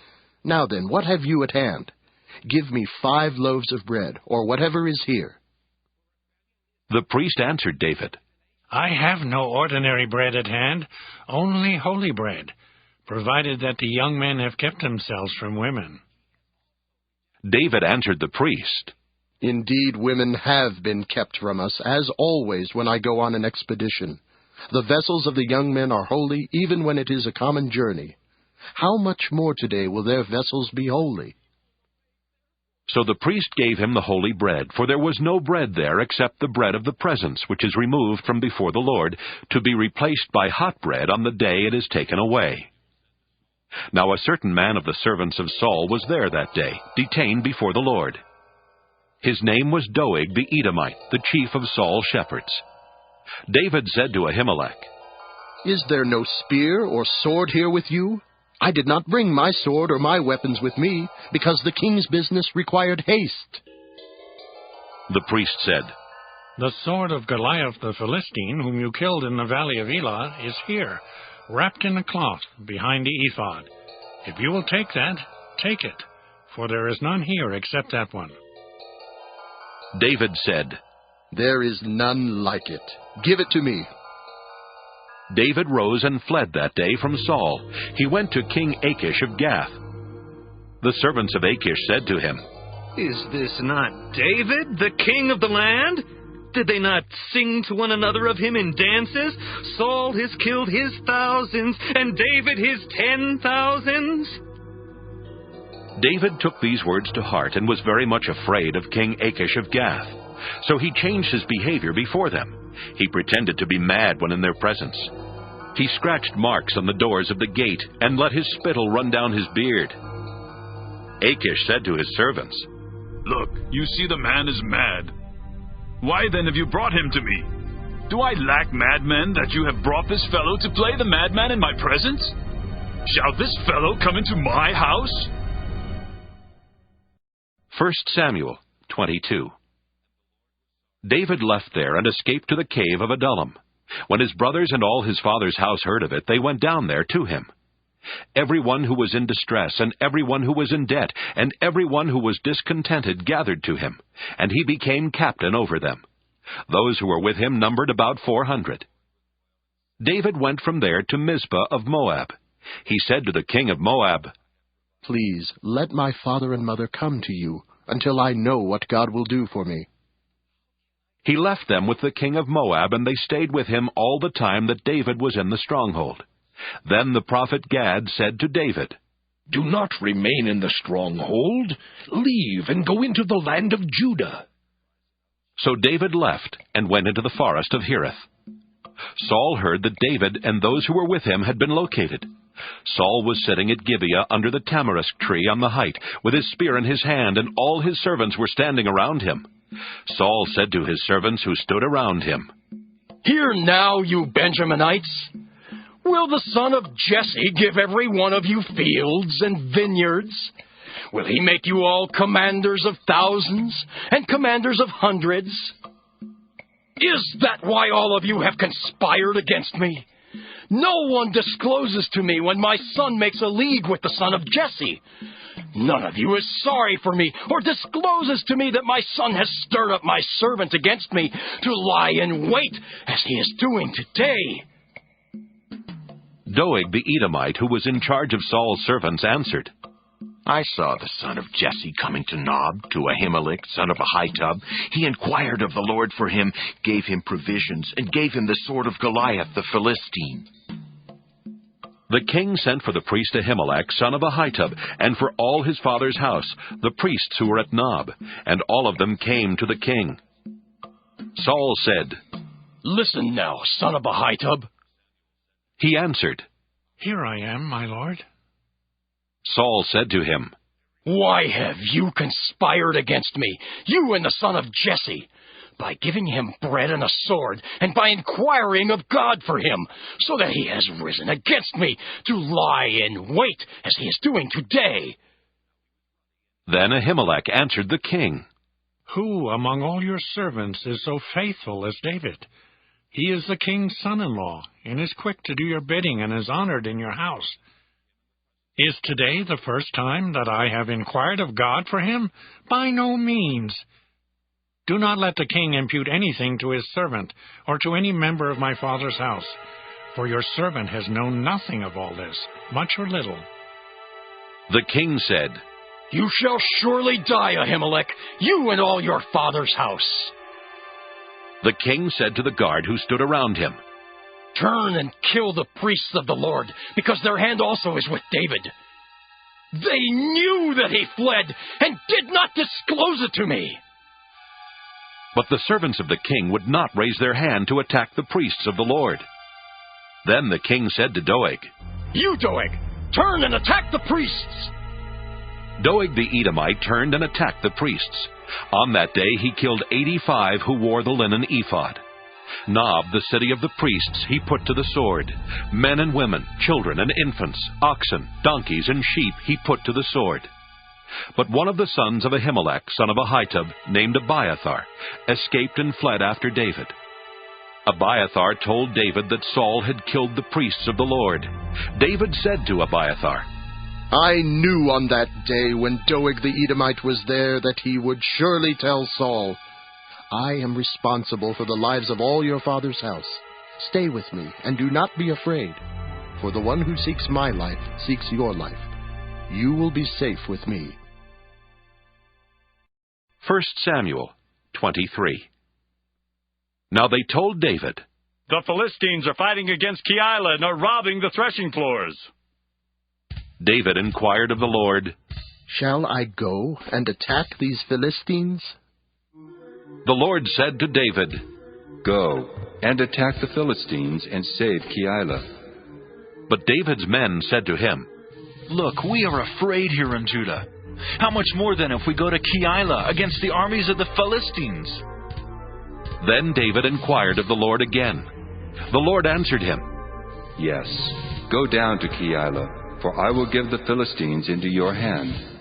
Speaker 16: Now then, what have you at hand? Give me 5 loaves of bread, or whatever is here.'"
Speaker 1: The priest answered David,
Speaker 18: "I have no ordinary bread at hand, only holy bread, provided that the young men have kept themselves from women."
Speaker 1: David answered the priest,
Speaker 16: "Indeed, women have been kept from us, as always when I go on an expedition. The vessels of the young men are holy, even when it is a common journey. How much more today will their vessels be holy?"
Speaker 1: So the priest gave him the holy bread, for there was no bread there except the bread of the presence, which is removed from before the Lord, to be replaced by hot bread on the day it is taken away. Now a certain man of the servants of Saul was there that day, detained before the Lord. His name was Doeg the Edomite, the chief of Saul's shepherds. David said to Ahimelech,
Speaker 16: "Is there no spear or sword here with you? I did not bring my sword or my weapons with me, because the king's business required haste."
Speaker 1: The priest said,
Speaker 18: "The sword of Goliath the Philistine, whom you killed in the valley of Elah, is here, wrapped in a cloth behind the ephod. If you will take that, take it, for there is none here except that one."
Speaker 1: David said,
Speaker 16: "There is none like it. Give it to me."
Speaker 1: David rose and fled that day from Saul. He went to King Achish of Gath. The servants of Achish said to him,
Speaker 22: "Is this not David, the king of the land? Did they not sing to one another of him in dances? Saul has killed his thousands, and David his 10,000s."
Speaker 1: David took these words to heart and was very much afraid of King Achish of Gath. So he changed his behavior before them. He pretended to be mad when in their presence. He scratched marks on the doors of the gate and let his spittle run down his beard. Achish said to his servants,
Speaker 21: "Look, you see the man is mad. Why then have you brought him to me? Do I lack madmen that you have brought this fellow to play the madman in my presence? Shall this fellow come into my house?"
Speaker 1: 1 Samuel 22. David left there and escaped to the cave of Adullam. When his brothers and all his father's house heard of it, they went down there to him. Everyone who was in distress, and everyone who was in debt, and everyone who was discontented gathered to him, and he became captain over them. Those who were with him numbered about 400. David went from there to Mizpah of Moab. He said to the king of Moab,
Speaker 16: "Please, let my father and mother come to you, until I know what God will do for me."
Speaker 1: He left them with the king of Moab, and they stayed with him all the time that David was in the stronghold. Then the prophet Gad said to David,
Speaker 11: "Do not remain in the stronghold. Leave and go into the land of Judah."
Speaker 1: So David left and went into the forest of Hereth. Saul heard that David and those who were with him had been located. Saul was sitting at Gibeah under the tamarisk tree on the height, with his spear in his hand, and all his servants were standing around him. Saul said to his servants who stood around him,
Speaker 5: "Hear now, you Benjaminites. Will the son of Jesse give every one of you fields and vineyards? Will he make you all commanders of thousands and commanders of hundreds? Is that why all of you have conspired against me? No one discloses to me when my son makes a league with the son of Jesse. None of you is sorry for me, or discloses to me that my son has stirred up my servant against me to lie in wait, as he is doing today.
Speaker 1: Doeg the Edomite, who was in charge of Saul's servants, answered,
Speaker 11: I saw the son of Jesse coming to Nob, to Ahimelech, son of Ahitub. He inquired of the Lord for him, gave him provisions, and gave him the sword of Goliath the Philistine.
Speaker 1: The king sent for the priest Ahimelech, son of Ahitub, and for all his father's house, the priests who were at Nob, and all of them came to the king. Saul said,
Speaker 5: Listen now, son of Ahitub.
Speaker 1: He answered,
Speaker 18: Here I am, my lord.
Speaker 1: Saul said to him,
Speaker 5: Why have you conspired against me, you and the son of Jesse, by giving him bread and a sword, and by inquiring of God for him, so that he has risen against me to lie in wait, as he is doing today?
Speaker 1: Then Ahimelech answered the king,
Speaker 18: Who among all your servants is so faithful as David? He is the king's son-in-law, and is quick to do your bidding, and is honored in your house. Is today the first time that I have inquired of God for him? By no means. Do not let the king impute anything to his servant, or to any member of my father's house, for your servant has known nothing of all this, much or little.
Speaker 1: The king said,
Speaker 5: You shall surely die, Ahimelech, you and all your father's house.
Speaker 1: The king said to the guard who stood around him,
Speaker 5: Turn and kill the priests of the Lord, because their hand also is with David. They knew that he fled, and did not disclose it to me.
Speaker 1: But the servants of the king would not raise their hand to attack the priests of the Lord. Then the king said to Doeg,
Speaker 5: You, Doeg, turn and attack the priests.
Speaker 1: Doeg the Edomite turned and attacked the priests. On that day he killed 85 who wore the linen ephod. Nob, the city of the priests, he put to the sword. Men and women, children and infants, oxen, donkeys, and sheep he put to the sword. But one of the sons of Ahimelech, son of Ahitub, named Abiathar, escaped and fled after David. Abiathar told David that Saul had killed the priests of the Lord. David said to Abiathar,
Speaker 16: I knew on that day when Doeg the Edomite was there that he would surely tell Saul, I am responsible for the lives of all your father's house. Stay with me, and do not be afraid, for the one who seeks my life seeks your life. You will be safe with me.
Speaker 1: 1 Samuel 23. Now they told David,
Speaker 21: The Philistines are fighting against Keilah and are robbing the threshing floors.
Speaker 1: David inquired of the Lord,
Speaker 16: Shall I go and attack these Philistines?
Speaker 1: The Lord said to David,
Speaker 9: Go and attack the Philistines and save Keilah.
Speaker 1: But David's men said to him,
Speaker 17: Look, we are afraid here in Judah. How much more then if we go to Keilah against the armies of the Philistines?
Speaker 1: Then David inquired of the Lord again. The Lord answered him,
Speaker 9: Yes, go down to Keilah, for I will give the Philistines into your hand.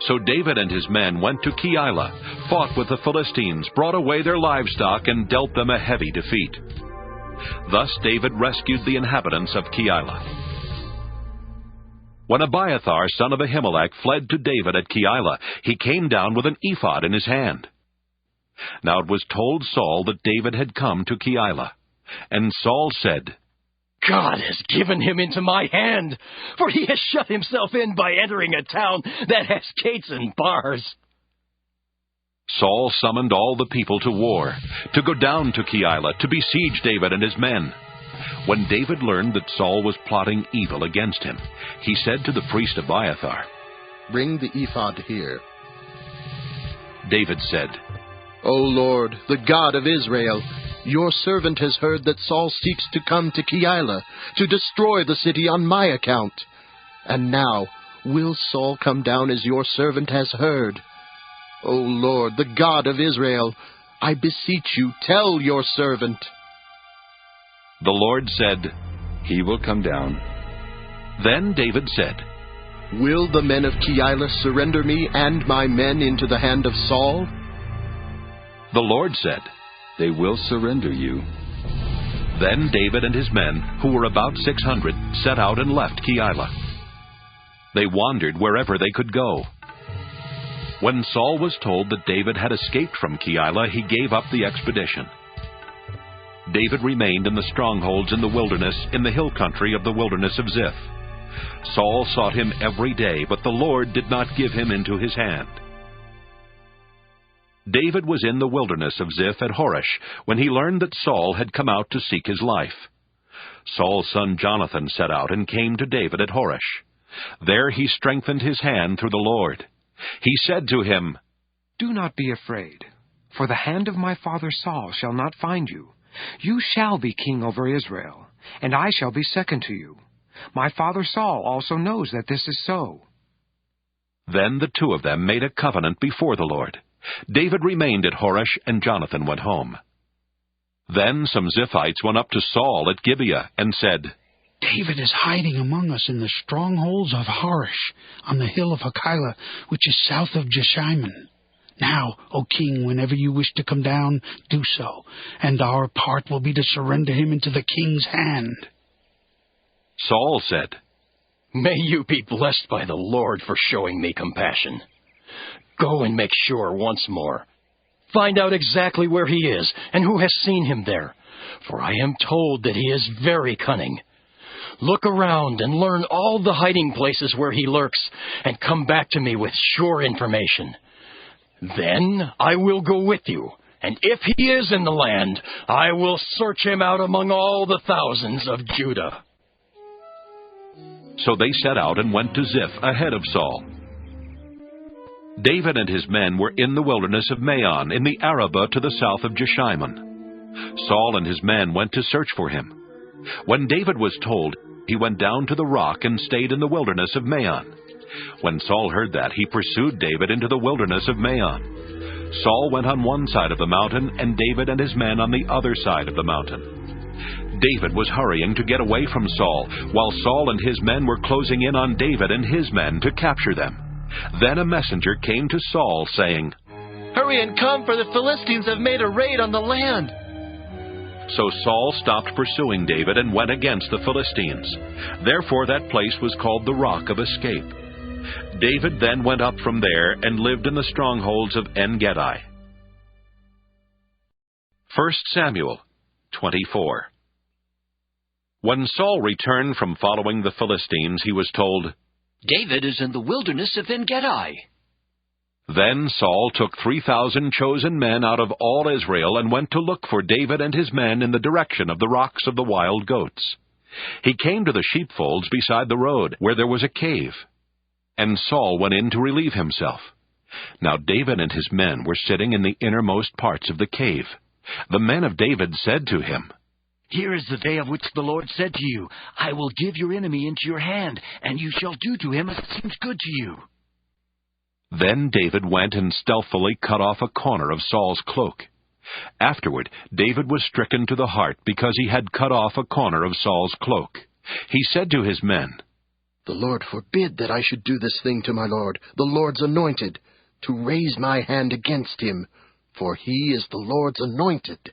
Speaker 1: So David and his men went to Keilah, fought with the Philistines, brought away their livestock, and dealt them a heavy defeat. Thus David rescued the inhabitants of Keilah. When Abiathar, son of Ahimelech, fled to David at Keilah, he came down with an ephod in his hand. Now it was told Saul that David had come to Keilah. And Saul said,
Speaker 5: God has given him into my hand, for he has shut himself in by entering a town that has gates and bars.
Speaker 1: Saul summoned all the people to war, to go down to Keilah, to besiege David and his men. When David learned that Saul was plotting evil against him, he said to the priest Abiathar,
Speaker 16: Bring the ephod here.
Speaker 1: David said,
Speaker 16: O Lord, the God of Israel, your servant has heard that Saul seeks to come to Keilah, to destroy the city on my account. And now, will Saul come down as your servant has heard? O Lord, the God of Israel, I beseech you, tell your servant.
Speaker 1: The Lord said,
Speaker 9: He will come down.
Speaker 1: Then David said,
Speaker 16: Will the men of Keilah surrender me and my men into the hand of Saul?
Speaker 1: The Lord said,
Speaker 9: They will surrender you.
Speaker 1: Then David and his men, who were about 600, set out and left Keilah. They wandered wherever they could go. When Saul was told that David had escaped from Keilah, he gave up the expedition. David remained in the strongholds in the wilderness, in the hill country of the wilderness of Ziph. Saul sought him every day, but the Lord did not give him into his hand. David was in the wilderness of Ziph at Horesh when he learned that Saul had come out to seek his life. Saul's son Jonathan set out and came to David at Horesh. There he strengthened his hand through the Lord. He said to him,
Speaker 12: "Do not be afraid, for the hand of my father Saul shall not find you. You shall be king over Israel, and I shall be second to you. My father Saul also knows that this is so."
Speaker 1: Then the two of them made a covenant before the Lord. David remained at Horesh, and Jonathan went home. Then some Ziphites went up to Saul at Gibeah and said,
Speaker 13: "David is hiding among us in the strongholds of Horesh, on the hill of Hakilah, which is south of Jeshimon. Now, O king, whenever you wish to come down, do so, and our part will be to surrender him into the king's hand."
Speaker 1: Saul said,
Speaker 5: "May you be blessed by the Lord for showing me compassion. Go and make sure once more. Find out exactly where he is and who has seen him there, for I am told that he is very cunning. Look around and learn all the hiding places where he lurks, and come back to me with sure information. Then I will go with you, and if he is in the land, I will search him out among all the thousands of Judah."
Speaker 1: So they set out and went to Ziph ahead of Saul. David and his men were in the wilderness of Maon, in the Arabah to the south of Jeshimon. Saul and his men went to search for him. When David was told, he went down to the rock and stayed in the wilderness of Maon. When Saul heard that, he pursued David into the wilderness of Maon. Saul went on one side of the mountain, and David and his men on the other side of the mountain. David was hurrying to get away from Saul, while Saul and his men were closing in on David and his men to capture them. Then a messenger came to Saul, saying,
Speaker 16: "Hurry and come, for the Philistines have made a raid on the land."
Speaker 1: So Saul stopped pursuing David and went against the Philistines. Therefore that place was called the Rock of Escape. David then went up from there and lived in the strongholds of En-Gedi. 1 Samuel 24. When Saul returned from following the Philistines, he was told,
Speaker 7: "David is in the wilderness of En-Gedi."
Speaker 1: Then Saul took 3,000 chosen men out of all Israel and went to look for David and his men in the direction of the rocks of the wild goats. He came to the sheepfolds beside the road, where there was a cave. And Saul went in to relieve himself. Now David and his men were sitting in the innermost parts of the cave. The men of David said to him,
Speaker 7: "Here is the day of which the Lord said to you, 'I will give your enemy into your hand, and you shall do to him as seems good to you.'"
Speaker 1: Then David went and stealthily cut off a corner of Saul's cloak. Afterward, David was stricken to the heart because he had cut off a corner of Saul's cloak. He said to his men,
Speaker 16: "The Lord forbid that I should do this thing to my Lord, the Lord's anointed, to raise my hand against him, for he is the Lord's anointed."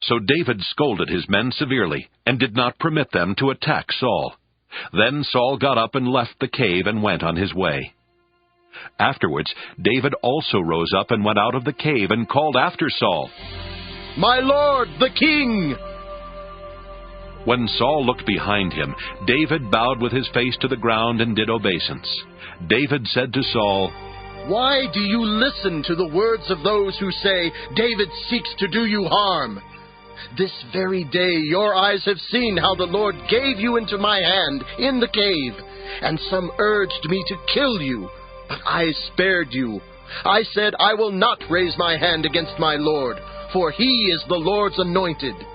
Speaker 1: So David scolded his men severely, and did not permit them to attack Saul. Then Saul got up and left the cave and went on his way. Afterwards, David also rose up and went out of the cave and called after Saul,
Speaker 16: "My lord, the king!"
Speaker 1: When Saul looked behind him, David bowed with his face to the ground and did obeisance. David said to Saul,
Speaker 16: "Why do you listen to the words of those who say, 'David seeks to do you harm'? This very day your eyes have seen how the Lord gave you into my hand in the cave, and some urged me to kill you, but I spared you. I said, 'I will not raise my hand against my Lord, for he is the Lord's anointed.'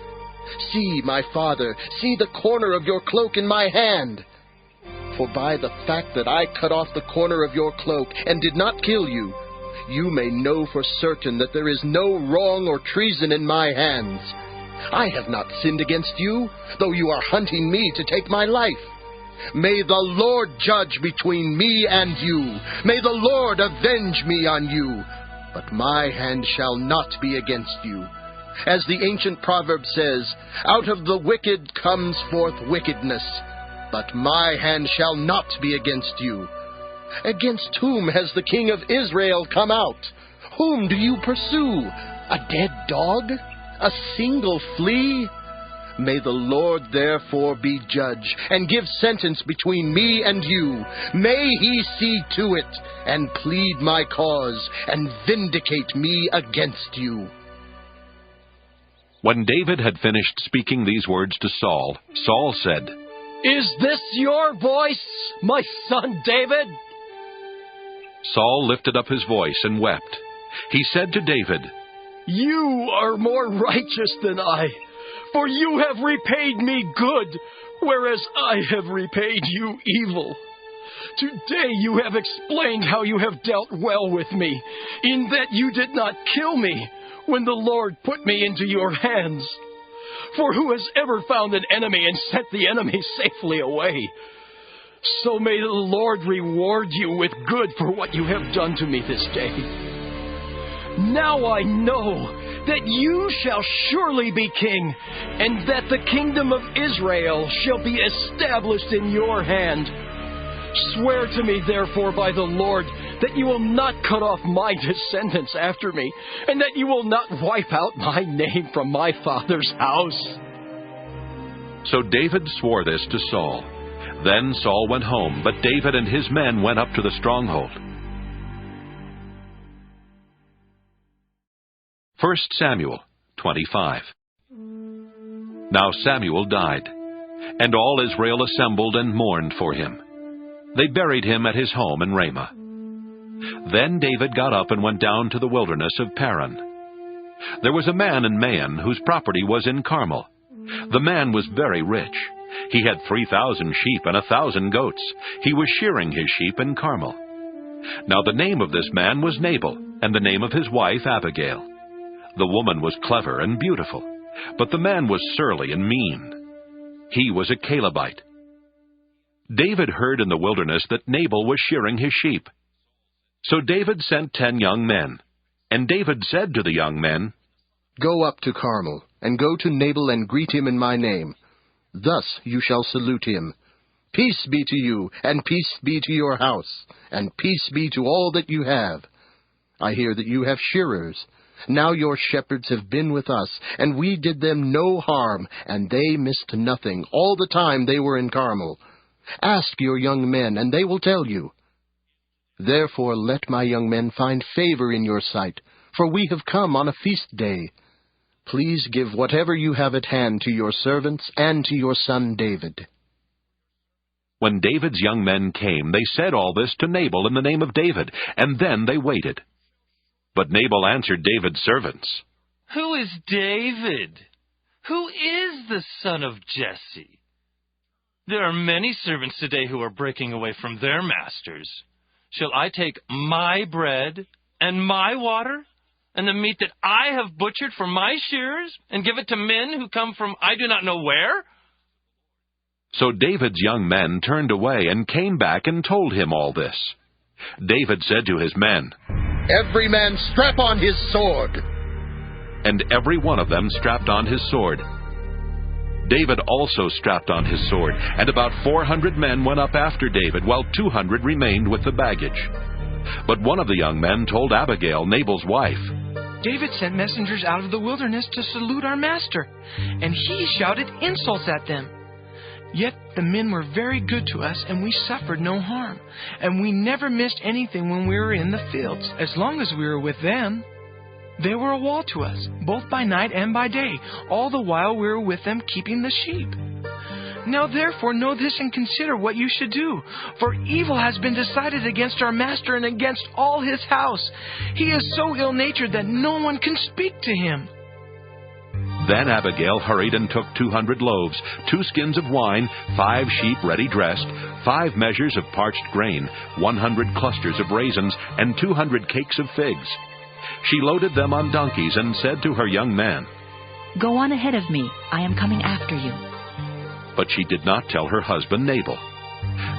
Speaker 16: See, my father, see the corner of your cloak in my hand. For by the fact that I cut off the corner of your cloak and did not kill you, you may know for certain that there is no wrong or treason in my hands. I have not sinned against you, though you are hunting me to take my life. May the Lord judge between me and you. May the Lord avenge me on you. But my hand shall not be against you. As the ancient proverb says, out of the wicked comes forth wickedness, But my hand shall not be against you. Against whom has the king of Israel come out? Whom do you pursue? A dead dog? A single flea? May the Lord therefore be judge, and give sentence between me and you. May he see to it, and plead my cause, and vindicate me against you.
Speaker 1: When David had finished speaking these words to Saul, Saul said,
Speaker 5: Is this your voice, my son David?
Speaker 1: Saul lifted up his voice and wept. He said to David,
Speaker 5: You are more righteous than I, for you have repaid me good, whereas I have repaid you evil. Today you have explained how you have dealt well with me, in that you did not kill me when the Lord put me into your hands. For who has ever found an enemy and sent the enemy safely away? So may the Lord reward you with good for what you have done to me this day. Now I know that you shall surely be king, and that the kingdom of Israel shall be established in your hand. Swear to me, therefore, by the Lord, that you will not cut off my descendants after me, and that you will not wipe out my name from my father's house.
Speaker 1: So David swore this to Saul. Then Saul went home, but David and his men went up to the stronghold. 1 Samuel 25. Now Samuel died, and all Israel assembled and mourned for him. They buried him at his home in Ramah. Then David got up and went down to the wilderness of Paran. There was a man in Maon whose property was in Carmel. The man was very rich. He had 3,000 sheep and 1,000 goats. He was shearing his sheep in Carmel. Now the name of this man was Nabal, and the name of his wife Abigail. The woman was clever and beautiful, but the man was surly and mean. He was a Calebite. David heard in the wilderness that Nabal was shearing his sheep. So David sent 10 young men. And David said to the young men,
Speaker 16: Go up to Carmel, and go to Nabal and greet him in my name. Thus you shall salute him. Peace be to you, and peace be to your house, and peace be to all that you have. I hear that you have shearers. Now your shepherds have been with us, and we did them no harm, and they missed nothing all the time they were in Carmel. Ask your young men, and they will tell you. Therefore let my young men find favor in your sight, for we have come on a feast day. Please give whatever you have at hand to your servants and to your son David.
Speaker 1: When David's young men came, they said all this to Nabal in the name of David, and then they waited. But Nabal answered David's servants,
Speaker 19: Who is David? Who is the son of Jesse? There are many servants today who are breaking away from their masters. Shall I take my bread and my water and the meat that I have butchered for my shearers and give it to men who come from I do not know where?
Speaker 1: So David's young men turned away and came back and told him all this. David said to his men,
Speaker 16: Every man strap on his sword.
Speaker 1: And every one of them strapped on his sword. David also strapped on his sword, and about 400 men went up after David, while 200 remained with the baggage. But one of the young men told Abigail, Nabal's wife,
Speaker 3: David sent messengers out of the wilderness to salute our master, and he shouted insults at them. Yet the men were very good to us, and we suffered no harm, and we never missed anything when we were in the fields, as long as we were with them. They were a wall to us, both by night and by day, all the while we were with them keeping the sheep. Now therefore know this and consider what you should do, for evil has been decided against our master and against all his house. He is so ill-natured that no one can speak to him.
Speaker 1: Then Abigail hurried and took 200 loaves, 2 skins of wine, 5 sheep ready dressed, 5 measures of parched grain, 100 clusters of raisins, and 200 cakes of figs. She loaded them on donkeys and said to her young man,
Speaker 20: Go on ahead of me. I am coming after you.
Speaker 1: But she did not tell her husband Nabal.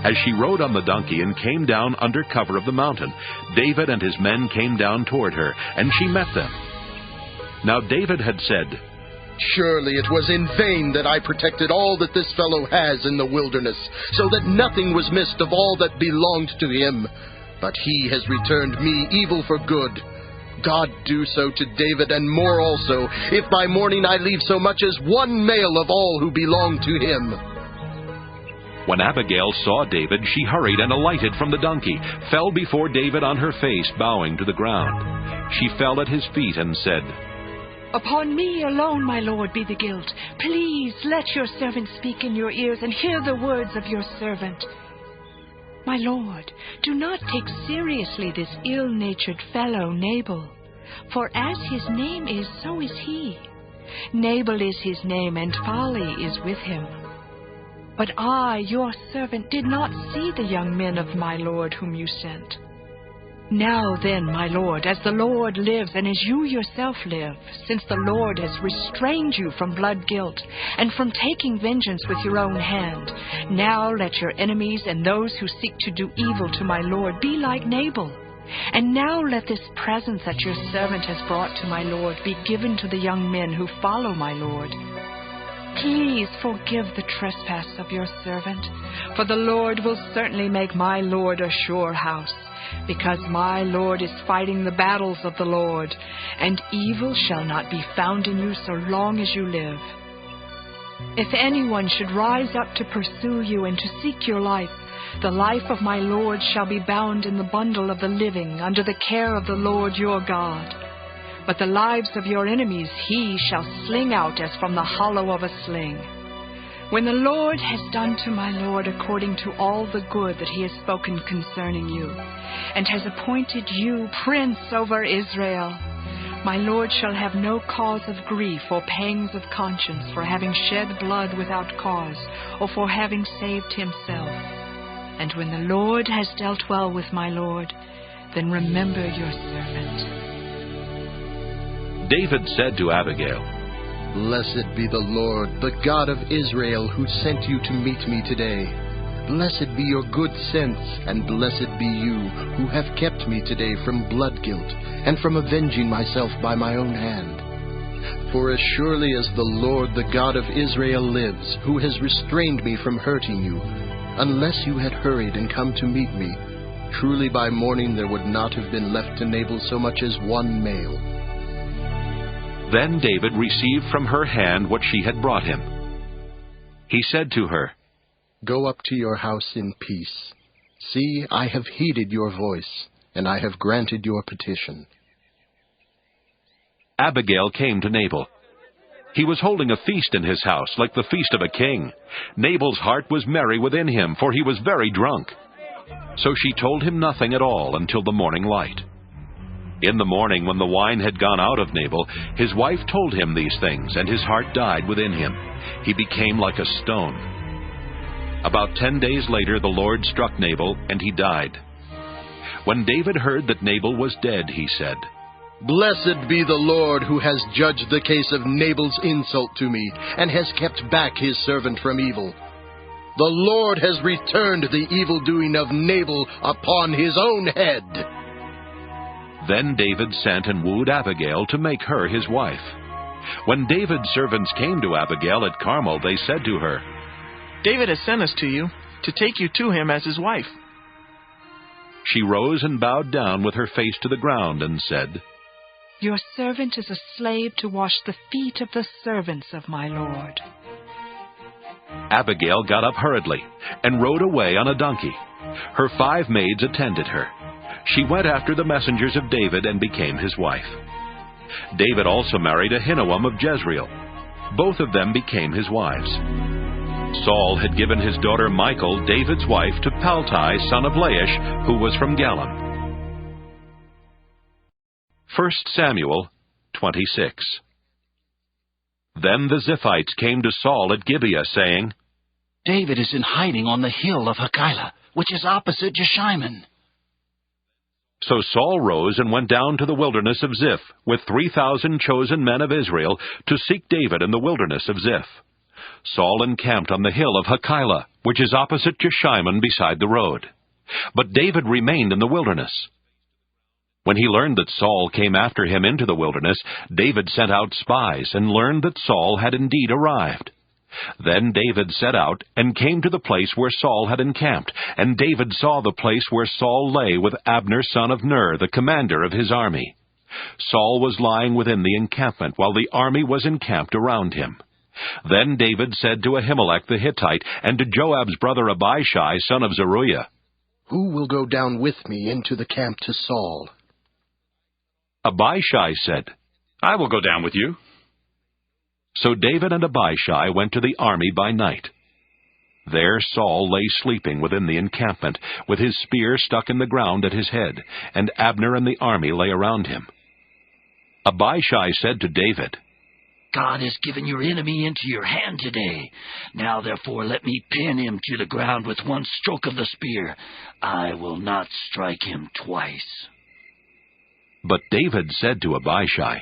Speaker 1: As she rode on the donkey and came down under cover of the mountain, David and his men came down toward her, and she met them. Now David had said,
Speaker 16: Surely it was in vain that I protected all that this fellow has in the wilderness, so that nothing was missed of all that belonged to him. But he has returned me evil for good. God do so to David, and more also, if by morning I leave so much as one male of all who belong to him."
Speaker 1: When Abigail saw David, she hurried and alighted from the donkey, fell before David on her face, bowing to the ground. She fell at his feet and said,
Speaker 2: "Upon me alone, my lord, be the guilt. Please let your servant speak in your ears and hear the words of your servant. My lord, do not take seriously this ill-natured fellow, Nabal. For as his name is, so is he. Nabal is his name, and folly is with him. But I, your servant, did not see the young men of my lord whom you sent. Now then, my lord, as the Lord lives, and as you yourself live, since the Lord has restrained you from blood guilt, and from taking vengeance with your own hand, now let your enemies and those who seek to do evil to my lord be like Nabal. And now let this present that your servant has brought to my lord be given to the young men who follow my lord. Please forgive the trespass of your servant, for the Lord will certainly make my lord a sure house, because my lord is fighting the battles of the Lord, and evil shall not be found in you so long as you live. If anyone should rise up to pursue you and to seek your life, the life of my lord shall be bound in the bundle of the living under the care of the Lord your God. But the lives of your enemies he shall sling out as from the hollow of a sling. When the Lord has done to my lord according to all the good that he has spoken concerning you, and has appointed you prince over Israel, my lord shall have no cause of grief or pangs of conscience for having shed blood without cause, or for having saved himself. And when the Lord has dealt well with my lord, then remember your servant."
Speaker 1: David said to Abigail,
Speaker 16: "Blessed be the Lord, the God of Israel, who sent you to meet me today. Blessed be your good sense, and blessed be you, who have kept me today from blood guilt, and from avenging myself by my own hand. For as surely as the Lord, the God of Israel, lives, who has restrained me from hurting you, unless you had hurried and come to meet me, truly by morning there would not have been left to Nabal so much as one male."
Speaker 1: Then David received from her hand what she had brought him. He said to her,
Speaker 16: "Go up to your house in peace. See, I have heeded your voice, and I have granted your petition."
Speaker 1: Abigail came to Nabal. He was holding a feast in his house, like the feast of a king. Nabal's heart was merry within him, for he was very drunk. So she told him nothing at all until the morning light. In the morning, when the wine had gone out of Nabal, his wife told him these things, and his heart died within him. He became like a stone. About 10 days later, the Lord struck Nabal, and he died. When David heard that Nabal was dead, he said,
Speaker 16: "Blessed be the Lord, who has judged the case of Nabal's insult to me, and has kept back his servant from evil. The Lord has returned the evil-doing of Nabal upon his own head."
Speaker 1: Then David sent and wooed Abigail to make her his wife. When David's servants came to Abigail at Carmel, they said to her,
Speaker 6: "David has sent us to you, to take you to him as his wife."
Speaker 1: She rose and bowed down with her face to the ground and said,
Speaker 2: "Your servant is a slave to wash the feet of the servants of my lord."
Speaker 1: Abigail got up hurriedly and rode away on a donkey. Her 5 maids attended her. She went after the messengers of David and became his wife. David also married Ahinoam of Jezreel. Both of them became his wives. Saul had given his daughter Michal, David's wife, to Paltai, son of Laish, who was from Galim. 1 Samuel 26. Then the Ziphites came to Saul at Gibeah, saying,
Speaker 7: "David is in hiding on the hill of Hakilah, which is opposite Jeshimon."
Speaker 1: So Saul rose and went down to the wilderness of Ziph with 3,000 chosen men of Israel to seek David in the wilderness of Ziph. Saul encamped on the hill of Hakilah, which is opposite Jeshimon beside the road. But David remained in the wilderness. When he learned that Saul came after him into the wilderness, David sent out spies and learned that Saul had indeed arrived. Then David set out and came to the place where Saul had encamped, and David saw the place where Saul lay with Abner son of Ner, the commander of his army. Saul was lying within the encampment, while the army was encamped around him. Then David said to Ahimelech the Hittite, and to Joab's brother Abishai son of Zeruiah,
Speaker 16: "Who will go down with me into the camp to Saul?"
Speaker 1: Abishai said,
Speaker 21: "I will go down with you."
Speaker 1: So David and Abishai went to the army by night. There Saul lay sleeping within the encampment, with his spear stuck in the ground at his head, and Abner and the army lay around him. Abishai said to David,
Speaker 7: "God has given your enemy into your hand today. Now therefore let me pin him to the ground with one stroke of the spear. I will not strike him twice."
Speaker 1: But David said to Abishai,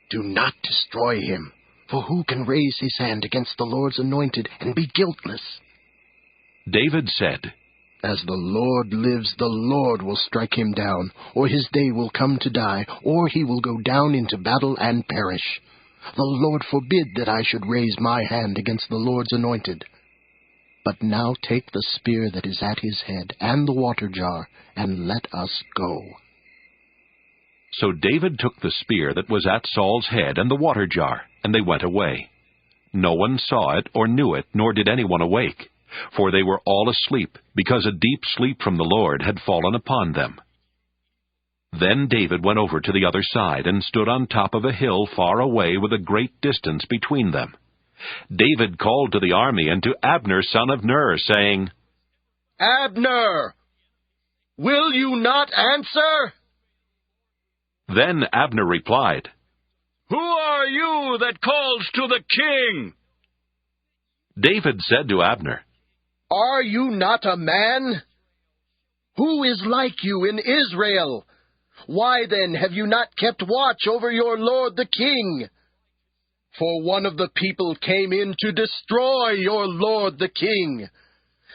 Speaker 16: "Do not destroy him, for who can raise his hand against the Lord's anointed and be guiltless?"
Speaker 1: David said,
Speaker 16: "As the Lord lives, the Lord will strike him down, or his day will come to die, or he will go down into battle and perish. The Lord forbid that I should raise my hand against the Lord's anointed. But now take the spear that is at his head and the water jar, and let us go."
Speaker 1: So David took the spear that was at Saul's head and the water jar, and they went away. No one saw it or knew it, nor did anyone awake, for they were all asleep, because a deep sleep from the Lord had fallen upon them. Then David went over to the other side, and stood on top of a hill far away with a great distance between them. David called to the army and to Abner son of Ner, saying,
Speaker 16: "Abner, will you not answer?"
Speaker 1: Then Abner replied,
Speaker 21: "Who are you that calls to the king?"
Speaker 1: David said to Abner,
Speaker 16: "Are you not a man? Who is like you in Israel? Why then have you not kept watch over your lord the king? For one of the people came in to destroy your lord the king.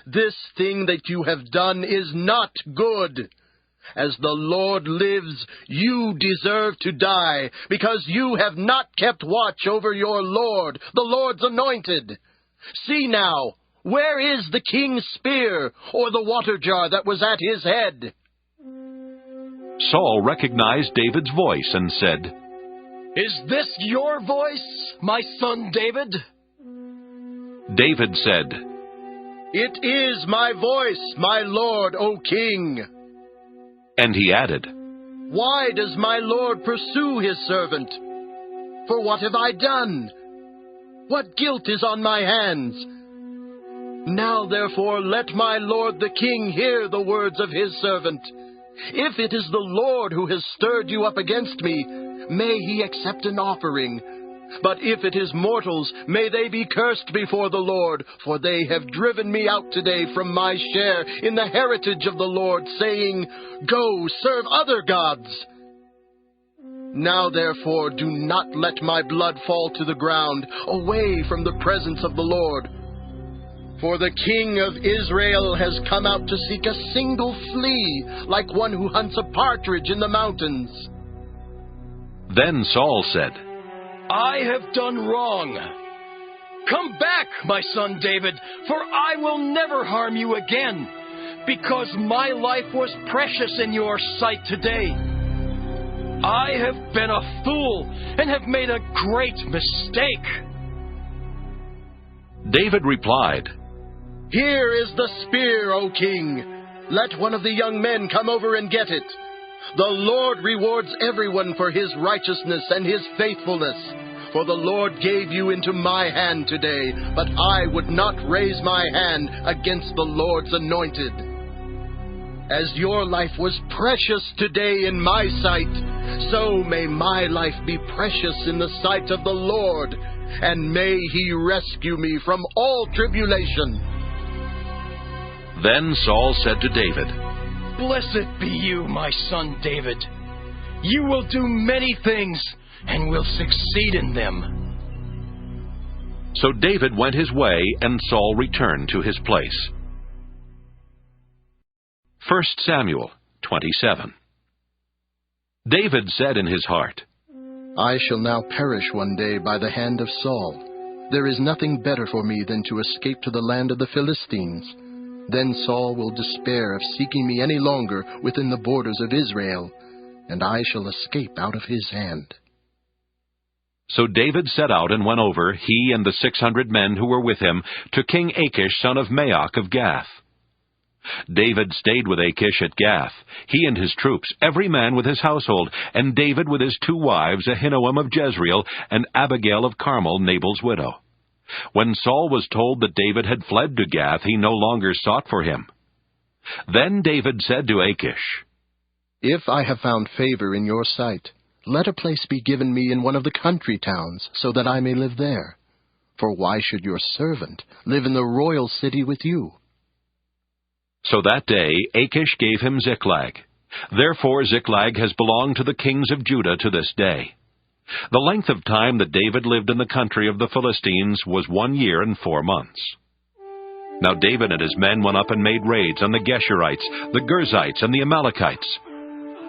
Speaker 16: This thing that you have done is not good. As the Lord lives, you deserve to die, because you have not kept watch over your Lord, the Lord's anointed. See now, where is the king's spear, or the water jar that was at his head?"
Speaker 1: Saul recognized David's voice and said,
Speaker 5: "Is this your voice, my son David?"
Speaker 1: David said,
Speaker 16: "It is my voice, my lord, O king."
Speaker 1: And he added,
Speaker 16: "Why does my lord pursue his servant? For what have I done? What guilt is on my hands? Now therefore let my lord the king hear the words of his servant. If it is the Lord who has stirred you up against me, may he accept an offering. But if it is mortals, may they be cursed before the Lord, for they have driven me out today from my share in the heritage of the Lord, saying, 'Go, serve other gods.' Now therefore do not let my blood fall to the ground, away from the presence of the Lord. For the king of Israel has come out to seek a single flea, like one who hunts a partridge in the mountains."
Speaker 1: Then Saul said,
Speaker 5: "I have done wrong. Come back, my son David, for I will never harm you again, because my life was precious in your sight today. I have been a fool and have made a great mistake."
Speaker 1: David replied,
Speaker 16: "Here is the spear, O king. Let one of the young men come over and get it. The Lord rewards everyone for his righteousness and his faithfulness. For the Lord gave you into my hand today, but I would not raise my hand against the Lord's anointed. As your life was precious today in my sight, so may my life be precious in the sight of the Lord, and may he rescue me from all tribulation."
Speaker 1: Then Saul said to David,
Speaker 5: "Blessed be you, my son David. You will do many things and will succeed in them."
Speaker 1: So David went his way, and Saul returned to his place. 1 Samuel 27. David said in his heart,
Speaker 16: I shall now perish one day by the hand of Saul. There is nothing better for me than to escape to the land of the Philistines. Then Saul will despair of seeking me any longer within the borders of Israel, and I shall escape out of his hand.
Speaker 1: So David set out and went over, he and the 600 men who were with him, to King Achish, son of Maoch of Gath. David stayed with Achish at Gath, he and his troops, every man with his household, and David with his 2 wives, Ahinoam of Jezreel, and Abigail of Carmel, Nabal's widow. When Saul was told that David had fled to Gath, he no longer sought for him. Then David said to Achish,
Speaker 16: If I have found favor in your sight, let a place be given me in one of the country towns, so that I may live there. For why should your servant live in the royal city with you?
Speaker 1: So that day Achish gave him Ziklag. Therefore Ziklag has belonged to the kings of Judah to this day. The length of time that David lived in the country of the Philistines was 1 year and 4 months. Now David and his men went up and made raids on the Geshurites, the Girzites, and the Amalekites.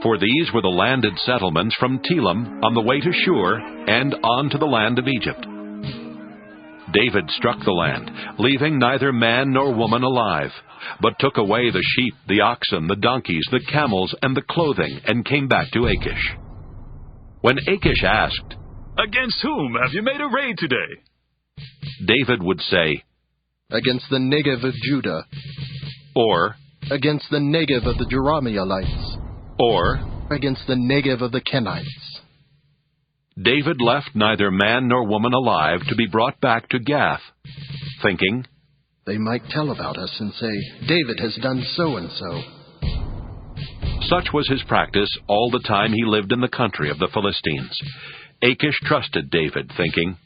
Speaker 1: For these were the landed settlements from Telam on the way to Shur and on to the land of Egypt. David struck the land, leaving neither man nor woman alive, but took away the sheep, the oxen, the donkeys, the camels, and the clothing, and came back to Achish. When Achish asked,
Speaker 21: Against whom have you made a raid today?
Speaker 1: David would say,
Speaker 16: Against the Negev of Judah.
Speaker 1: Or,
Speaker 16: Against the Negev of the Jerahmeelites.
Speaker 1: Or,
Speaker 16: Against the Negev of the Kenites.
Speaker 1: David left neither man nor woman alive to be brought back to Gath, thinking,
Speaker 16: They might tell about us and say, David has done so and so.
Speaker 1: Such was his practice all the time he lived in the country of the Philistines. Achish trusted David, thinking,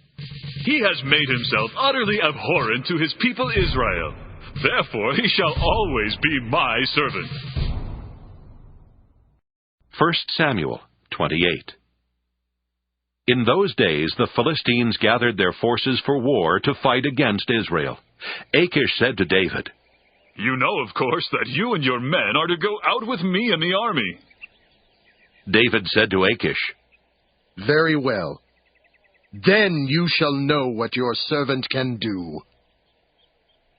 Speaker 21: He has made himself utterly abhorrent to his people Israel. Therefore he shall always be my servant.
Speaker 1: 1 Samuel 28. In those days the Philistines gathered their forces for war to fight against Israel. Achish said to David,
Speaker 21: You know, of course, that you and your men are to go out with me in the army.
Speaker 1: David said to Achish,
Speaker 16: Very well. Then you shall know what your servant can do.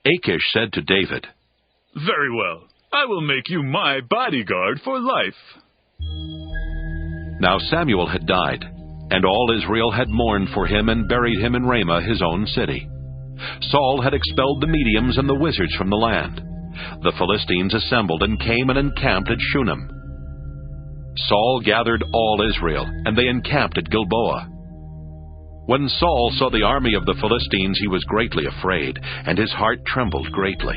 Speaker 1: Achish said to David,
Speaker 21: Very well. I will make you my bodyguard for life.
Speaker 1: Now Samuel had died, and all Israel had mourned for him and buried him in Ramah, his own city. Saul had expelled the mediums and the wizards from the land. The Philistines assembled and came and encamped at Shunem. Saul gathered all Israel, and they encamped at Gilboa. When Saul saw the army of the Philistines, he was greatly afraid, and his heart trembled greatly.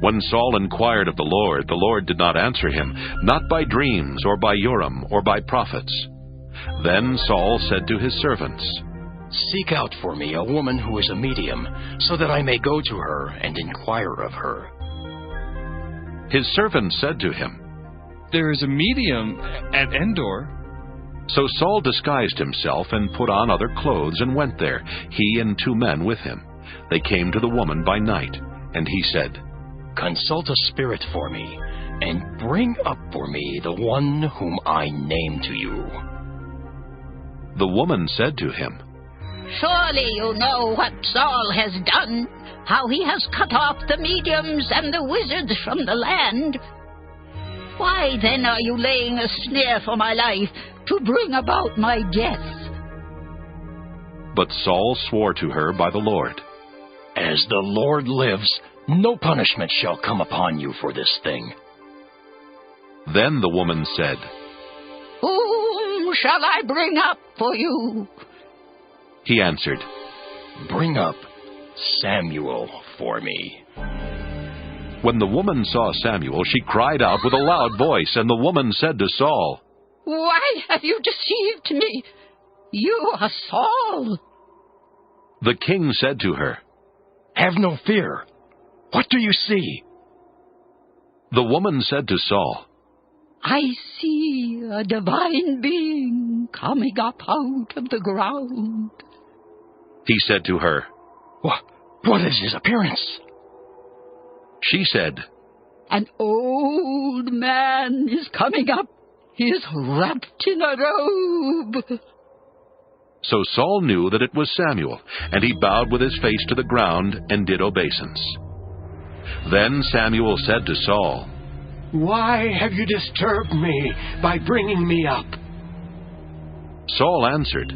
Speaker 1: When Saul inquired of the Lord did not answer him, not by dreams, or by Urim, or by prophets. Then Saul said to his servants,
Speaker 5: Seek out for me a woman who is a medium, so that I may go to her and inquire of her.
Speaker 1: His servants said to him,
Speaker 8: There is a medium at Endor.
Speaker 1: So Saul disguised himself and put on other clothes and went there, he and 2 men with him. They came to the woman by night, and he said,
Speaker 5: Consult a spirit for me, and bring up for me the one whom I name to you.
Speaker 1: The woman said to him,
Speaker 10: Surely you know what Saul has done, how he has cut off the mediums and the wizards from the land. Why then are you laying a snare for my life to bring about my death?
Speaker 1: But Saul swore to her by the Lord,
Speaker 5: As the Lord lives, no punishment shall come upon you for this thing.
Speaker 1: Then the woman said,
Speaker 10: Whom shall I bring up for you?
Speaker 1: He answered,
Speaker 5: Bring up Samuel for me.
Speaker 1: When the woman saw Samuel, she cried out with a loud voice, and the woman said to Saul,
Speaker 10: Why have you deceived me? You are Saul.
Speaker 1: The king said to her,
Speaker 5: Have no fear. What do you see?
Speaker 1: The woman said to Saul,
Speaker 10: I see a divine being coming up out of the ground.
Speaker 1: He said to her,
Speaker 5: What is his appearance?
Speaker 1: She said,
Speaker 10: An old man is coming up.
Speaker 7: He is wrapped in a robe.
Speaker 1: So Saul knew that it was Samuel, and he bowed with his face to the ground and did obeisance. Then Samuel said to Saul,
Speaker 4: "Why have you disturbed me by bringing me up?"
Speaker 1: Saul answered,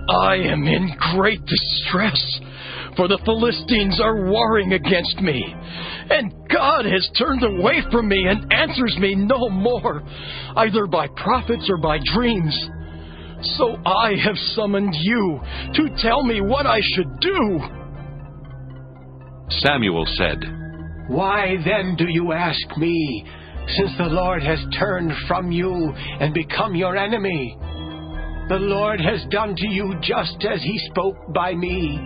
Speaker 5: "I am in great distress, for the Philistines are warring against me, and God has turned away from me and answers me no more, either by prophets or by dreams. So I have summoned you to tell me what I should do."
Speaker 1: Samuel said,
Speaker 4: "Why then do you ask me, since the Lord has turned from you and become your enemy? The Lord has done to you just as he spoke by me.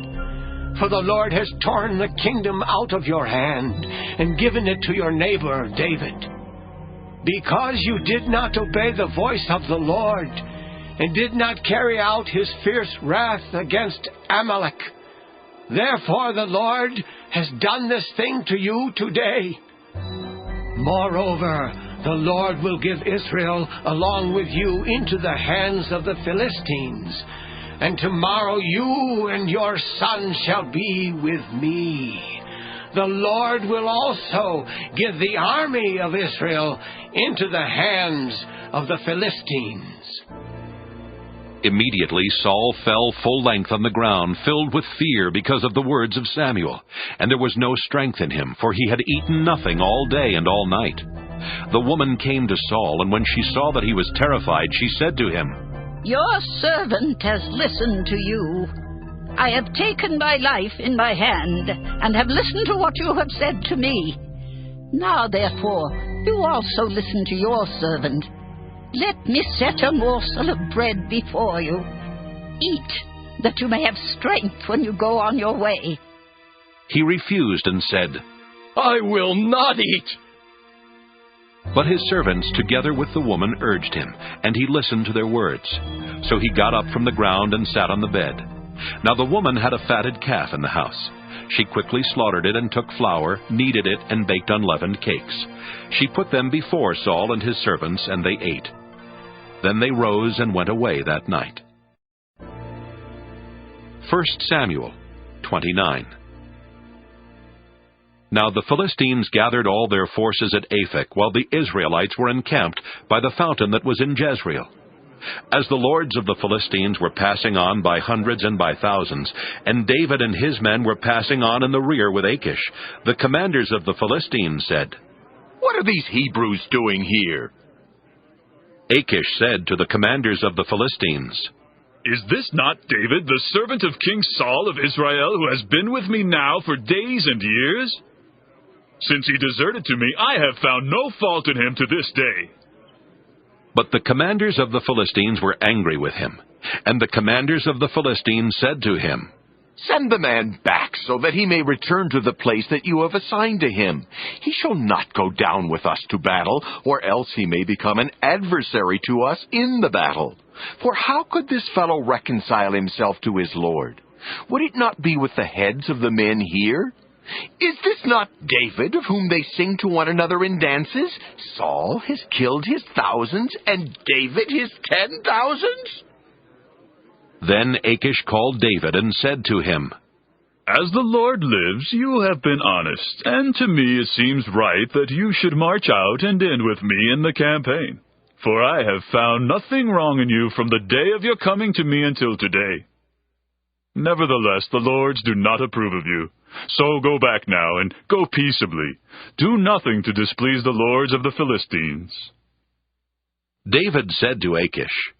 Speaker 4: For the Lord has torn the kingdom out of your hand and given it to your neighbor David. Because you did not obey the voice of the Lord and did not carry out his fierce wrath against Amalek, therefore the Lord has done this thing to you today. Moreover, the Lord will give Israel along with you into the hands of the Philistines, and tomorrow you and your son shall be with me. The Lord will also give the army of Israel into the hands of the Philistines."
Speaker 1: Immediately Saul fell full length on the ground, filled with fear because of the words of Samuel, and there was no strength in him, for he had eaten nothing all day and all night. The woman came to Saul, and when she saw that he was terrified, she said to him,
Speaker 10: "Your servant has listened to you. I have taken my life in my hand, and have listened to what you have said to me. Now, therefore, you also listen to your servant. Let me set a morsel of bread before you. Eat, that you may have strength when you go on your way."
Speaker 1: He refused and said,
Speaker 5: "I will not eat."
Speaker 1: But his servants, together with the woman, urged him, and he listened to their words. So he got up from the ground and sat on the bed. Now the woman had a fatted calf in the house. She quickly slaughtered it and took flour, kneaded it, and baked unleavened cakes. She put them before Saul and his servants, and they ate. Then they rose and went away that night. 1 Samuel 29. Now the Philistines gathered all their forces at Aphek, while the Israelites were encamped by the fountain that was in Jezreel. As the lords of the Philistines were passing on by hundreds and by thousands, and David and his men were passing on in the rear with Achish, the commanders of the Philistines said,
Speaker 11: "What are these Hebrews doing here?"
Speaker 1: Achish said to the commanders of the Philistines,
Speaker 21: "Is this not David, the servant of King Saul of Israel, who has been with me now for days and years? Since he deserted to me, I have found no fault in him to this day."
Speaker 1: But the commanders of the Philistines were angry with him. And the commanders of the Philistines said to him,
Speaker 11: "Send the man back, so that he may return to the place that you have assigned to him. He shall not go down with us to battle, or else he may become an adversary to us in the battle. For how could this fellow reconcile himself to his Lord? Would it not be with the heads of the men here? Is this not David, of whom they sing to one another in dances? Saul has killed his thousands, and David his 10,000s?
Speaker 1: Then Achish called David and said to him,
Speaker 21: "As the Lord lives, you have been honest, and to me it seems right that you should march out and end with me in the campaign. For I have found nothing wrong in you from the day of your coming to me until today. Nevertheless, the lords do not approve of you. So go back now, and go peaceably. Do nothing to displease the lords of the Philistines."
Speaker 1: David said to Achish,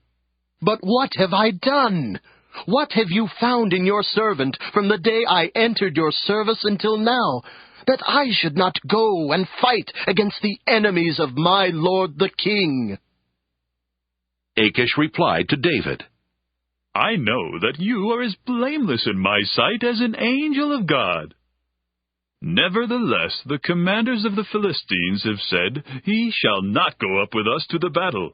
Speaker 16: "But what have I done? What have you found in your servant from the day I entered your service until now, that I should not go and fight against the enemies of my lord the king?"
Speaker 1: Achish replied to David,
Speaker 21: "I know that you are as blameless in my sight as an angel of God. Nevertheless, the commanders of the Philistines have said, 'He shall not go up with us to the battle.'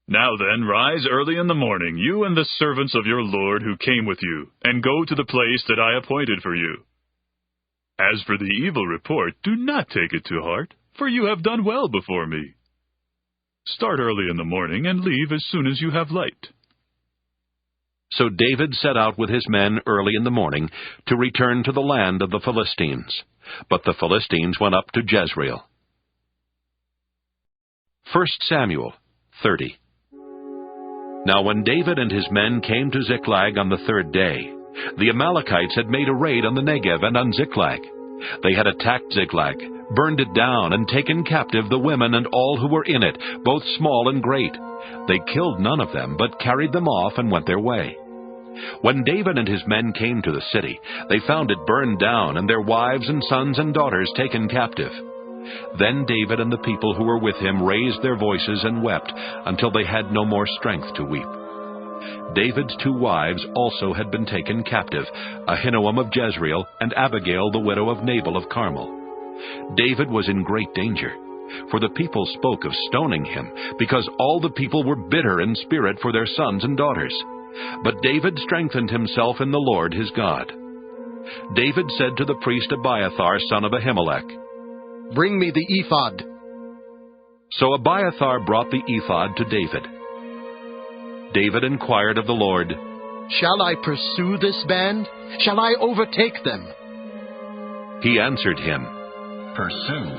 Speaker 21: Now then, rise early in the morning, you and the servants of your Lord who came with you, and go to the place that I appointed for you. As for the evil report, do not take it to heart, for you have done well before me. Start early in the morning and leave as soon as you have light."
Speaker 1: So David set out with his men early in the morning to return to the land of the Philistines. But the Philistines went up to Jezreel. 1 Samuel 30. Now when David and his men came to Ziklag on the third day, the Amalekites had made a raid on the Negev and on Ziklag. They had attacked Ziklag, burned it down, and taken captive the women and all who were in it, both small and great. They killed none of them, but carried them off and went their way. When David and his men came to the city, they found it burned down, and their wives and sons and daughters taken captive. Then David and the people who were with him raised their voices and wept until they had no more strength to weep. David's 2 wives also had been taken captive, Ahinoam of Jezreel and Abigail the widow of Nabal of Carmel. David was in great danger, for the people spoke of stoning him, because all the people were bitter in spirit for their sons and daughters. But David strengthened himself in the Lord his God. David said to the priest Abiathar, son of Ahimelech,
Speaker 16: "Bring me the ephod."
Speaker 1: So Abiathar brought the ephod to David. David inquired of the Lord,
Speaker 16: "Shall I pursue this band? Shall I overtake them?"
Speaker 1: He answered him,
Speaker 9: "Pursue,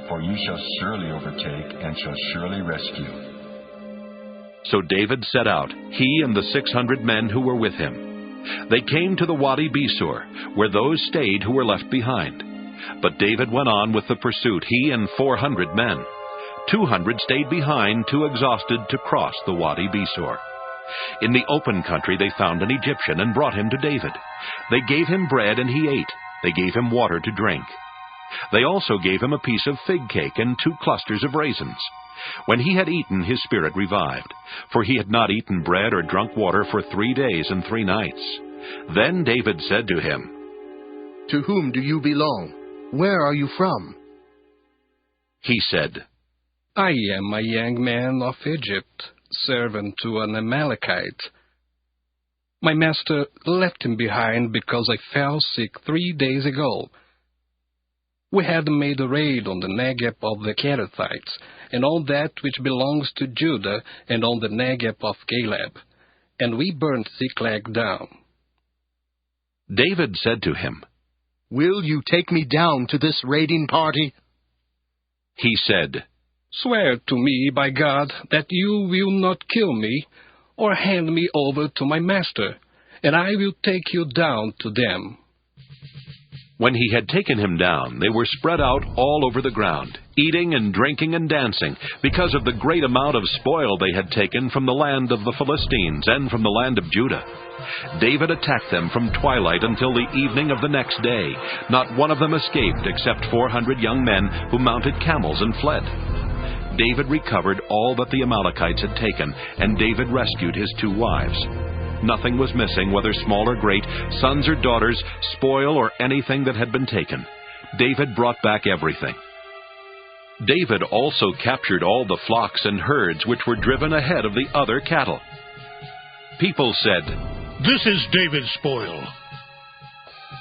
Speaker 9: for you shall surely overtake and shall surely rescue."
Speaker 1: So David set out, he and the 600 men who were with him. They came to the Wadi Besor, where those stayed who were left behind. But David went on with the pursuit, he and 400 men. 200 stayed behind, too exhausted to cross the Wadi Besor. In the open country they found an Egyptian and brought him to David. They gave him bread and he ate. They gave him water to drink. They also gave him a piece of fig cake and 2 clusters of raisins. When he had eaten, his spirit revived, for he had not eaten bread or drunk water for 3 days and 3 nights. Then David said to him,
Speaker 16: "To whom do you belong? Where are you from?"
Speaker 1: He said,
Speaker 14: "I am a young man of Egypt, servant to an Amalekite. My master left him behind because I fell sick 3 days ago. We had made a raid on the Negev of the Kerethites, and all that which belongs to Judah, and on the Negev of Caleb, and we burnt Ziklag down."
Speaker 1: David said to him,
Speaker 16: "Will you take me down to this raiding party?"
Speaker 1: He said,
Speaker 14: "Swear to me by God that you will not kill me, or hand me over to my master, and I will take you down to them."
Speaker 1: When he had taken him down, they were spread out all over the ground, eating and drinking and dancing, because of the great amount of spoil they had taken from the land of the Philistines and from the land of Judah. David attacked them from twilight until the evening of the next day. Not one of them escaped except 400 young men who mounted camels and fled. David recovered all that the Amalekites had taken, and David rescued his 2 wives. Nothing was missing, whether small or great, sons or daughters, spoil or anything that had been taken. David brought back everything. David also captured all the flocks and herds which were driven ahead of the other cattle. People said,
Speaker 13: "This is David's spoil."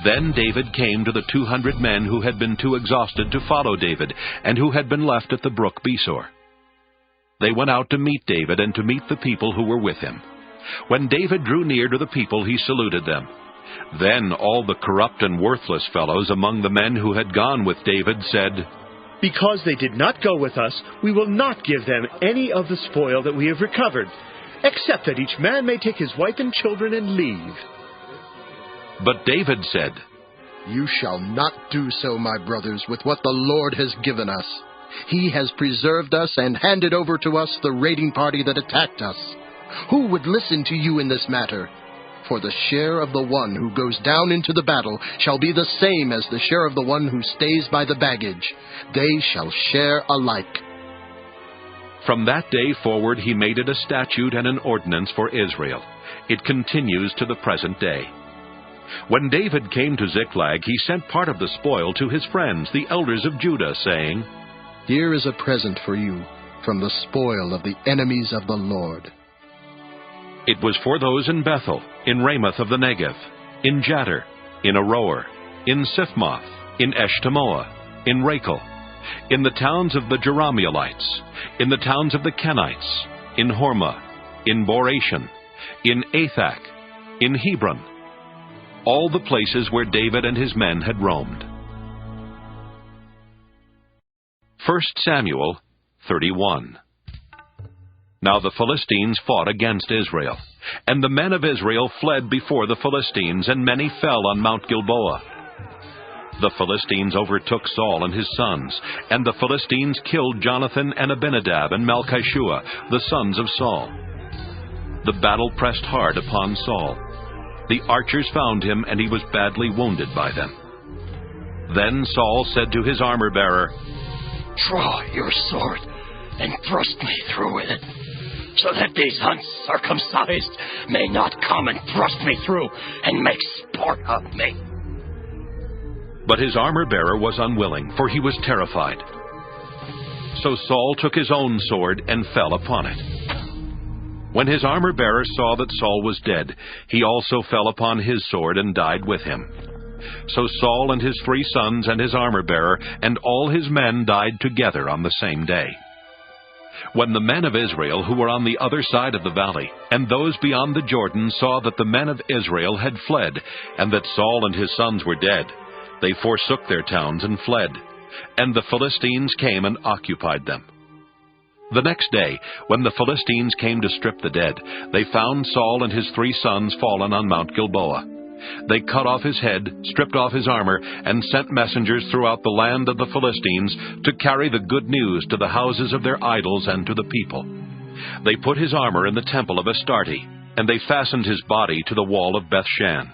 Speaker 1: Then David came to the 200 men who had been too exhausted to follow David, and who had been left at the brook Besor. They went out to meet David and to meet the people who were with him. When David drew near to the people, he saluted them. Then all the corrupt and worthless fellows among the men who had gone with David said,
Speaker 22: "Because they did not go with us, we will not give them any of the spoil that we have recovered, except that each man may take his wife and children and leave."
Speaker 1: But David said,
Speaker 16: "You shall not do so, my brothers, with what the Lord has given us. He has preserved us and handed over to us the raiding party that attacked us. Who would listen to you in this matter? For the share of the one who goes down into the battle shall be the same as the share of the one who stays by the baggage. They shall share alike."
Speaker 1: From that day forward he made it a statute and an ordinance for Israel. It continues to the present day. When David came to Ziklag, he sent part of the spoil to his friends, the elders of Judah, saying,
Speaker 16: "Here is a present for you from the spoil of the enemies of the Lord."
Speaker 1: It was for those in Bethel, in Ramoth of the Negev, in Jattir, in Aroer, in Siphmoth, in Eshtemoa, in Rachel, in the towns of the Jerahmeelites, in the towns of the Kenites, in Hormah, in Boration, in Athak, in Hebron, all the places where David and his men had roamed. 1 Samuel 31. Now the Philistines fought against Israel, and the men of Israel fled before the Philistines, and many fell on Mount Gilboa. The Philistines overtook Saul and his sons, and the Philistines killed Jonathan and Abinadab and Malchishua, the sons of Saul. The battle pressed hard upon Saul. The archers found him, and he was badly wounded by them. Then Saul said to his armor-bearer,
Speaker 7: "Draw your sword and thrust me through it, so that these uncircumcised may not come and thrust me through and make sport of me."
Speaker 1: But his armor-bearer was unwilling, for he was terrified. So Saul took his own sword and fell upon it. When his armor-bearer saw that Saul was dead, he also fell upon his sword and died with him. So Saul and his 3 sons and his armor-bearer and all his men died together on the same day. When the men of Israel who were on the other side of the valley, and those beyond the Jordan, saw that the men of Israel had fled, and that Saul and his sons were dead, they forsook their towns and fled, and the Philistines came and occupied them. The next day, when the Philistines came to strip the dead, they found Saul and his 3 sons fallen on Mount Gilboa. They cut off his head, stripped off his armor, and sent messengers throughout the land of the Philistines to carry the good news to the houses of their idols and to the people. They put his armor in the temple of Astarte, and they fastened his body to the wall of Bethshan.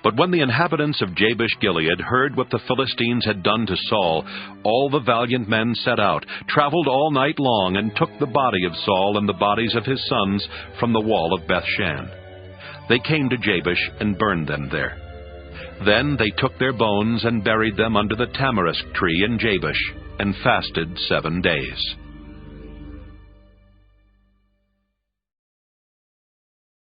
Speaker 1: But when the inhabitants of Jabesh-Gilead heard what the Philistines had done to Saul, all the valiant men set out, traveled all night long, and took the body of Saul and the bodies of his sons from the wall of Bethshan. They came to Jabesh and burned them there. Then they took their bones and buried them under the tamarisk tree in Jabesh, and fasted 7 days.